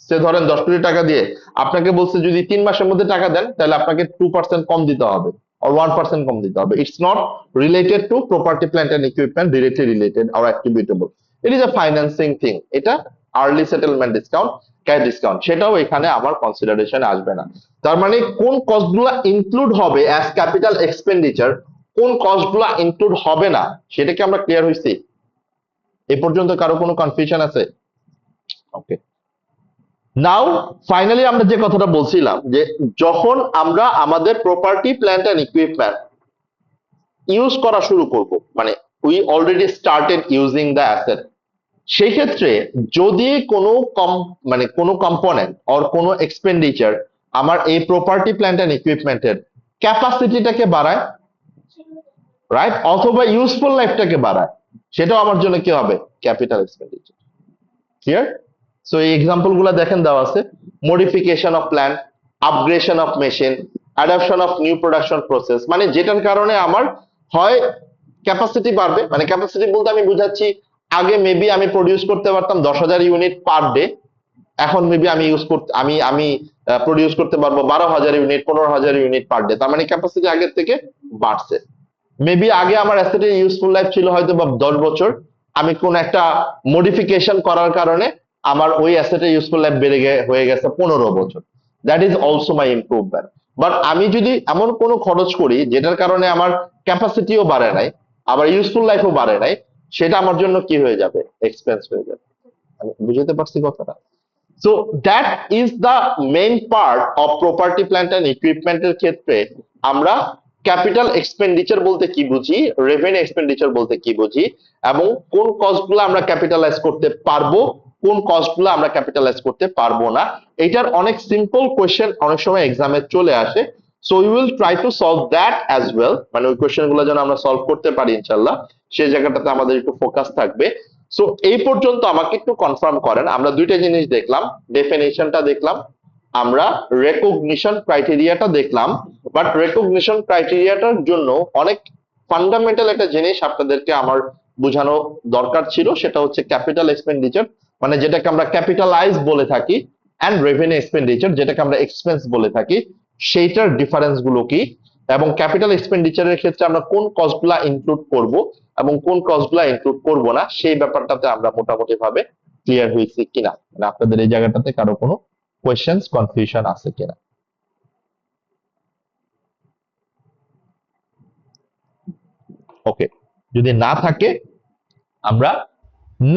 সে ধরেন 10 কোটি টাকা দিয়ে, আপনাকে বলছে যদি 3 মাসের মধ্যে টাকা দেন, তাহলে আপনাকে 2% কম দিতে হবে or 1% কম দিতে হবে। It's not related to property plant and equipment, directly related or attributable. It is a financing thing. এটা early settlement discount, cash discount, সেটাও এখানে আমার কনসিডারেশনে আসবে না। তার মানে কোন কস্টগুলো ইনক্লুড হবে অ্যাজ ক্যাপিটাল এক্সপেন্ডিচার, কোন কস্টগুলো ইনক্লুড হবে না, সেটাকে আমরা ক্লিয়ার হইছি? এ পর্যন্ত কারো কোনো কনফিউশন আছে? ওকে, নাও ফাইনালি আমরা যে কথাটা বলছিলাম, যে যখন আমরা আমাদের property plant and equipment use করা শুরু করব, মানে we already started using the asset, সেই ক্ষেত্রে যদি কোনো মানে কোনো কম্পোনেন্ট অর কোনো এক্সপেন্ডিচার আমার এই প্রপার্টি প্ল্যান্ট এন্ড ইকুইপমেন্টের ক্যাপাসিটিটাকে বাড়ায়, রাইট, অথবা ইউজফুল লাইফটাকে বাড়ায়, সেটাও আমার জন্য কি হবে, ক্যাপিটাল এক্সপেন্ডিচার। ক্লিয়ার? সো এই এক্সাম্পল গুলা দেখেন দেওয়া আছে, modification of plant, upgradation of machine, adoption of new production process, মানে যেটার কারণে আমার হয় ক্যাপাসিটি বাড়বে, মানে ক্যাপাসিটি বলতে আমি বুঝাচ্ছি আগে মেবি আমি প্রডিউস করতে পারতাম 10,000 ইউনিট পার ডে, এখন মেবি আমি আমি প্রডিউস করতে পারবো 12,000 ইউনিট, 15,000 ইউনিট পার ডে, তার মানে ক্যাপাসিটি আগের থেকে বাড়ছে। মেবি আগে আমার অ্যাসেটের ইউজফুল লাইফ ছিল হয়তো বা 10 বছর, আমি কোন একটা মডিফিকেশন করার কারণে আমার ওই অ্যাসেটের ইউজফুল লাইফ হয়ে গেছে 15 বছর, that is also my improvement. But আমি যদি এমন কোনো খরচ করি যেটার কারণে আমার ক্যাপাসিটিও বাড়ে নাই, আবার ইউজফুল লাইফও বাড়ে নাই, সেটা আমার জন্য কি হয়ে যাবে, এক্সপেন্স হয়ে যাবে। আমি বুঝতে পারছি কথাটা? So that is the main part of property plant and ইকুইপমেন্টের ক্ষেত্রে আমরা ক্যাপিটাল এক্সপেন্ডিচার বলতে কি বুঝি, রেভিনিউ এক্সপেন্ডিচার বলতে কি বুঝি, এবং কোন কস্টগুলো আমরা ক্যাপিটালাইজ করতে পারবো, কোন কস্টগুলো আমরা ক্যাপিটালাইজ করতে পারবো না। এটার অনেক সিম্পল কোয়েশ্চেন অনেক সময় এক্সামে চলে আসে, so we will try to solve that as well, মানে ওই কোয়েশ্চেন গুলো যেন আমরা সলভ করতে পারি ইনশাল্লাহ, সেই জায়গাটাতে আমাদের একটু ফোকাস থাকবে। সো এই পর্যন্ত আমাকে একটু কনফার্ম করেন, আমরা দুইটা জিনিস দেখলাম, ডেফিনেশনটা দেখলাম, আমরা রেকগনিশন ক্রাইটেরিয়াটা দেখলাম, বাট রেকগনিশন ক্রাইটেরিয়াটার জন্য অনেক ফান্ডামেন্টাল একটা জিনিস আপনাদেরকে আমার বোঝানো দরকার ছিল, সেটা হচ্ছে ক্যাপিটাল এক্সপেন্ডিচার, মানে যেটাকে আমরা ক্যাপিটালাইজ বলে থাকি, অ্যান্ড রেভিনিউ এক্সপেন্ডিচার যেটাকে আমরা এক্সপেন্স বলে থাকি, সেইটার ডিফারেন্স গুলো কি, এবং ক্যাপিটাল এক্সপেন্ডিচারের ক্ষেত্রে আমরা কোন কস্টগুলা ইনক্লুড করব এবং কোন কস্টগুলা ইনক্লুড করব না, সেই ব্যাপারটাতে আমরা মোটামুটি ভাবে ক্লিয়ার হয়েছি কিনা, মানে আপনাদের এই জায়গাটাতে কারো কোনো কোয়েশ্চেন্স কনফিউশন আছে কিনা। ওকে, যদি না থাকে আমরা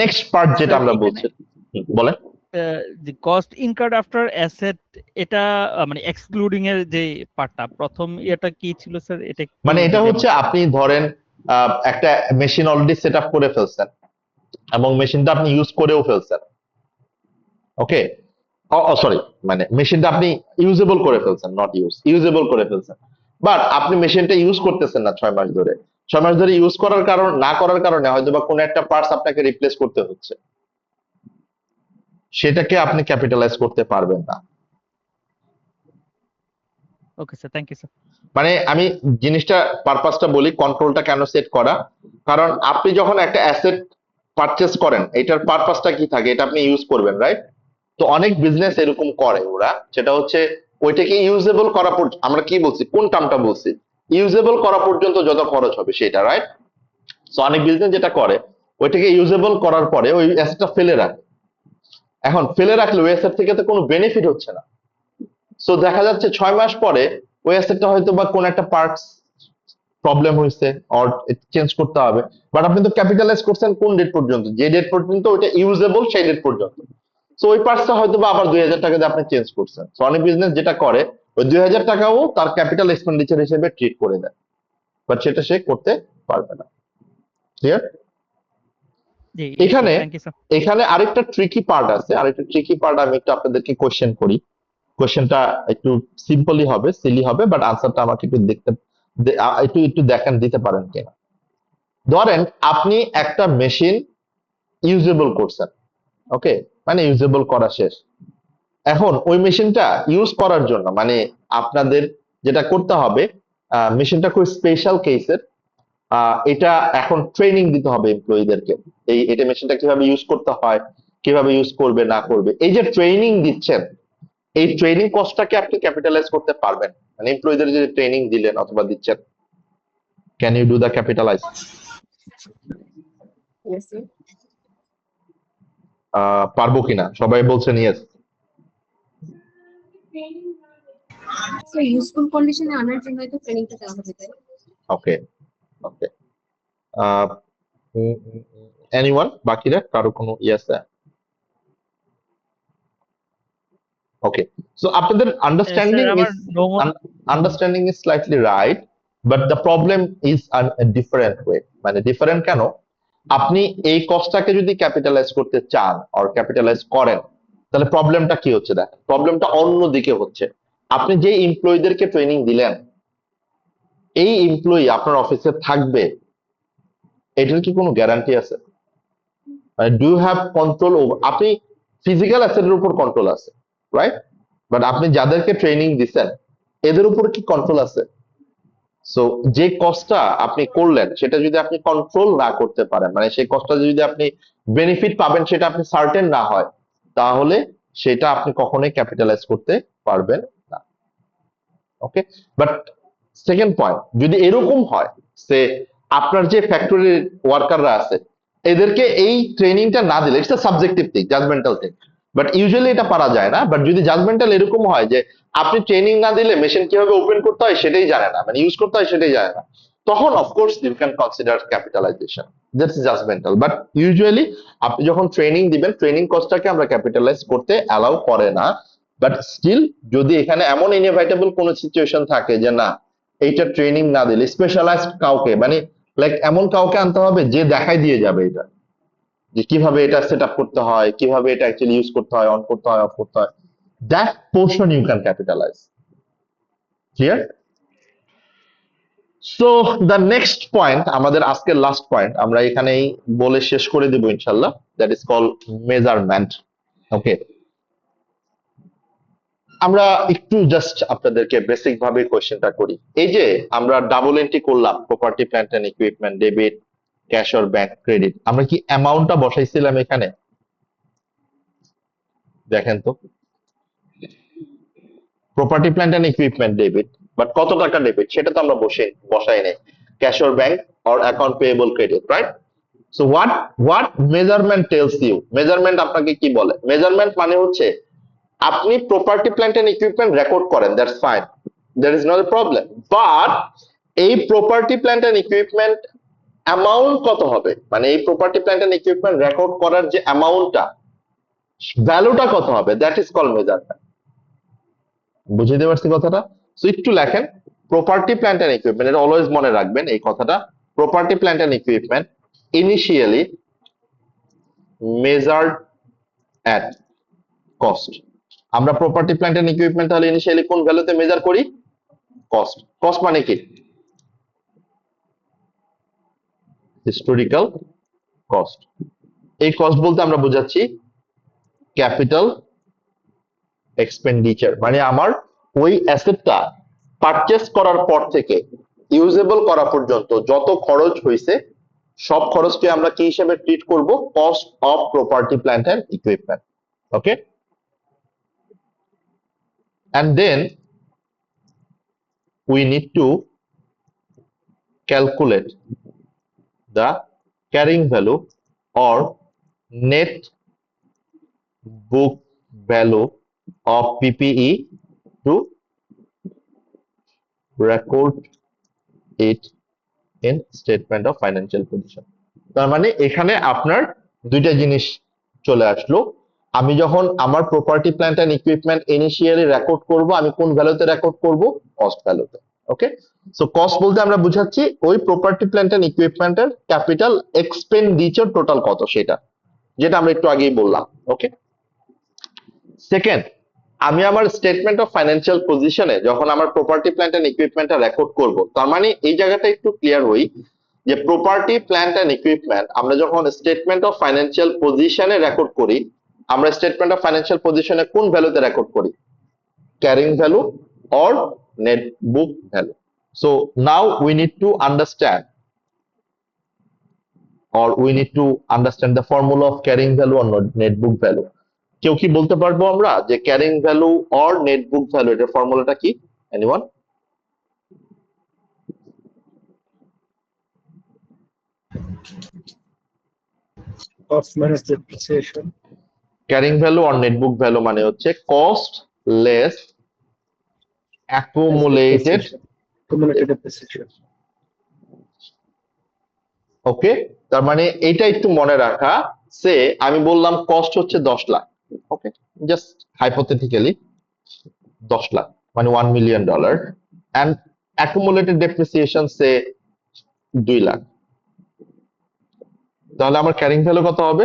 নেক্সট পার্ট যেটা স্যার আমরা এখানে বলছি, বলেন। যে কস্ট ইনকার্ড আফটার অ্যাসেট, এটা মানে এক্সক্লুডিং এর যে পার্টটা, প্রথম এটা কি ছিল স্যার? এটা একটু মানে এটা যদি হচ্ছে আপনি ধরেন একটা মেশিন অলরেডি সেট আপ করে ফেলছেন এবং মেশিনটা আপনি ইউজ করেও ফেলছেন, ওকে, সরি, মানে মেশিনটা আপনি ইউজেবল করে ফেলছেন, নট ইউজেবল করে ফেলছেন, বাট আপনি মেশিনটা ইউজ করতেছেন না 6 মাস ধরে, 6 মাস ধরে ইউজ করার কারণ না করার কারণে হয়তো বা কোনো একটা পার্টস আপনাকে রিপ্লেস করতে হচ্ছে, সেটাকে আপনি ক্যাপিটালাইজ করতে পারবেন না। Okay sir, thank you sir. মানে আমি জিনিসটা পারপাসটা বলি, কন্ট্রোলটা কেন সেট করা, কারণ আপনি যখন একটা অ্যাসেট পারচেস করেন এটার পারপাসটা কি থাকে, এটা আপনি ইউজ করবেন, রাইট? তো অনেক বিজনেস এরকম করে ওরা, সেটা হচ্ছে ওইটাকে ইউজেবল করা পর্যন্ত, আমরা কি বলছি, কোন টার্মটা বলছি, ইউজেবল করা পর্যন্ত যত খরচ হবে সেটা, রাইট? তো অনেক বিজনেস যেটা করে ওইটাকে ইউজেবল করার পরে ওই অ্যাসেটটা ফেলে রাখে, এখন ফেলে রাখলে ওই অ্যাসেট থেকে তো কোনো বেনিফিট হচ্ছে না, সো দেখা যাচ্ছে 6 মাস পরে ওই অ্যাসেটটা হয়তো বা কোন একটা পার্টস প্রবলেম হয়েছে অর চেঞ্জ করতে হবে, বাট আপনি তো ক্যাপিটালাইজ করছেন কোন ডেট পর্যন্ত, যে ডেট পর্যন্ত ওইটা ইউজেবল সেই ডেট পর্যন্ত, সো ওই পার্টসটা হয়তো বা আবার 2000 টাকা দিয়ে আপনি চেঞ্জ করছেন, সো অনেক বিজনেস যেটা করে ওই 2000 টাকাও তার ক্যাপিটাল এক্সপেন্ডিচার হিসেবে ট্রিট করে দেয়, বাট সেটা সে করতে পারবে না। ক্লিয়ার? জি এখানে থ্যাংক ইউ স্যার। এখানে আরেকটা ট্রিকি পার্ট আছে, আরেকটা ট্রিকি পার্ট আমি একটু আপনাদেরকে কোশ্চেন করি, কোশ্চেনটা একটু সিম্পলি হবে, সিলি হবে, বাট আনসারটা আমাকে একটু দেখতে একটু একটু দেখেন দিতে পারেন কিনা। ধরেন আপনি একটা মেশিন ইউজেবল করছেন, ওকে, মানে ইউজেবল করা শেষ, এখন ওই মেশিনটা ইউজ করার জন্য মানে আপনাদের যেটা করতে হবে, মেশিনটা খুব স্পেশাল কেসের, এটা এখন ট্রেনিং দিতে হবে এমপ্লয়ীদেরকে, এটা মেশিনটা কিভাবে ইউজ করতে হয়, কিভাবে ইউজ করবে না করবে, এই যে ট্রেনিং দিচ্ছেন, এই ট্রেনিং কস্টটাকে আপনি ক্যাপিটালাইজ করতে পারবেন, মানে এমপ্লয়ীদের যে ট্রেনিং দিলেন অথবা দিচ্ছেন, can you do the capitalise? Yes, sir. পারবো কিনা, সবাই বলছেন ইয়েস। So useful condition এ আনার জন্য তো ট্রেনিংটা দেওয়া হবে তাই? ওকে, ওকে, এনিওয়ান, বাকিরা কারো কোনো ইয়েস? ওকে, সো আপনাদের আন্ডারস্ট্যান্ডিং স্যার আমার ইজ নোমো understanding is slightly right, but the problem is different way, মানে ডিফারেন্ট কেন, আপনি এই কস্টটাকে যদি ক্যাপিটালাইজ করতে চান আর ক্যাপিটালাইজ করেন, তাহলে প্রবলেমটা কি হচ্ছে, দেখ প্রবলেমটা অন্যদিকে হচ্ছে, আপনি যে এমপ্লয়ীদেরকে ট্রেনিং দিলেন এই এমপ্লয়ি আপনার অফিসে থাকবে, এটার কি কোনো গ্যারান্টি আছে? মানে do you have control over, আপনি ফিজিক্যাল অ্যাসেটের উপর কন্ট্রোল আছে, রাইট, বাট আপনি যাদেরকে ট্রেনিং দিচ্ছেন এদের উপর কি কন্ট্রোল আছে? সো যে কস্টটা আপনি করলেন সেটা যদি আপনি কন্ট্রোল না করতে পারেন, মানে সেই কস্টটা যদি আপনি বেনিফিট পাবেন সেটা আপনি সার্টেন না হয়, তাহলে সেটা আপনি কখনোই ক্যাপিটালাইজ করতে পারবেন না। ওকে, বাট সেকেন্ড পয়েন্ট, যদি এরকম হয় সে আপনার যে ফ্যাক্টরির ওয়ার্কাররা আছে এদেরকে এই ট্রেনিংটা না দিলে, it's a subjective thing, judgmental thing, but usually এটা পারা যায় না, বাট যদি জাজমেন্টাল এরকম হয় যে আপনি ট্রেনিং না দিলে মেশিন কিভাবে ওপেন করতে হয় সেটাই জানে না, মানে ইউজ করতে হয় সেটাই জানে না, তখন of course you can consider capitalisation, that's judgmental, but usually আপনি যখন ট্রেনিং দিবেন ট্রেনিং কস্টটাকে আমরা ক্যাপিটালাইজ করতে অ্যালাউ করে না, বাট স্টিল যদি এখানে এমন ইনএভিটেবল কোনো সিচুয়েশন থাকে যে না এইটা ট্রেনিং না দিলে স্পেশালাইজড কাউকে, মানে লাইক এমন কাউকে আনতে হবে যে দেখাই দিয়ে যাবে এটা, যে কিভাবে এটা সেট আপ করতে হয়, কিভাবে এটা অ্যাকচুয়ালি ইউজ করতে হয়, অন করতে হয়, অফ করতে হয়, that portion you can capitalise. Clear? So the next point, আমাদের আজকের লাস্ট পয়েন্ট, আমরা এখানেই বলে শেষ করে দেব ইনশাল্লাহ, দ্যাট ইজ কল মেজারমেন্ট। ওকে, আমরা একটু জাস্ট আপনাদেরকে বেসিক ভাবে কোয়েশ্চেনটা করি। এই যে আমরা ডাবল এন্ট্রি করলাম, property plant and equipment, debit, cash or bank credit, আমরা কি অ্যামাউন্টটা বসাইছিলাম এখানে? দেখেন তো, property plant and equipment debit, but কত টাকা ডেবিট সেটা তো আমরা বসাই নাই, cash or bank or account payable credit, right? So what measurement tells you, measurement আপনাকে কি বলে? মেজারমেন্ট মানে হচ্ছে আপনি property plant and equipment record করেন, that's fine, that is not A problem, but এই property plant and equipment amount কত হবে, মানে এই property plant and equipment record করার যে অ্যামাউন্টটা, ভ্যালুটা কত হবে, দ্যাট ইজ কল মেজারমেন্ট। বুঝতে পারছি কথাটা? সো একটু লেখেন, প্রপার্টি প্ল্যান্ট এন্ড ইকুইপমেন্ট, এটা অলওয়েজ মনে রাখবেন এই কথাটা, property plant and equipment initially measured at cost. আমরা প্রপার্টি প্ল্যান্ট এন্ড ইকুইপমেন্ট তাহলে ইনিশিয়ালি কোন ভ্যালুতে মেজার করি? কস্ট। কস্ট মানে কি? Historical cost. এই কস্ট বলতে আমরা বোঝাচ্ছি ক্যাপিটাল এক্সপেন্ডিচার, মানে আমার ওই অ্যাসেটটা পারচেস করার পর থেকে ইউজেবল করা পর্যন্ত যত খরচ হয়েছে সব খরচকে আমরা কি হিসেবে ট্রিট করব? Cost of property plant and equipment. Okay, and then we need to calculate the carrying value or net book value of PPE to record it in statement of financial position. তার মানে এখানে আপনার দুইটা জিনিস চলে আসলো, আমি যখন আমার property plant and equipment initially record করব, আমি কোন ভ্যালুতে রেকর্ড করব? কস্ট ভ্যালুতে। ওকে, সো কস্ট বলতে আমরা বুঝাচ্ছি ওই প্রপার্টি প্ল্যান্ট এন্ড ইকুইপমেন্টের ক্যাপিটাল এক্সপেন্ডিচার টোটাল কত, সেটা, যেটা আমরা একটু আগেই বললাম। ওকে, সেকেন্ড, আমি আমার স্টেটমেন্ট অফ ফাইন্যান্সিয়াল পজিশনে যখন আমার প্রপার্টি প্ল্যান্ট এন্ড ইকুইপমেন্টটা রেকর্ড করব, তার মানে এই জায়গাটা একটু ক্লিয়ার হই যে প্রপার্টি প্ল্যান্ট এন্ড ইকুইপমেন্ট আমরা যখন স্টেটমেন্ট অফ ফাইন্যান্সিয়াল পজিশনে রেকর্ড করি, আমরা স্টেটমেন্ট অফ ফাইন্যান্সিয়াল পজিশনে কোন ভ্যালুতে রেকর্ড করি? Carrying value or net book value. So now we need to understand or we need to understand the formula of carrying value or net book value. কেউ কি বলতে পারবো আমরা যে carrying value or net book value এটার ফর্মুলাটা কি? Anyone? cost minus depreciation. Carrying value or net book value মানে হচ্ছে cost less accumulated. Cumulative depreciation. ওকে, তার মানে এটা একটু মনে রাখা, সে আমি বললাম কস্ট হচ্ছে 10 লাখ, ওকে, জাস্ট হাইপোথেটিক্যালি 10 লাখ মানে $1 million, and accumulated depreciation সে 2 লাখ, তাহলে আমার ক্যারিং ভ্যালু কত হবে?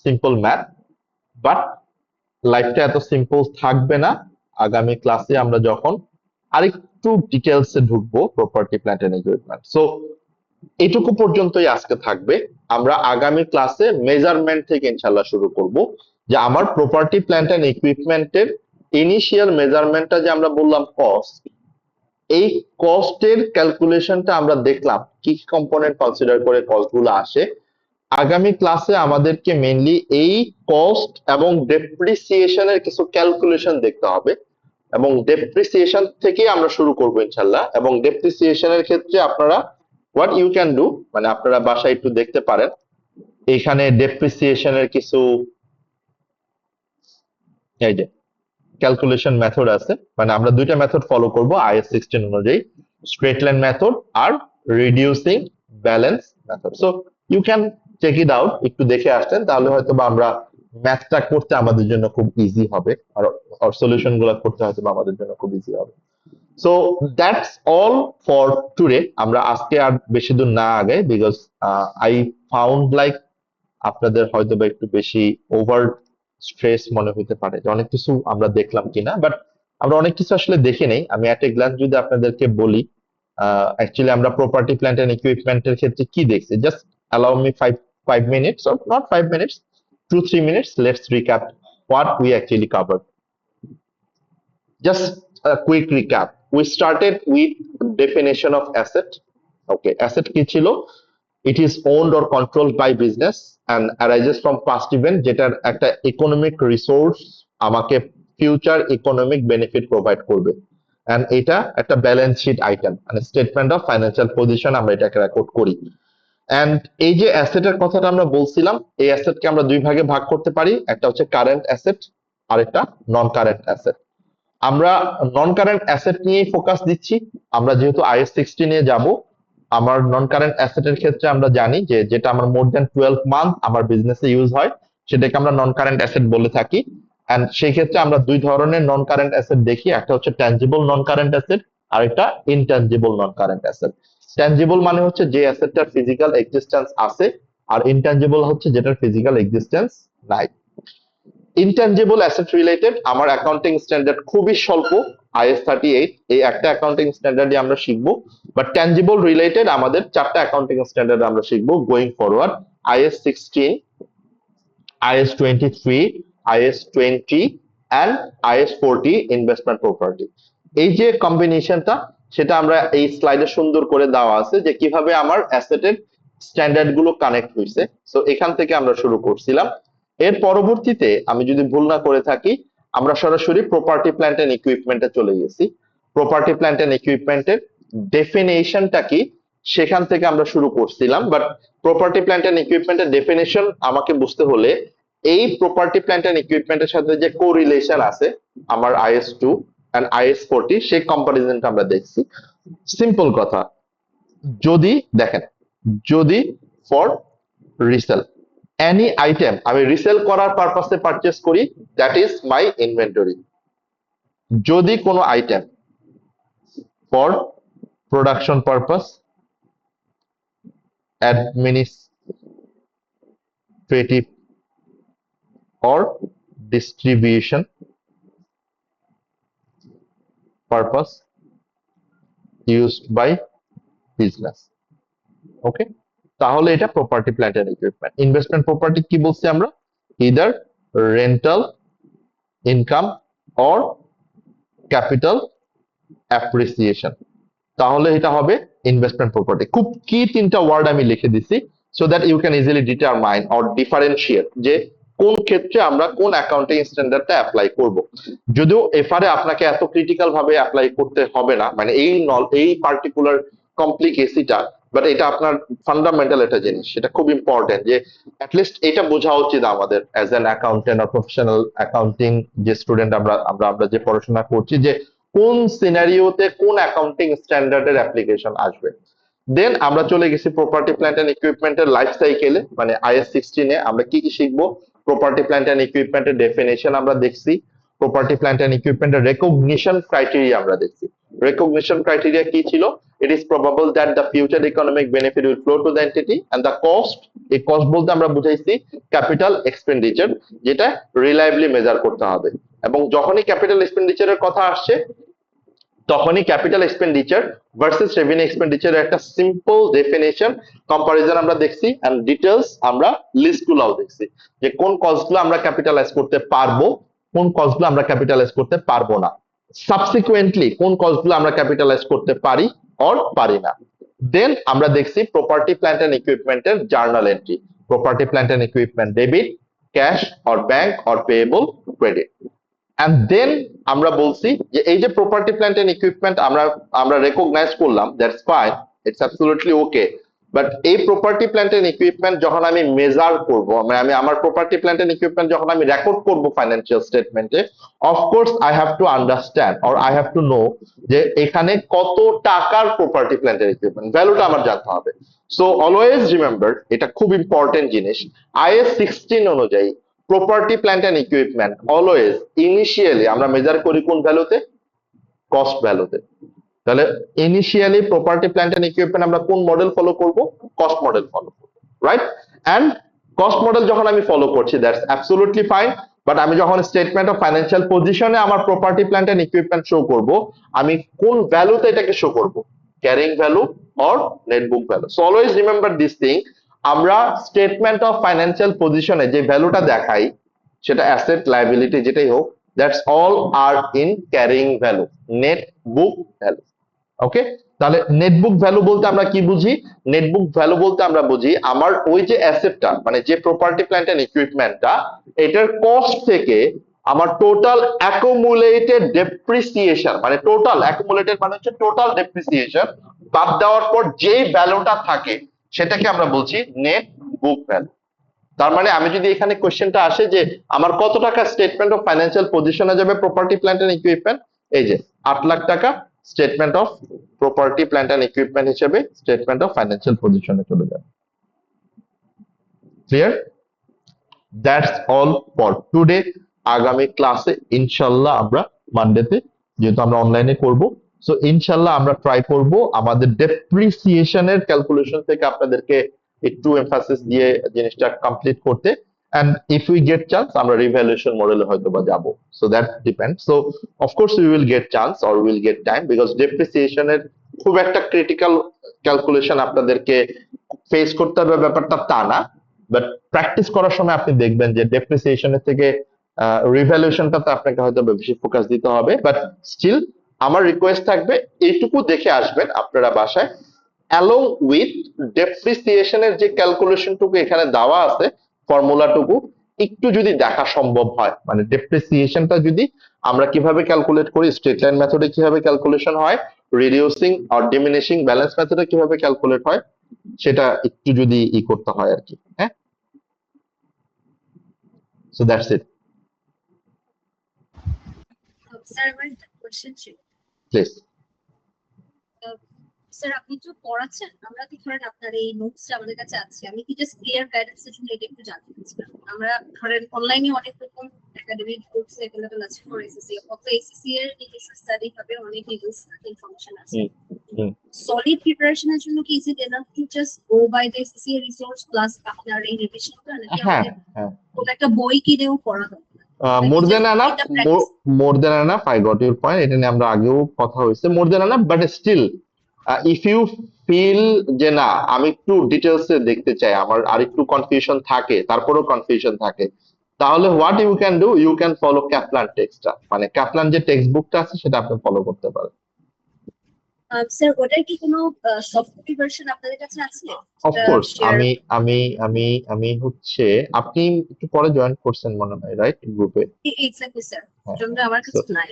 সিম্পল ম্যাথ, বাট লাইফটা এত সিম্পল থাকবে না। আগামী ক্লাসে আমরা যখন আরেকটু ডিটেলসে ঢুকবো property plant and equipment, so এটুকু পর্যন্তই আজকে থাকবে। আমরা আগামী ক্লাসে মেজারমেন্ট থেকে ইনশাল্লাহ শুরু করব, যে আমার প্রপার্টি প্ল্যান্ট এন্ড ইকুইপমেন্টের ইনিশিয়াল মেজারমেন্টটা যে আমরা বললাম কস্ট, এই কস্টের ক্যালকুলেশনটা আমরা দেখলাম কি কি কম্পোনেন্ট কনসিডার করে কস্টগুলো আসে। আগামী ক্লাসে আমাদেরকে মেইনলি এই কস্ট এবং ডেপ্রিসিয়েশনের কিছু ক্যালকুলেশন দেখতে হবে, এবং ডেপ্রিসিয়েশন থেকে আমরা শুরু করব ইনশাল্লাহ। এবং ডেপ্রিসিয়েশনের ক্ষেত্রে আপনারা হোয়াট ইউ ক্যান ডু, মানে আপনারা বাসায় একটু দেখতে পারেন, এখানে ডেপ্রিসিয়েশনের কিছু এই যে ক্যালকুলেশন মেথড আছে, মানে আমরা দুইটা মেথড ফলো করব IAS 16 অনুযায়ী, স্ট্রেট লাইন মেথড আর reducing balance method. So you can check it out, একটু দেখে আসতেন তাহলে হয়তো বা আমরা ম্যাথটা করতে আমাদের জন্য খুব ইজি হবে, আর সলিউশন গুলো করতে হয়তো বা আমাদের জন্য খুব ইজি হবে। So that's all for today. আমরা আজকে আর বেশি দূর না আগাই, বিকজ আই ফাউন্ড লাইক আপনাদের হয়তো বা একটু বেশি ওভার স্ট্রেস মনে হতে পারে যে অনেক কিছু আমরা দেখলাম কিনা, বাট আমরা অনেক কিছু আসলে দেখে নেই। আমি এট এ গ্লান্স যদি আপনাদেরকে বলি, অ্যাকচুয়ালি আমরা প্রপার্টি প্ল্যান্ট এন্ড ইকুইপমেন্টের ক্ষেত্রে কি দেখছি, just allow me 5 minutes, or not 5 minutes, 2-3 minutes. Let's recap what we actually covered. Just a quick recap. We started with definition of asset. Okay, asset কি ছিল? It is owned or controlled by business and arises from past event, যেটার একটা economic resource আমাকে future economic benefit provide করবে। And এটা একটা balance sheet item, মানে statement of financial position আমরা এটাকে রেকর্ড করি। And এই যে অ্যাসেটের কথাটা আমরা বলছিলাম, এই অ্যাসেটকে আমরা দুই ভাগে ভাগ করতে পারি, একটা হচ্ছে কারেন্ট অ্যাসেট আর একটা নন কারেন্ট অ্যাসেট। আমরা নন কারেন্ট অ্যাসেট নিয়ে ফোকাস দিচ্ছি। আমরা যেহেতু IAS 60 নিয়ে যাব, আমার নন কারেন্ট অ্যাসেটের ক্ষেত্রে আমরা জানি যে যেটা আমার মোর দ্যান 12 মান্থ আমার বিজনেসে ইউজ হয়, সেটাকে আমরা নন কারেন্ট অ্যাসেট বলে থাকি। এন্ড সেই ক্ষেত্রে আমরা দুই ধরনের নন কারেন্ট অ্যাসেট দেখি, একটা হচ্ছে ট্যানজিবল নন কারেন্ট অ্যাসেট আর একটা intangible non current asset. Tangible মানে হচ্ছে যে অ্যাসেটটার ফিজিক্যাল এক্সিস্টেন্স আছে, আর ইনট্যানজিবল হচ্ছে যেটার ফিজিক্যাল এক্সিস্টেন্স নাই। ইনট্যানজিবল অ্যাসেট রিলেটেড আমার অ্যাকাউন্টিং স্ট্যান্ডার্ড খুবই স্বল্প, IAS 38, এই একটা অ্যাকাউন্টিং স্ট্যান্ডার্ডে আমরা শিখবো। বাট ট্যানজিবল রিলেটেড আমাদের 4টা অ্যাকাউন্টিং স্ট্যান্ডার্ড আমরা শিখবো going forward: IAS 16, IAS 23, IAS 20 and IAS 40 investment property. এই যে কম্বিনেশনটা, সেটা আমরা এই স্লাইডে সুন্দর করে দেওয়া আছে যে কিভাবে আমার অ্যাসেটের স্ট্যান্ডার্ড গুলো কানেক্ট হয়েছে। সো এখান থেকে আমরা শুরু করছিলাম। এর পরবর্তীতে আমি যদি ভুল না করে থাকি, আমরা সরাসরি প্রপার্টি প্ল্যান্ট এন্ড ইকুইপমেন্টে চলে গেছি। প্রপার্টি প্ল্যান্ট এন্ড ইকুইপমেন্টের ডেফিনেশনটা কি সেখান থেকে আমরা শুরু করছিলাম। বাট প্রপার্টি প্ল্যান্ট এন্ড ইকুইপমেন্টের ডেফিনেশন আমাকে বুঝতে হলে এই প্রপার্টি প্ল্যান্ট এন্ড ইকুইপমেন্টের সাথে যে কোরিলেশন আছে আমার IAS 2 and IAS 40, সেই কম্পারিজনটা আমরা দেখছি। সিম্পল কথা, যদি দেখেন, যদি ফর রিসেল এনি আইটেম আমি রিসেল করার পারপাসে পারচেজ করি, দ্যাট ইজ মাই ইনভেন্টরি। যদি কোনো item for production purpose, administrative or distribution purpose used by business, okay, তাহলে এটা property plant and equipment. Investment property কি বলছি আমরা? Either rental income or capital appreciation, তাহলে এটা হবে ইনভেস্টমেন্ট প্রপার্টি। খুব কি 3টা ওয়ার্ড আমি লিখে দিছি, so that you can easily determine or differentiate যে কোন ক্ষেত্রে আমরা কোন অ্যাকাউন্টিং স্ট্যান্ডার্ডটা অ্যাপ্লাই করব। যদিও এফআরএ আপনাকে এত ক্রিটিক্যাল ভাবে অ্যাপ্লাই করতে হবে না, মানে এই পার্টিকুলার কমপ্লিকেসিটা, বাট এটা আপনার ফান্ডামেন্টাল একটা জিনিস, সেটা খুব ইম্পর্টেন্ট যে অ্যাটলিস্ট এটা বোঝা উচিত আমাদের অ্যাজ অ্যান অ্যাকাউন্টেন্ট আর প্রফেশনাল অ্যাকাউন্টিং যে স্টুডেন্ট আমরা যে পড়াশোনা করছি, যে কোন সিনারিওতে কোন অ্যাকাউন্টিং স্ট্যান্ডার্ডের অ্যাপ্লিকেশন আসবে। দেন আমরা চলে গেছি প্রপার্টি প্ল্যান্ট এন্ড ইকুইপমেন্টের লাইফ সাইকেলে, মানে IAS 16 এ আমরা কি কি শিখবো। প্রপার্টি প্ল্যান্ট এন্ড ইকুইপমেন্টের ডেফিনেশন আমরা দেখছি, প্রপার্টি প্ল্যান্ট এন্ড ইকুইপমেন্টের রেকগনিশন ক্রাইটেরিয়া আমরা দেখছি। রেকগনিশন ক্রাইটেরিয়া কি ছিল? It is probable that the future economic benefit will flow to the entity, and the cost, এই কস্ট বলতে আমরা বুঝাইছি ক্যাপিটাল এক্সপেন্ডিচার, যেটা রিলায়েবলি মেজার করতে হবে। এবং যখনই ক্যাপিটাল এক্সপেন্ডিচারের কথা আসছে, তখনই ক্যাপিটাল এক্সপেন্ডিচার ভার্সেস রেভিনিউ এক্সপেন্ডিচারের একটা সিম্পল ডেফিনেশন কম্পারিজন আমরা দেখছি, এন্ড ডিটেইলস আমরা লিস্টগুলোও দেখছি যে কোন কস্টগুলো আমরা ক্যাপিটালাইজ করতে পারবো, কোন কস্টগুলো আমরা ক্যাপিটালাইজ করতে পারবো না, সাবসিকুয়েন্টলি কোন কস্টগুলো আমরা ক্যাপিটালাইজ করতে পারি অর পারি না। দেন আমরা দেখছি প্রপার্টি প্ল্যান্ট এন্ড ইকুইপমেন্টের journal entry, property plant and equipment debit, cash or bank or payable, credit. And then আমরা বলছি যে এই যে প্রপার্টি প্ল্যান্ট এন্ড ইকুইপমেন্ট আমরা রেকগনাইজ করলাম, that's fine, it's absolutely okay. But এই প্রপার্টি প্ল্যান্ট এন্ড ইকুইপমেন্ট যখন আমি মেজার করব, আমি আমার প্রপার্টি প্ল্যান্ট এন্ড ইকুইপমেন্ট যখন আমি রেকর্ড করব ফাইন্যান্সিয়াল স্টেটমেন্টে, of course I have to understand or I have to know যে এখানে কত টাকার প্রপার্টি প্ল্যান্ট এন্ড ইকুইপমেন্ট, ভ্যালুটা আমার জানতে হবে। সো অলওয়েজ রিমেম্বার, এটা খুব ইম্পর্টেন্ট জিনিস, IAS 16 অনুযায়ী property plant and equipment always initially আমরা মেজার করি কোন ভ্যালুতে? কস্ট ভ্যালুতে। তাহলে initially property plant and equipment আমরা কোন মডেল ফলো করব? কস্ট মডেল ফলো করব, রাইট? এন্ড কস্ট মডেল যখন আমি ফলো করছি দ্যাটস অ্যাবসলিউটলি ফাইন, বাট আমি যখন স্টেটমেন্ট অফ ফাইন্যান্সিয়াল পজিশনে আমার property plant and equipment show করব, আমি কোন ভ্যালুতে এটাকে শো করব? Carrying value or net book value. So always remember this thing, আমরা স্টেটমেন্ট অফ ফাইন্যান্সিয়াল পজিশনে যে ভ্যালুটা দেখাই সেটা অ্যাসেট লায়াবিলিটি যেটাই হোক, that's all are in carrying value, net book value. Okay, তাহলে নেট বুক ভ্যালু বলতে আমরা কি বুঝি? নেট বুক ভ্যালু বলতে আমরা বুঝি আমার ওই যে অ্যাসেটটা মানে যে প্রপার্টি প্ল্যান্ট এন্ড ইকুইপমেন্টটা, এটার কস্ট থেকে আমার টোটাল অ্যাকুমুলেটেড ডেপ্রিসিয়েশন, মানে টোটাল অ্যাকুমুলেটেড মানে হচ্ছে টোটাল ডেপ্রিসিয়েশন বাদ দেওয়ার পর যেই ভ্যালুটা থাকে সেটাকে আমরা বলছি নেট বুক ভ্যালু। তার মানে আমি যদি এখানে কোশ্চেনটা আসে যে আমার কত টাকা স্টেটমেন্ট অফ ফাইন্যান্সিয়াল পজিশনে যাবে প্রপার্টি প্ল্যান্ট এন্ড ইকুইপমেন্ট, এই যে 8 লাখ টাকা statement of property plant and equipment হিসেবে স্টেটমেন্ট অফ ফাইন্যান্সিয়াল পজিশনে চলে যাবে। Clear? That's all for today. আগামী ক্লাসে ইনশাল্লাহ আমরা মানডেতে, যেহেতু আমরা অনলাইনে করব, সো ইনশাল্লাহ আমরা ট্রাই করব আমাদের ডেপ্রিসিয়েশনের ক্যালকুলেশন থেকে আপনাদেরকে একটু এমফাসিস দিয়ে জিনিসটা কমপ্লিট করতে, and if we get chance আমরা রিভ্যালুয়েশন মডেলে হয়তো বা যাব, so that depends. So of course we will get chance or we will get time, because depreciation এর খুব একটা ক্রিটিক্যাল ক্যালকুলেশন আপনাদেরকে ফেস করতে হবে ব্যাপারটা তা না, বাট প্র্যাকটিস করার সময় আপনি দেখবেন যে ডেপ্রিসিয়েশনের থেকে রিভ্যালুয়েশনটাতে আপনাকে হয়তো বেশি ফোকাস দিতে হবে। বাট স্টিল আমার রিকোয়েস্ট থাকবে এইটুকু দেখে আসবেন আপনারা বাসায়, অ্যালং উইথ ডেপ্রিসিয়েশনের যে ক্যালকুলেশনটুকু এখানে দেওয়া আছে, ফর্মুলাটুকু একটু যদি দেখা সম্ভব হয়, মানে ডেপ্রিসিয়েশনটা যদি আমরা কিভাবে ক্যালকুলেট করি, স্ট্রেট লাইন মেথডে কিভাবে ক্যালকুলেশন হয়, রিডিউসিং আর ডিমিনিশিং ব্যালেন্স মেথডে কিভাবে ক্যালকুলেট হয়, সেটা একটু যদি করতে হয় আর কি। হ্যাঁ, সো দ্যাটস ইট। স্যার আমার একটা কোশ্চেন ছিল। প্লিজ। স্যার আপনি তো পড়াচ্ছেন, আমরা কি ধরেন আপনার এই নোটসটা আমাদের কাছে আছে, আমি কি জাস্ট ক্লিয়ার গাইডেন্সের জন্য এটা একটু জানতে চাচ্ছিলাম। আমরা ধরেন অনলাইনে অনেক রকম একাডেমিক কোর্স अवेलेबल আছে ফর এসএসসি, অথবা এসএসসি এর নিজস্ব স্টাডি হবে, অনেক ডিটেইলস ইনফরমেশন আছে। সলিড প্রিপারেশনের জন্য কি is it enough to just go by the SSC resource plus আপনার এই রিভিশনটা, নাকি হ্যাঁ আমাদের হ্যাঁ, কোনো একটা বই কিনেও পড়া দরকার? More than enough, more than enough, I got your point. এটা নিয়ে আমরা আগেও কথা হয়েছে, more than enough, but still if you feel যে না আমি একটু ডিটেলসে দেখতে চাই, আমার আর একটু কনফিউশন থাকে, তারপরেও কনফিউশন থাকে, তাহলে what you can do, you can follow Kaplan টেক্সটটা, মানে ক্যাপলান যে টেক্সট বুকটা আছে সেটা আপনি ফলো করতে পারেন। স্যার ওটার কি কোনো সফট কপি ভার্সন আপনাদের কাছে আছে? অফকোর্স আমি হচ্ছে, আপনি একটু পরে জয়েন করছেন মনে হয়, রাইট, গ্রুপে? এক্স্যাক্টলি স্যার, জন্য আমার কাছে নাই।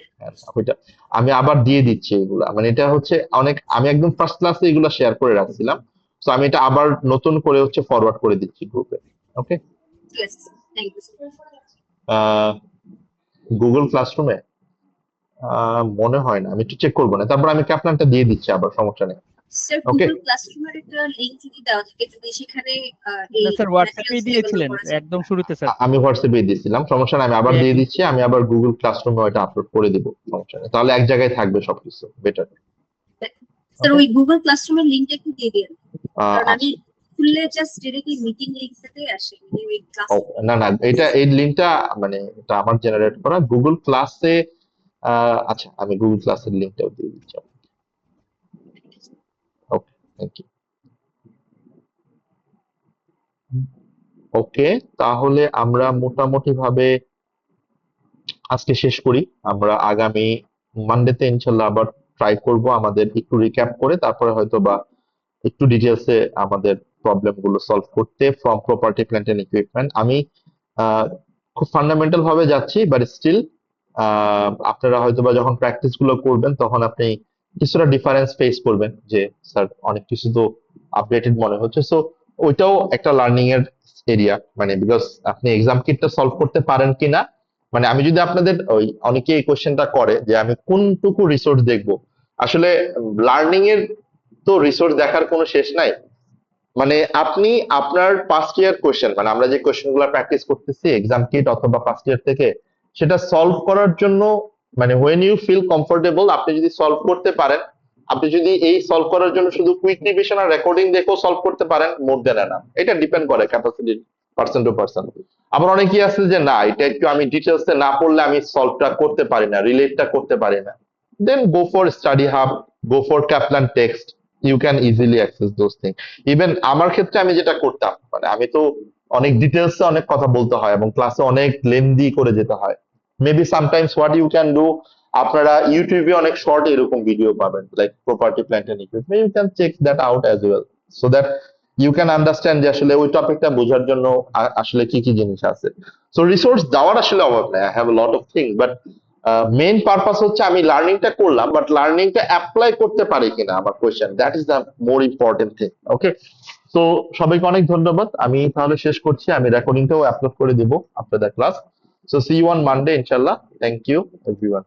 ওইটা আমি আবার দিয়ে দিচ্ছি এগুলা, মানে এটা হচ্ছে অনেক, আমি একদম ফার্স্ট ক্লাসে এগুলা শেয়ার করে রাখছিলাম, তো আমি এটা আবার নতুন করে হচ্ছে ফরওয়ার্ড করে দিচ্ছি গ্রুপে। ওকে, থ্যাংক ইউ স্যার। গুগল ক্লাসরুমে মনে হয় না, আমি একটু চেক করবো না, তারপর আমি ক্যাপলানটা দিয়ে দিচ্ছি আবার, সমস্যা নেই। Sir Okay. গুগল ক্লাসরুমের একটা লিংক যদি দেওয়া থাকে, যদি সেখানে এই স্যার হোয়াটসঅ্যাপে materials দিয়েছিলেন develop করা যায়। একদম শুরুতে স্যার। আমি হোয়াটসঅ্যাপে দিয়েছিলাম, সমস্যা নেই, আমি আবার দিয়ে দিচ্ছি, আমি আবার গুগল ক্লাসরুমে ওটা আপলোড করে দিব, সমস্যা নেই, তাহলে এক জায়গায় থাকবে সবকিছু, বেটার। স্যার ওই গুগল ক্লাসরুমের লিংকটা একটু দিয়ে দিন, কারণ আমি খুললে জাস্ট ডিরেক্টলি মিটিং লিংকটাতে আসে, মানে ওই ক্লাস। না না, এটা এই লিংকটা মানে এটা আমার জেনারেট করা গুগল ক্লাসে। আচ্ছা, আমি গুগল ক্লাসের লিংকটাও দিয়ে দিচ্ছি। ওকে, থ্যাংক ইউ। ওকে, তাহলে আমরা মোটামুটি ভাবে আজকে শেষ করি। আমরা আগামী মানডেতে ইনশাল্লাহ আবার ট্রাই করব আমাদের একটু রিক্যাপ করে, তারপরে হয়তো বা একটু ডিটেলসে আমাদের প্রবলেম গুলো সলভ করতে from property plant and equipment. আমি খুব ফান্ডামেন্টাল ভাবে যাচ্ছি, বাট স্টিল আপনারা হয়তো বা যখন প্র্যাকটিস গুলো করবেন তখন আপনি কিছুটা ডিফারেন্স ফেস করবেন যে স্যার অনেক কিছু তো আপডেটেড মনে হচ্ছে। সো ওইটাও একটা লার্নিং এর এরিয়া, মানে বিকজ আপনি এক্সাম কিটটা সলভ করতে পারেন কিনা, মানে আমি যদি আপনাদের ওই অনেকে এই কোশ্চেনটা করে যে আমি কোনটুকু রিসোর্স দেখবো, আসলে লার্নিং এর তো রিসোর্স দেখার কোনো শেষ নাই, মানে আপনি আপনার ফার্স্ট ইয়ার কোশ্চেন, মানে আমরা যে কোশ্চেন গুলো প্র্যাকটিস করতেছি এক্সাম কিট অথবা ফার্স্ট ইয়ার থেকে, সেটা সলভ করার জন্য মানে হোয়েন ইউ ফিল কমফোর্টেবল, আপনি যদি সলভ করতে পারেন, আপনি যদি এই সলভ করার জন্য শুধু কুইক রিভিশন আর রেকর্ডিং দেখেও সলভ করতে পারেন, মোর দেন এনাফ। এটা ডিপেন্ড করে ক্যাপাসিটি পার্সন টু পার্সন। আবার অনেকেই আছে যে না, এটা একটু আমি ডিটেলসে না পড়লে আমি সলভটা করতে পারি না, রিলেটটা করতে পারি না, then go for study hub, go for Kaplan text, you can easily access those things. Even আমার ক্ষেত্রে আমি যেটা করতাম, মানে আমি তো অনেক ডিটেলসে অনেক কথা বলতে হয় এবং ক্লাসে অনেক লেন্দি করে যেতে হয়। Maybe sometimes what you can do, আপনারা ইউটিউবে অনেক শর্ট এরকম ভিডিও পাবেন like property plant and equipment, you can check that out as well, so that you can understand যে আসলে ওই টপিকটা বোঝার জন্য আসলে কি কি জিনিস আছে। সো রিসোর্স দেওয়ার আসলে অভাব নাই, I have lot of things, but main purpose হচ্ছে আমি লার্নিংটা করলাম, বাট লার্নিংটা অ্যাপ্লাই করতে পারি কিনা আমার question, that is the more important thing. Okay, তো সবাইকে অনেক ধন্যবাদ, আমি তাহলে শেষ করছি, আমি রেকর্ডিংটাও আপলোড করে দিব after the class. So see you on Monday ইনশাল্লাহ। Thank you everyone.